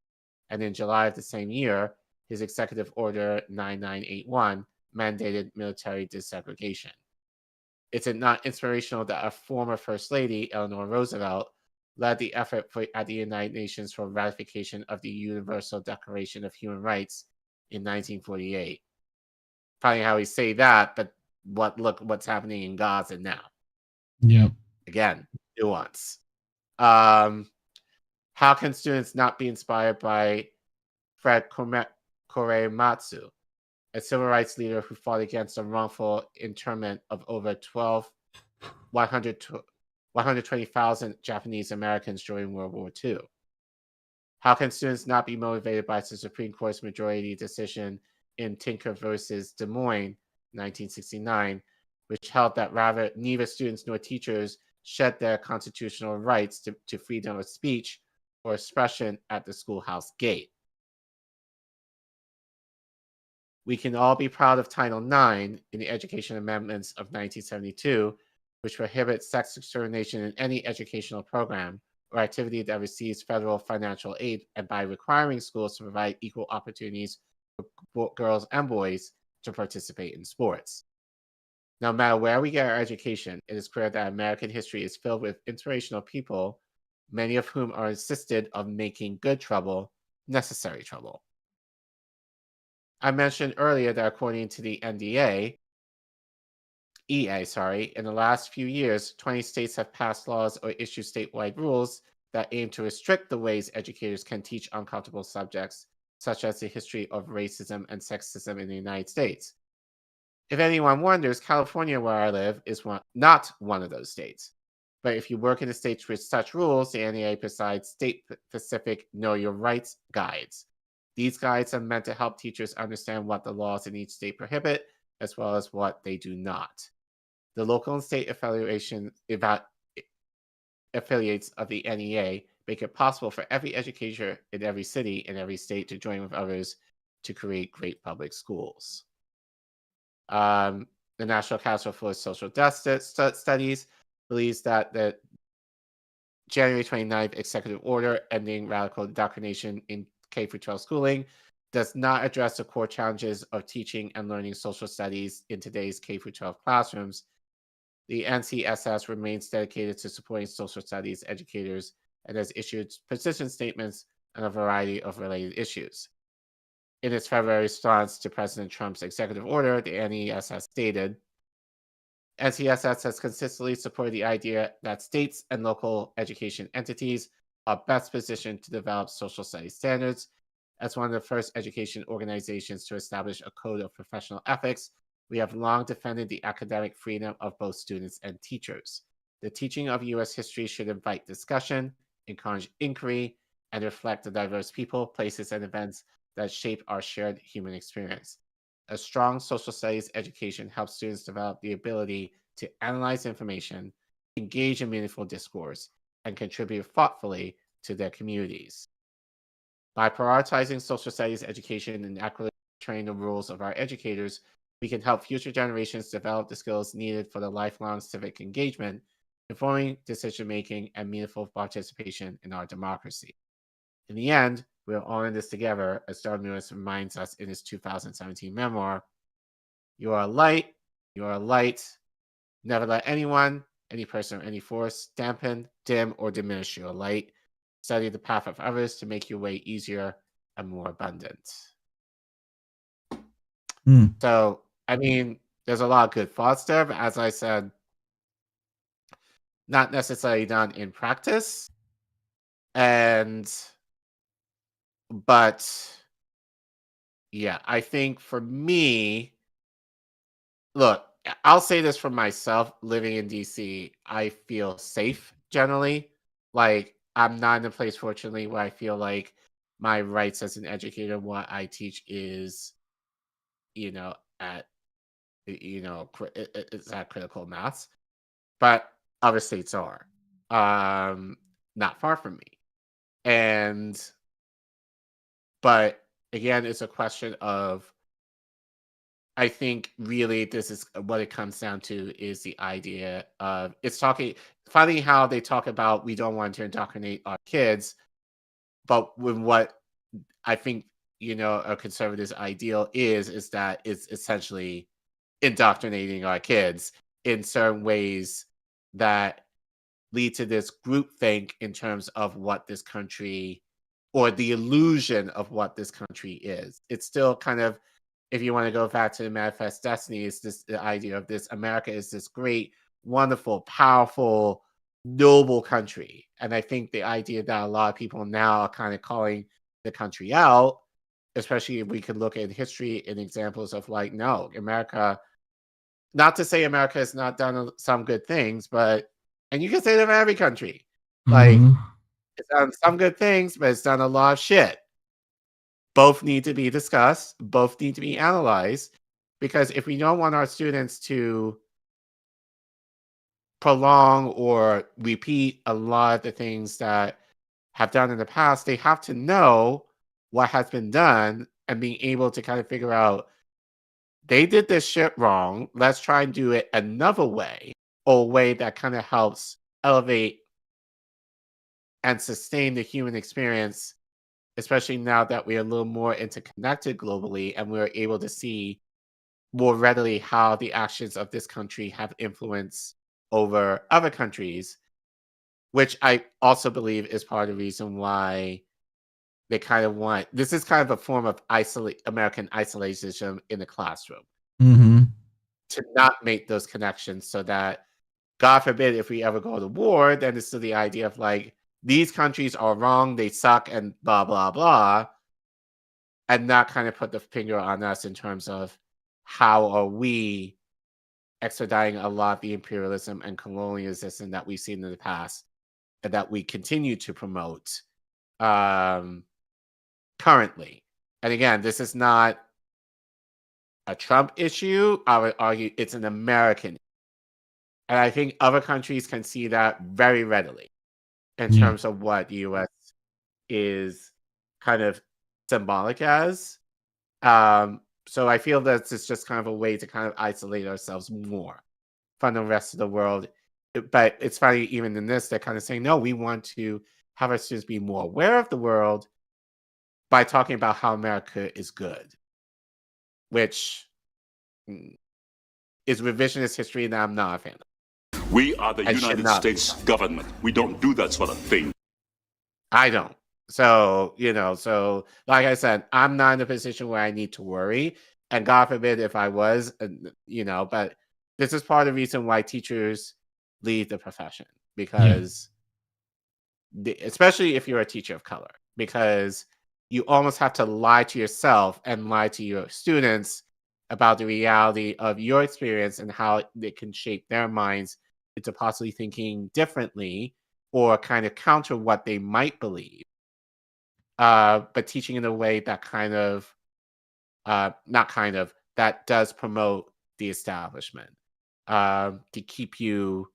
And in July of the same year, his Executive Order 9981 mandated military desegregation. It's not inspirational that a former First Lady, Eleanor Roosevelt, led the effort at the United Nations for ratification of the Universal Declaration of Human Rights in 1948. Funny how we say that, but look what's happening in Gaza now. Yep. Again, nuance. How can students not be inspired by Fred Korematsu, a civil rights leader who fought against the wrongful internment of over 120,000 Japanese Americans during World War II? How can students not be motivated by the Supreme Court's majority decision in Tinker versus Des Moines, 1969, which held that neither students nor teachers shed their constitutional rights to freedom of speech or expression at the schoolhouse gate? We can all be proud of Title IX in the Education Amendments of 1972, which prohibits sex discrimination in any educational program or activity that receives federal financial aid, and by requiring schools to provide equal opportunities for girls and boys to participate in sports. No matter where we get our education, it is clear that American history is filled with inspirational people, many of whom are insisted on making good trouble necessary trouble. I mentioned earlier that according to the EA, in the last few years, 20 states have passed laws or issued statewide rules that aim to restrict the ways educators can teach uncomfortable subjects, such as the history of racism and sexism in the United States. If anyone wonders, California, where I live, is not one of those states. But if you work in the states with such rules, the NEA provides state-specific Know Your Rights guides. These guides are meant to help teachers understand what the laws in each state prohibit, as well as what they do not. The local and state affiliates of the NEA make it possible for every educator in every city and every state to join with others to create great public schools. The National Council for Social Justice Studies believes that the January 29th executive order ending radical indoctrination in K-12 schooling does not address the core challenges of teaching and learning social studies in today's K-12 classrooms. The NCSS remains dedicated to supporting social studies educators and has issued position statements on a variety of related issues. In its February response to President Trump's executive order, the NESS stated, NCSS has consistently supported the idea that states and local education entities are best positioned to develop social studies standards. As one of the first education organizations to establish a code of professional ethics, we have long defended the academic freedom of both students and teachers. The teaching of U.S. history should invite discussion, encourage inquiry, and reflect the diverse people, places, and events that shape our shared human experience. A strong social studies education helps students develop the ability to analyze information, engage in meaningful discourse, and contribute thoughtfully to their communities. By prioritizing social studies education and accurately training the rules of our educators, we can help future generations develop the skills needed for the lifelong civic engagement, informing decision-making, and meaningful participation in our democracy. In the end, we are all in this together, as Darwin Lewis reminds us in his 2017 memoir. You are a light, never let anyone, any person, or any force dampen, dim, or diminish your light. Study the path of others to make your way easier and more abundant. So, I mean, there's a lot of good thoughts there, but as I said, not necessarily done in practice. But yeah, I think for me, look, I'll say this for myself, living in DC, I feel safe generally. Like, I'm not in a place, fortunately, where I feel like my rights as an educator, what I teach is, it's at critical mass. But other states are not far from me. But again, it's a question of, I think really this is what it comes down to is the idea of funny how they talk about we don't want to indoctrinate our kids, but when what I think, a conservative's ideal is that it's essentially indoctrinating our kids in certain ways that lead to this groupthink in terms of what this country, or the illusion of what this country is. It's still kind of, if you want to go back to the Manifest Destiny, it's this the idea of this America is this great, wonderful, powerful, noble country. And I think the idea that a lot of people now are kind of calling the country out, especially if we could look at history and examples of like, no, America, not to say America has not done some good things, but, and you can say that of every country, like, it's done some good things, but it's done a lot of shit. Both need to be discussed, both need to be analyzed, because if we don't want our students to prolong or repeat a lot of the things that have done in the past, they have to know what has been done and being able to kind of figure out, they did this shit wrong, let's try and do it another way, or a way that kind of helps elevate and sustain the human experience, especially now that we're a little more interconnected globally and we're able to see more readily how the actions of this country have influence over other countries, which I also believe is part of the reason why they kind of want, this is kind of a form of American isolationism in the classroom. To not make those connections so that, God forbid, if we ever go to war, then it's still the idea of like, these countries are wrong, they suck, and blah, blah, blah, and not kind of put the finger on us in terms of how are we expediting a lot of the imperialism and colonialism that we've seen in the past and that we continue to promote currently. And again, this is not a Trump issue. I would argue it's an American. And I think other countries can see that very readily in terms of what the U.S. is kind of symbolic as. So I feel that it's just kind of a way to kind of isolate ourselves more from the rest of the world. But it's funny, even in this, they're kind of saying, no, we want to have our students be more aware of the world by talking about how America is good, which is revisionist history that I'm not a fan of. We are the United States government. We don't do that sort of thing. I don't. So, so like I said, I'm not in a position where I need to worry. And God forbid if I was, but this is part of the reason why teachers leave the profession. Because, especially if you're a teacher of color, because you almost have to lie to yourself and lie to your students about the reality of your experience and how it can shape their minds into possibly thinking differently or kind of counter what they might believe. But teaching in a way that that does promote the establishment, to keep you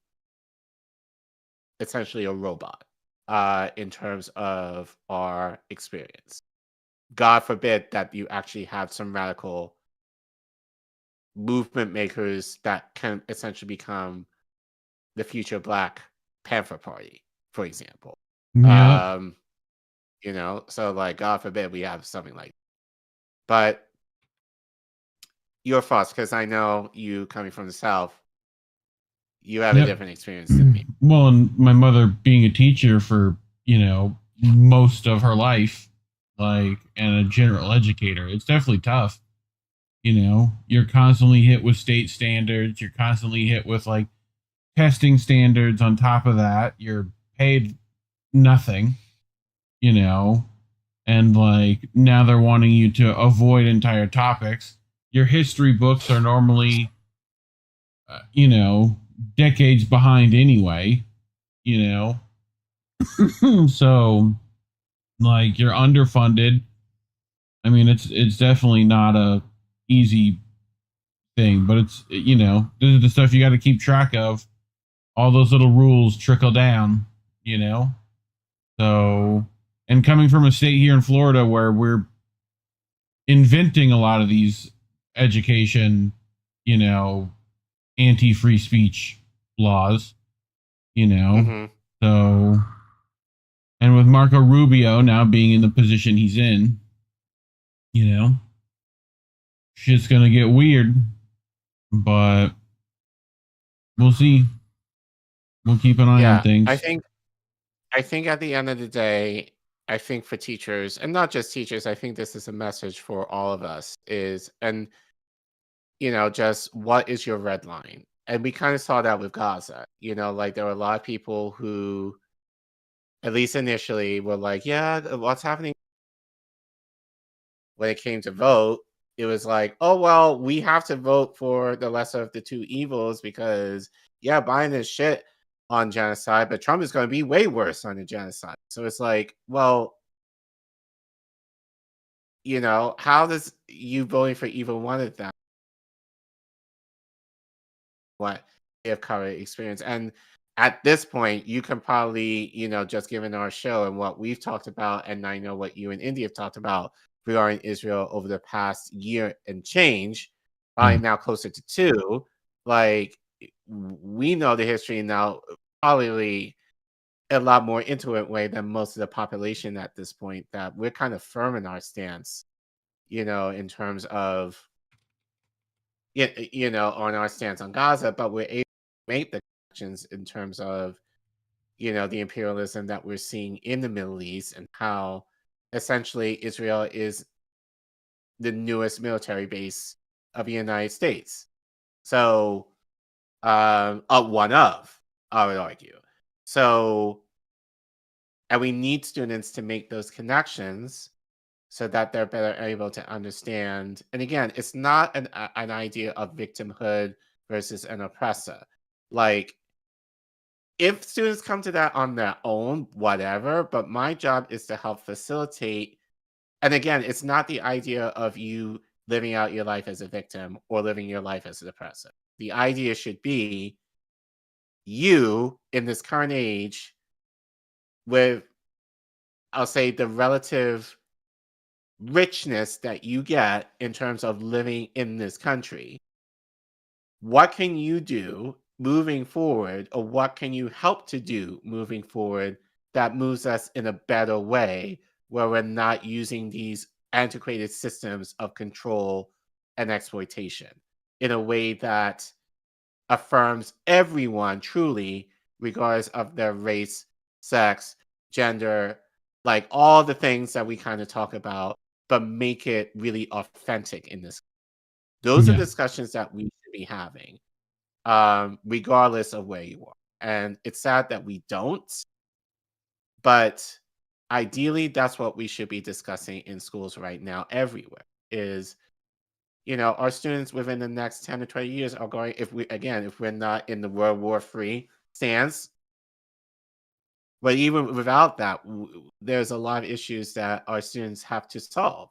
essentially a robot in terms of our experience. God forbid that you actually have some radical movement makers that can essentially become the future Black Panther Party, for example. So like, God forbid we have something like that. But your thoughts, because I know you coming from the South, you have a different experience than me. Well, and my mother being a teacher for, most of her life, and a general educator, it's definitely tough. You're constantly hit with state standards. You're constantly hit with testing standards on top of that. You're paid nothing, and now they're wanting you to avoid entire topics. Your history books are normally, decades behind anyway, so you're underfunded. I mean, it's definitely not a easy thing, but it's, this is the stuff you got to keep track of. All those little rules trickle down, so, and coming from a state here in Florida where we're inventing a lot of these education, anti-free speech laws, So, and with Marco Rubio now being in the position he's in, shit's gonna get weird, but we'll see. We'll keep an eye on things. I think at the end of the day, I think for teachers, and not just teachers, I think this is a message for all of us just what is your red line? And we kind of saw that with Gaza. Like there were a lot of people who, at least initially, were like, yeah, what's happening? When it came to vote, it was like, oh, well, we have to vote for the lesser of the two evils because, Biden is shit on genocide, but Trump is going to be way worse on the genocide. So it's like, well, how does you voting for either one of them what they have current experience? And at this point, you can probably, just given our show and what we've talked about, and I know what you and Indy have talked about regarding Israel over the past year and change, probably now closer to 2, like we know the history now probably a lot more intimate way than most of the population at this point, that we're kind of firm in our stance, in terms of, on our stance on Gaza, but we're able to make the connections in terms of, the imperialism that we're seeing in the Middle East and how essentially Israel is the newest military base of the United States. So, one of, I would argue. So, and we need students to make those connections so that they're better able to understand. And again, it's not an idea of victimhood versus an oppressor. Like, if students come to that on their own, whatever, but my job is to help facilitate. And again, it's not the idea of you living out your life as a victim or living your life as an oppressor. The idea should be you in this current age with, I'll say, the relative richness that you get in terms of living in this country. What can you do moving forward, or what can you help to do moving forward that moves us in a better way, where we're not using these antiquated systems of control and exploitation in a way that affirms everyone truly, regardless of their race, sex, gender, like all the things that we kind of talk about, but make it really authentic in this. Those are discussions that we should be having, regardless of where you are. And it's sad that we don't, but ideally, that's what we should be discussing in schools right now everywhere is, our students within the next 10 to 20 years are going, if we're not in the World War III stance, but even without that, there's a lot of issues that our students have to solve.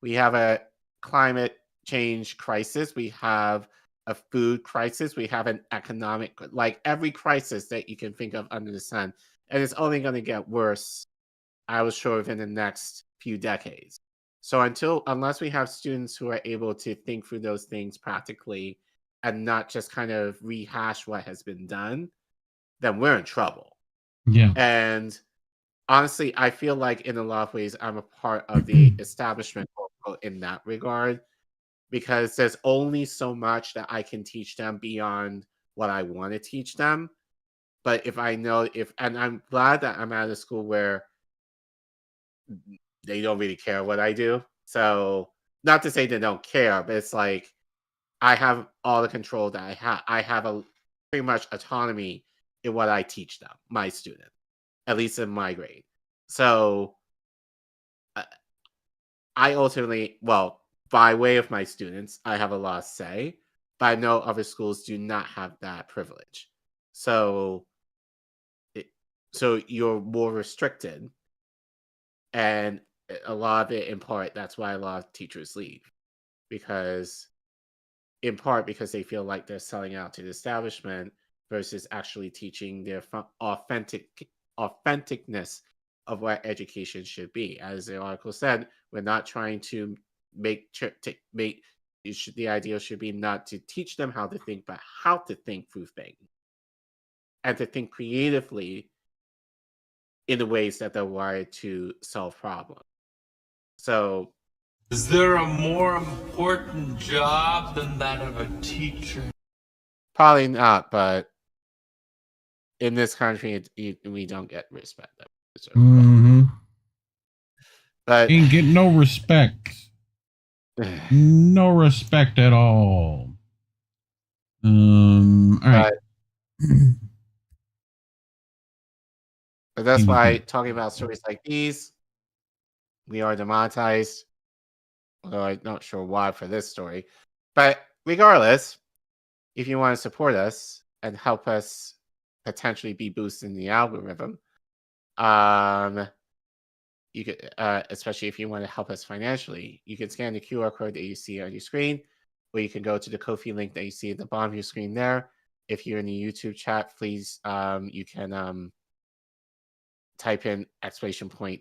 We have a climate change crisis. We have a food crisis. We have an economic, like every crisis that you can think of under the sun. And it's only going to get worse, I was sure, within the next few decades. So unless we have students who are able to think through those things practically and not just kind of rehash what has been done, then we're in trouble. Yeah. And honestly, I feel like in a lot of ways, I'm a part of the establishment in that regard, because there's only so much that I can teach them beyond what I want to teach them. But if I know, and I'm glad that I'm at a school where they don't really care what I do. So not to say they don't care, but it's like I have all the control that I have. I have pretty much autonomy in what I teach them, my students, at least in my grade. So I ultimately, well, by way of my students, I have a lot of say, but I know other schools do not have that privilege. So you're more restricted. And a lot of it, in part, that's why a lot of teachers leave. In part because they feel like they're selling out to the establishment versus actually teaching their authenticness of what education should be. As the article said, we're not trying to the idea should be not to teach them how to think, but how to think through things and to think creatively in the ways that they're wired to solve problems. So, is there a more important job than that of a teacher? Probably not, but in this country, we don't get respect. But ain't get no respect. No respect at all. All right. But that's why talking about stories like these, we are demonetized. Although I'm not sure why for this story. But regardless, if you want to support us and help us potentially be boosting the algorithm, you could, especially if you want to help us financially, you can scan the QR code that you see on your screen, or you can go to the Ko-fi link that you see at the bottom of your screen there. If you're in the YouTube chat, please, you can type in !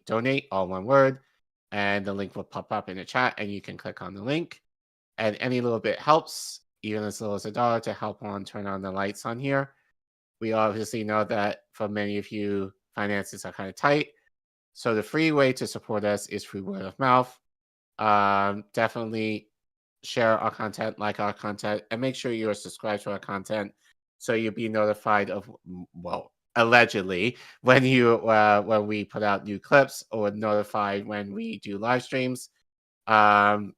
donate, all one word, and the link will pop up in the chat, and you can click on the link. And any little bit helps, even as little as $1, to help turn on the lights on here. We obviously know that for many of you, finances are kind of tight. So the free way to support us is through word of mouth. Definitely share our content, like our content, and make sure you're subscribed to our content so you'll be notified of, well, allegedly, when we put out new clips, or notified when we do live streams, and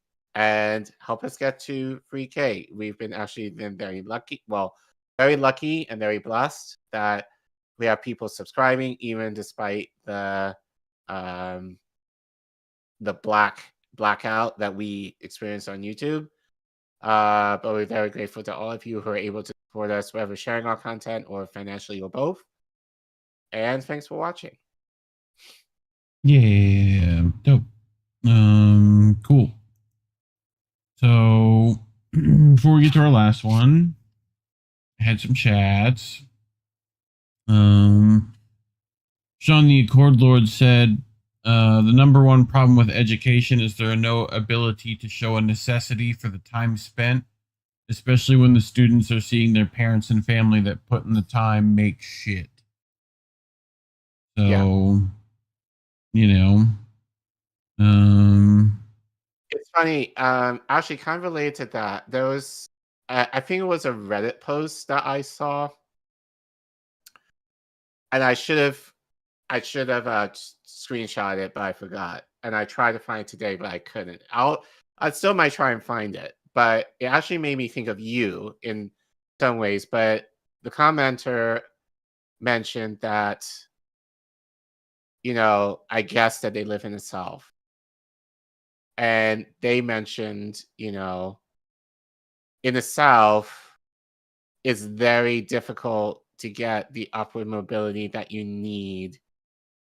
help us get to 3K. We've been very lucky, very lucky and very blessed that we have people subscribing, even despite the blackout that we experienced on YouTube. But we're very grateful to all of you who are able to support us, whether sharing our content or financially, or both. And thanks for watching. Yeah, dope. Cool. So before we get to our last one, I had some chats. Sean the Accord Lord said, the number one problem with education is there are no ability to show a necessity for the time spent, especially when the students are seeing their parents and family that put in the time make shit. So, you know, it's funny. Actually, kind of related to that, there was, I think it was a Reddit post that I saw, and I should have screenshot it, but I forgot. And I tried to find it today, but I couldn't. I still might try and find it, but it actually made me think of you in some ways. But the commenter mentioned that, I guess that they live in the South. And they mentioned, in the South, it's very difficult to get the upward mobility that you need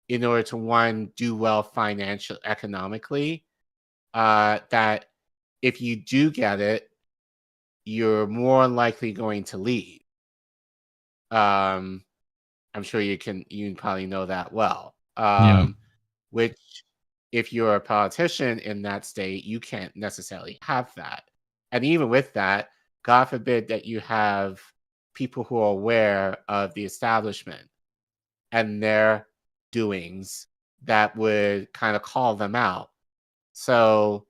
in order to, one, do well economically. That if you do get it, you're more likely going to leave. I'm sure you probably know that well. Which, if you're a politician in that state, you can't necessarily have that. And even with that, God forbid that you have people who are aware of the establishment and their doings that would kind of call them out. So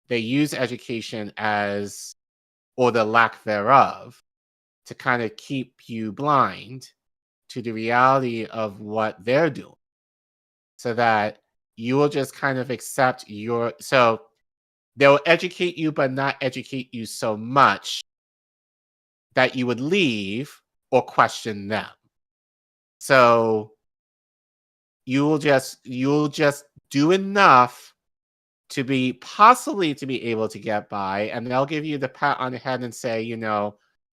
they use education as, or the lack thereof, to kind of keep you blind to the reality of what they're doing, so that you will just kind of accept so they'll educate you, but not educate you so much that you would leave or question them. So you'll just do enough to be able to get by, and they'll give you the pat on the head and say,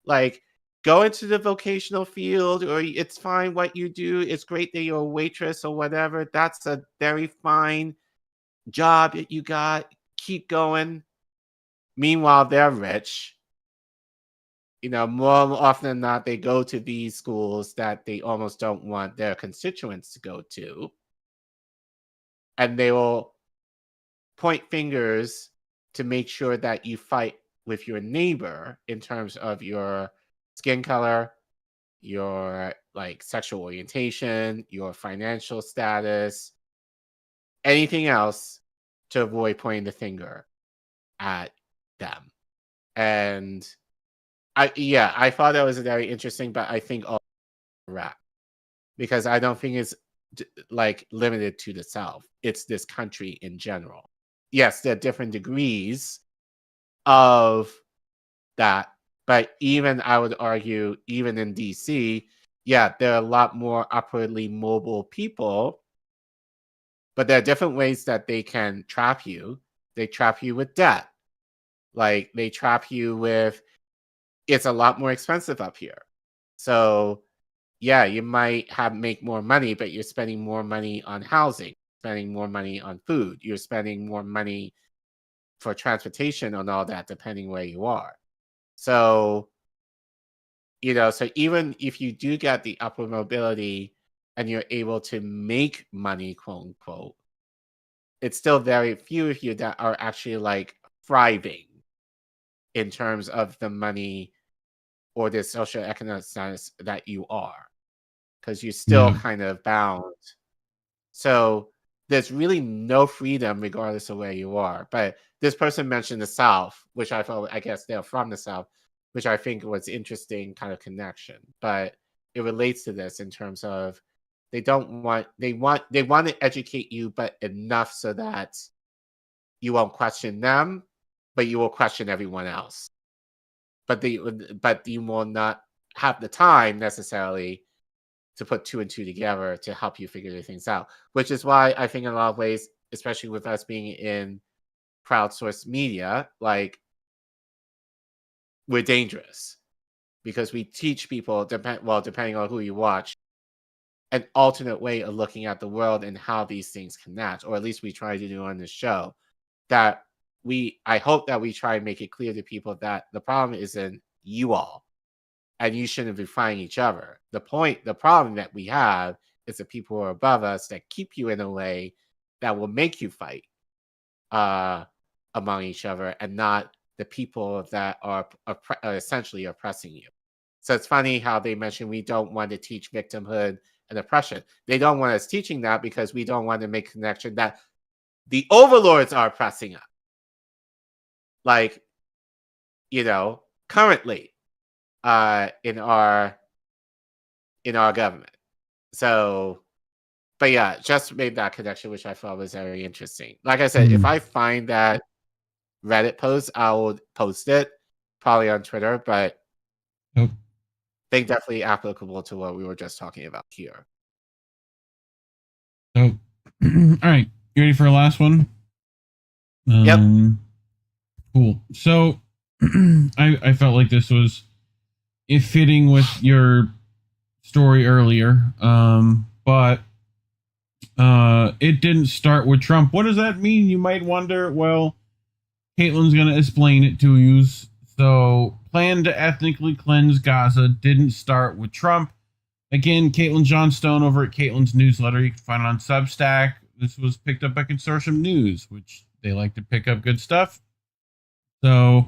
like, go into the vocational field, or it's fine what you do. It's great that you're a waitress or whatever. That's a very fine job that you got. Keep going. Meanwhile, they're rich. More often than not, they go to these schools that they almost don't want their constituents to go to. And they will point fingers to make sure that you fight with your neighbor in terms of your skin color, your like sexual orientation, your financial status, anything else, to avoid pointing the finger at them. And I thought that was very interesting, but I think all right, because I don't think it's like limited to the South. It's this country in general. Yes, there are different degrees of that, but even I would argue, even in DC, yeah, there are a lot more upwardly mobile people, but there are different ways that they can trap you. They trap you with debt. Like they trap you with, it's a lot more expensive up here. So yeah, you might make more money, but you're spending more money on housing, spending more money on food. You're spending more money for transportation and all that, depending where you are. So, so even if you do get the upward mobility and you're able to make money, quote unquote, it's still very few of you that are actually like thriving in terms of the money or the socioeconomic status that you are, because you're still kind of bound. So there's really no freedom regardless of where you are. But this person mentioned the South, which I thought, I guess they're from the South, which I think was interesting kind of connection. But it relates to this in terms of they want to educate you, but enough so that you won't question them, but you will question everyone else. But you will not have the time necessarily to put two and two together to help you figure the things out. Which is why I think in a lot of ways, especially with us being in crowdsourced media, like we're dangerous because we teach people, depending on who you watch, an alternate way of looking at the world and how these things connect, or at least we try to do on this show. That I hope that we try and make it clear to people that the problem isn't you all, and you shouldn't be fighting each other. The problem that we have is the people who are above us that keep you in a way that will make you fight among each other, and not the people that are essentially oppressing you. So it's funny how they mention we don't want to teach victimhood and oppression. They don't want us teaching that because we don't want to make connection that the overlords are oppressing us. Like, currently in our government. So, but yeah, just made that connection, which I thought was very interesting. Like I said, if I find that Reddit post, I will post it probably on Twitter, but I think definitely applicable to what we were just talking about here. So, all right, you ready for a last one? Yep. Cool. So, I felt like this was fitting with your story earlier, but it didn't start with Trump. What does that mean? You might wonder. Well, Caitlin's going to explain it to you. So, plan to ethnically cleanse Gaza didn't start with Trump. Again, Caitlin Johnstone over at Caitlin's newsletter. You can find it on Substack. This was picked up by Consortium News, which they like to pick up good stuff. So,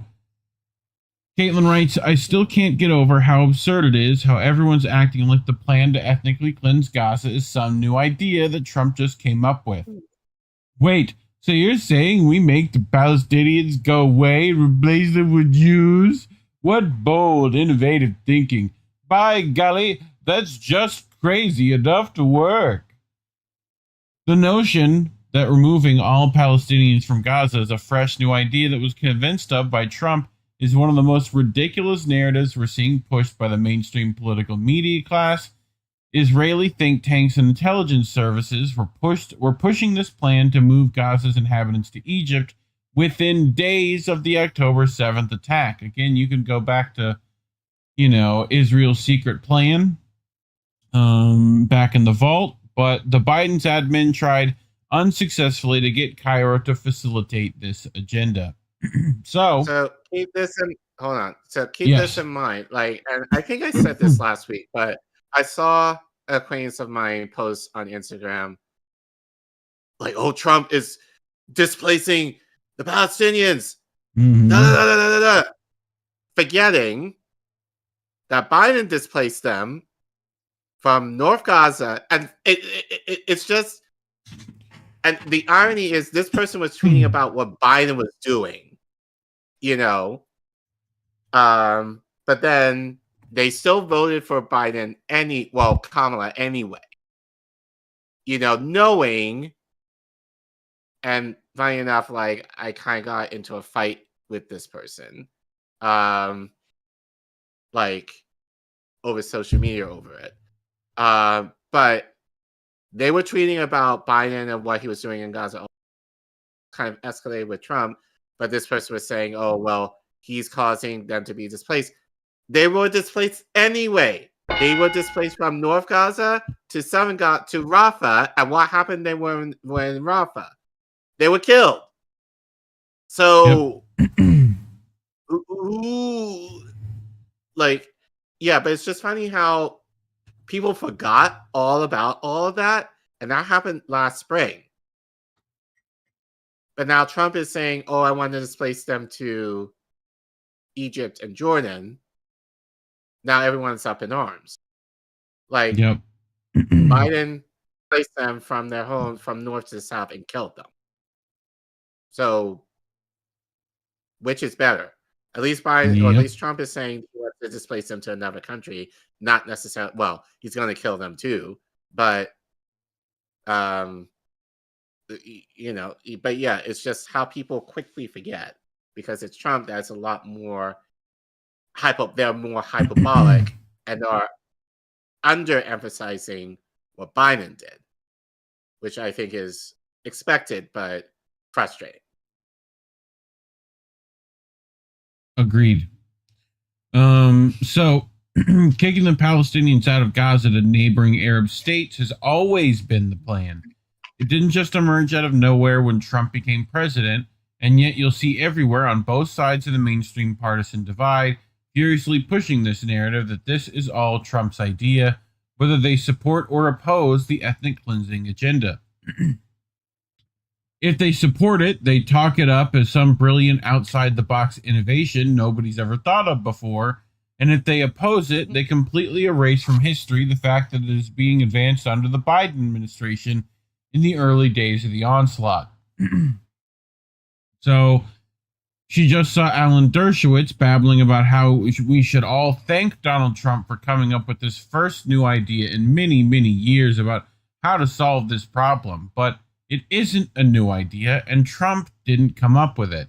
Caitlin writes, I still can't get over how absurd it is how everyone's acting like the plan to ethnically cleanse Gaza is some new idea that Trump just came up with. Wait, so you're saying we make the Palestinians go away, replace them with Jews? What bold, innovative thinking. By golly, that's just crazy enough to work. The notion that removing all Palestinians from Gaza is a fresh new idea that was convinced of by Trump is one of the most ridiculous narratives we're seeing pushed by the mainstream political media class. Israeli think tanks and intelligence services were pushing this plan to move Gaza's inhabitants to Egypt within days of the October 7th attack. Again, you can go back to, Israel's secret plan back in the vault, but the Biden's admin tried unsuccessfully to get Cairo to facilitate this agenda. So keep this in. Hold on. So keep this in mind. Like, and I think I said this last week, but I saw an acquaintance of mine post on Instagram, like, "Oh, Trump is displacing the Palestinians, forgetting that Biden displaced them from North Gaza. And it's just, and the irony is this person was tweeting about what Biden was doing, but then they still voted for Biden Kamala anyway, knowing, and funny enough, like I kind of got into a fight with this person, like over social media over it. But they were tweeting about Biden and what he was doing in Gaza, kind of escalated with Trump. But this person was saying, oh, well, he's causing them to be displaced. They were displaced anyway. They were displaced from North Gaza to Southern Gaza to Rafah. And what happened? They were in Rafah. They were killed. So, but it's just funny how people forgot all about all of that. And that happened last spring. But now Trump is saying, oh, I want to displace them to Egypt and Jordan. Now everyone's up in arms. Biden placed them from their home from north to south and killed them. So, which is better? At least Biden, or at least Trump is saying he wants to displace them to another country. Not necessarily. Well, he's going to kill them too, but it's just how people quickly forget because it's Trump that's a lot more they're more hyperbolic and are underemphasizing what Biden did, which I think is expected but frustrating. Agreed. So kicking the Palestinians out of Gaza to neighboring Arab states has always been the plan. It didn't just emerge out of nowhere when Trump became president, and yet you'll see everywhere on both sides of the mainstream partisan divide furiously pushing this narrative that this is all Trump's idea, whether they support or oppose the ethnic cleansing agenda. If they support it, they talk it up as some brilliant outside-the-box innovation nobody's ever thought of before, and if they oppose it, they completely erase from history the fact that it is being advanced under the Biden administration in the early days of the onslaught. So, she just saw Alan Dershowitz babbling about how we should all thank Donald Trump for coming up with this first new idea in many, many years about how to solve this problem. But it isn't a new idea, and Trump didn't come up with it.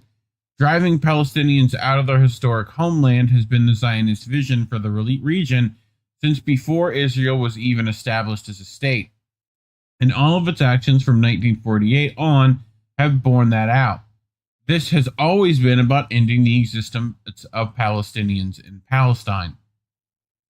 Driving Palestinians out of their historic homeland has been the Zionist vision for the region since before Israel was even established as a state. And all of its actions from 1948 on have borne that out. This has always been about ending the existence of Palestinians in Palestine.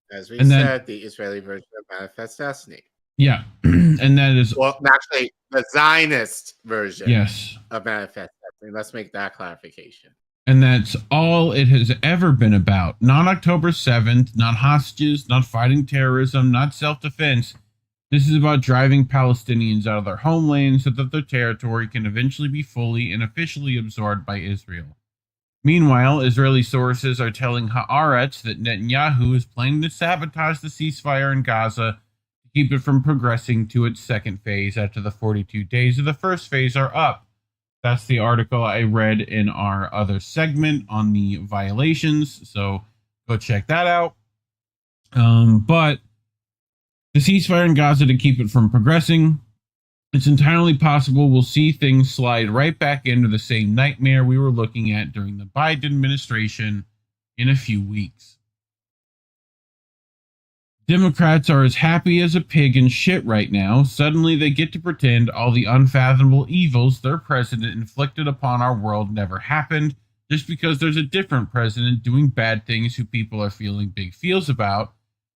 As we said, the Israeli version of Manifest Destiny. Yeah, and that is... Well, actually, the Zionist version of Manifest Destiny. Let's make that clarification. And that's all it has ever been about. Not October 7th, not hostages, not fighting terrorism, not self-defense. This is about driving Palestinians out of their homeland so that their territory can eventually be fully and officially absorbed by Israel. Meanwhile, Israeli sources are telling Haaretz that Netanyahu is planning to sabotage the ceasefire in Gaza to keep it from progressing to its second phase after the 42 days of the first phase are up. That's the article I read in our other segment on the violations, so go check that out. But the ceasefire in Gaza to keep it from progressing, it's entirely possible we'll see things slide right back into the same nightmare we were looking at during the Biden administration in a few weeks. Democrats are as happy as a pig in shit right now. Suddenly they get to pretend all the unfathomable evils their president inflicted upon our world never happened just because there's a different president doing bad things who people are feeling big feels about.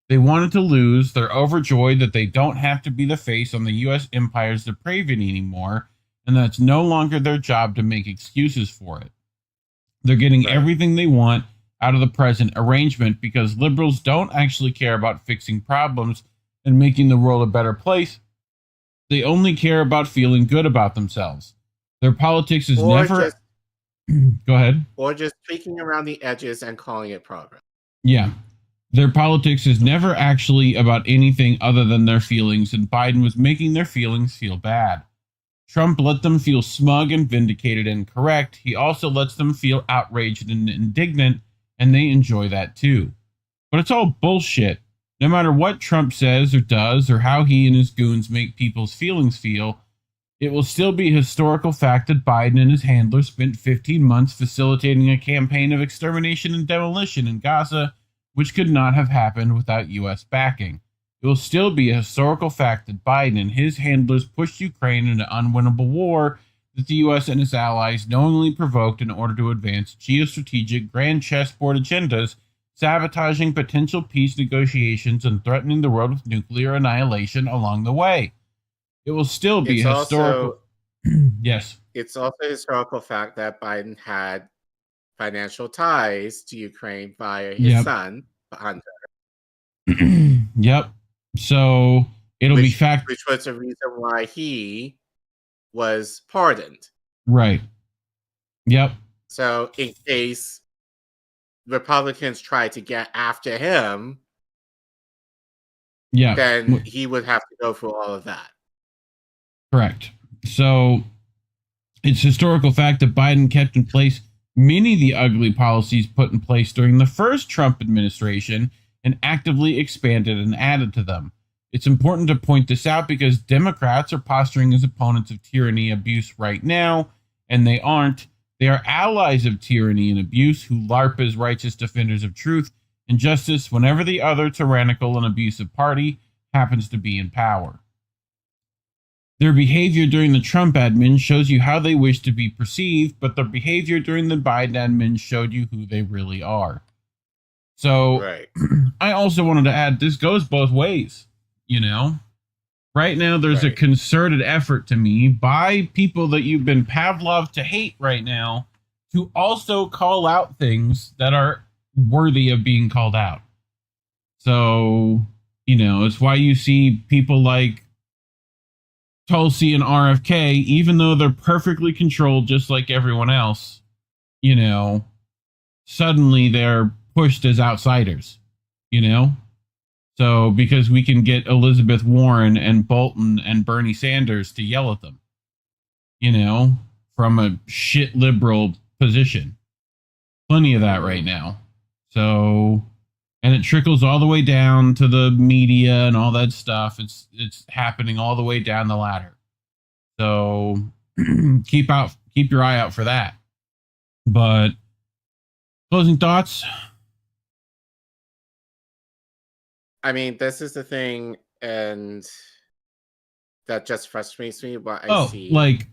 They wanted to lose. They're overjoyed that they don't have to be the face on the U.S. empire's depravity anymore, and that it's no longer their job to make excuses for it. They're getting everything they want out of the present arrangement because liberals don't actually care about fixing problems and making the world a better place. They only care about feeling good about themselves. Their politics is never... Go ahead. Or just tweaking around the edges and calling it progress. Yeah. Their politics is never actually about anything other than their feelings, and Biden was making their feelings feel bad. Trump let them feel smug and vindicated and correct. He also lets them feel outraged and indignant, and they enjoy that too. But it's all bullshit. No matter what Trump says or does, or how he and his goons make people's feelings feel, it will still be a historical fact that Biden and his handlers spent 15 months facilitating a campaign of extermination and demolition in Gaza, which could not have happened without U.S. backing. It will still be a historical fact that Biden and his handlers pushed Ukraine into an unwinnable war that the U.S. and its allies knowingly provoked in order to advance geostrategic grand chessboard agendas, sabotaging potential peace negotiations and threatening the world with nuclear annihilation along the way. It will still be a historical... Yes. It's also a historical fact that Biden had financial ties to Ukraine via his son, Hunter. Yep. So it'll be fact... Which was the reason why he was pardoned. Right. Yep. So in case Republicans try to get after him, then he would have to go through all of that. Correct. So it's historical fact that Biden kept in place many of the ugly policies put in place during the first Trump administration and actively expanded and added to them. It's important to point this out because Democrats are posturing as opponents of tyranny abuse right now, and they aren't. They are allies of tyranny and abuse who LARP as righteous defenders of truth and justice whenever the other tyrannical and abusive party happens to be in power. Their behavior during the Trump admin shows you how they wish to be perceived, but their behavior during the Biden admin showed you who they really are. So I also wanted to add, this goes both ways, you know? Right now, there's a concerted effort to me by people that you've been Pavlov to hate right now to also call out things that are worthy of being called out. So, you know, it's why you see people like Tulsi and RFK, even though they're perfectly controlled just like everyone else, you know, suddenly they're pushed as outsiders, you know? So, because we can get Elizabeth Warren and Bolton and Bernie Sanders to yell at them, you know, from a shit liberal position. Plenty of that right now. So, and it trickles all the way down to the media and all that stuff. It's happening all the way down the ladder. So, keep your eye out for that. But closing thoughts. I mean, this is the thing, and that just frustrates me. But I see, like,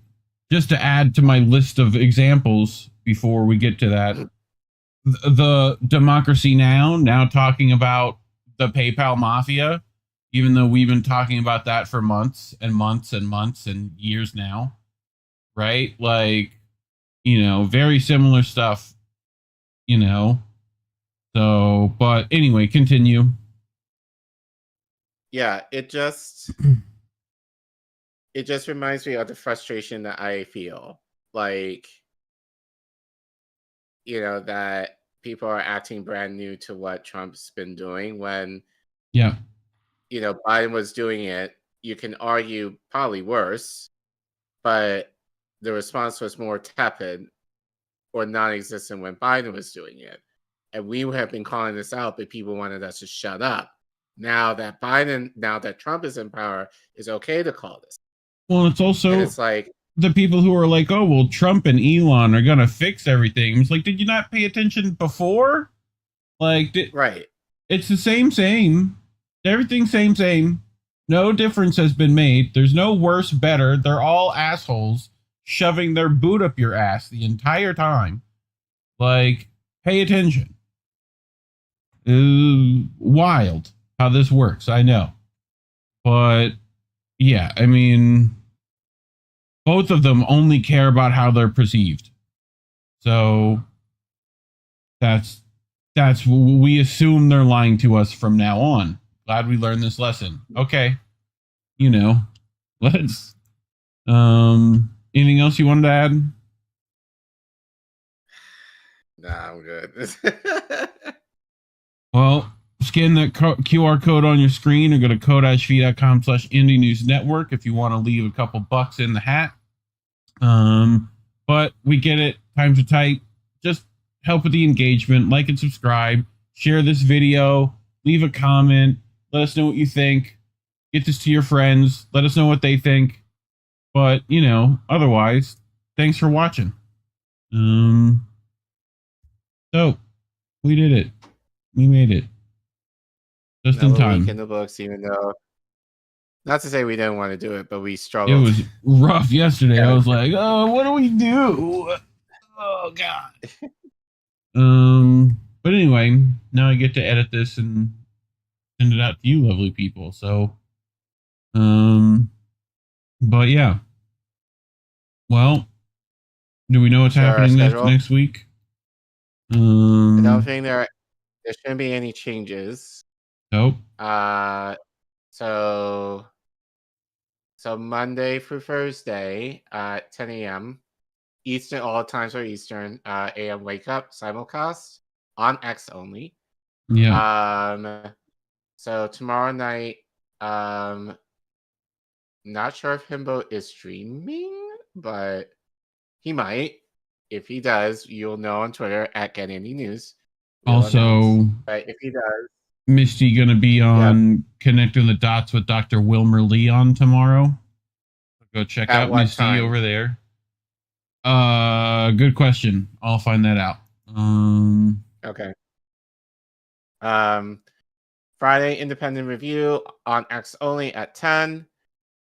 just to add to my list of examples before we get to that, the Democracy Now talking about the PayPal mafia, even though we've been talking about that for months and months and months and years now, right? Like, you know, very similar stuff, you know. So, but anyway, continue. Yeah, it just reminds me of the frustration that I feel, like, you know, that people are acting brand new to what Trump's been doing when, you know, Biden was doing it. You can argue probably worse, but the response was more tepid or non-existent when Biden was doing it. And we have been calling this out, but people wanted us to shut up. Now that Trump is in power, it's okay to call this. Well, it's also, and it's like the people who are like, oh, well, Trump and Elon are going to fix everything. It's like, did you not pay attention before? Like, right. It's the same. Everything's same. No difference has been made. There's no worse, better. They're all assholes shoving their boot up your ass the entire time. Like, pay attention. Wild how this works, I know. But, yeah, I mean, both of them only care about how they're perceived. So, that's we assume they're lying to us from now on. Glad we learned this lesson. Okay. You know, let's, anything else you wanted to add? Nah, I'm good. Well, scan that QR code on your screen or go to code-v.com/indienewsnetwork if you want to leave a couple bucks in the hat. But we get it. Times are tight. Just help with the engagement. Like and subscribe. Share this video. Leave a comment. Let us know what you think. Get this to your friends. Let us know what they think. But, you know, otherwise, thanks for watching. So, we did it. We made it. Just in time. Week in the books, even though, not to say we didn't want to do it, but we struggled. It was rough yesterday. I was like, oh, what do we do? Oh, God. But anyway, now I get to edit this and send it out to you lovely people. So, but yeah. Well, do we know what's happening next week? I don't think there shouldn't be any changes. Nope. So Monday through Thursday at 10 a.m. Eastern, all times are Eastern, AM wake up, simulcast on X only. Yeah. So tomorrow night, not sure if Himbo is streaming, but he might. If he does, you'll know on Twitter at GetAnyNews. Also, if he does, Misty gonna be on Connecting the Dots with Dr. Wilmer Lee on tomorrow. Go check out Misty over there. Good question. I'll find that out. Okay. Friday Independent Review on X only at 10.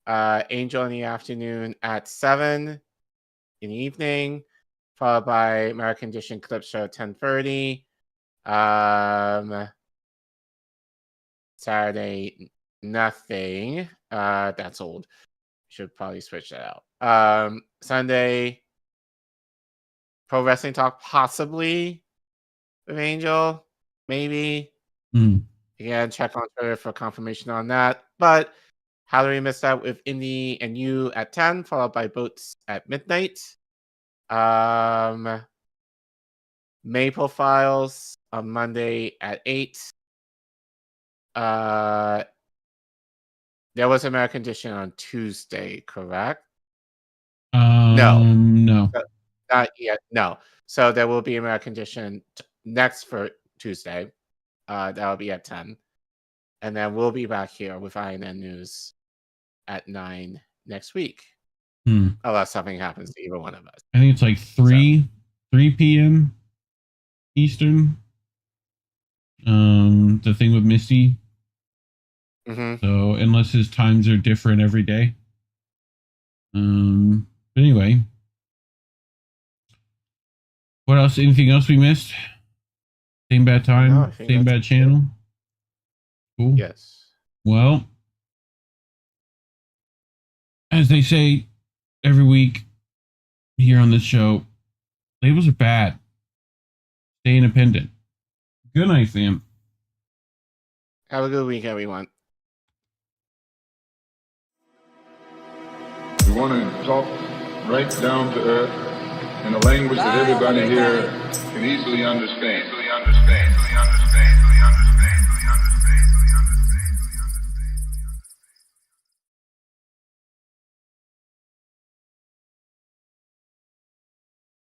Angel in the afternoon at 7 in the evening, followed by American Edition Clip Show at 10:30. Saturday, nothing. That's old. Should probably switch that out. Sunday, Pro Wrestling Talk, possibly with Angel, maybe. Again, check on Twitter for confirmation on that. But how do we miss that with Indie and You at 10, followed by Boats at midnight. Maple Files on Monday at 8. There was American Edition on Tuesday, correct? No. Not yet. No. So there will be American Edition next for Tuesday. That'll be at 10. And then we'll be back here with INN News at 9 next week. Unless something happens to either one of us. I think it's like 3 p.m. Eastern. The thing with Misty. So unless his times are different every day. But anyway. What else? Anything else we missed? Same bad time? Same bad channel? Cool. Yes. Well, as they say every week here on this show, labels are bad. Stay independent. Good night, fam. Have a good week, everyone. We want to talk right down to earth in a language that everybody here can easily understand.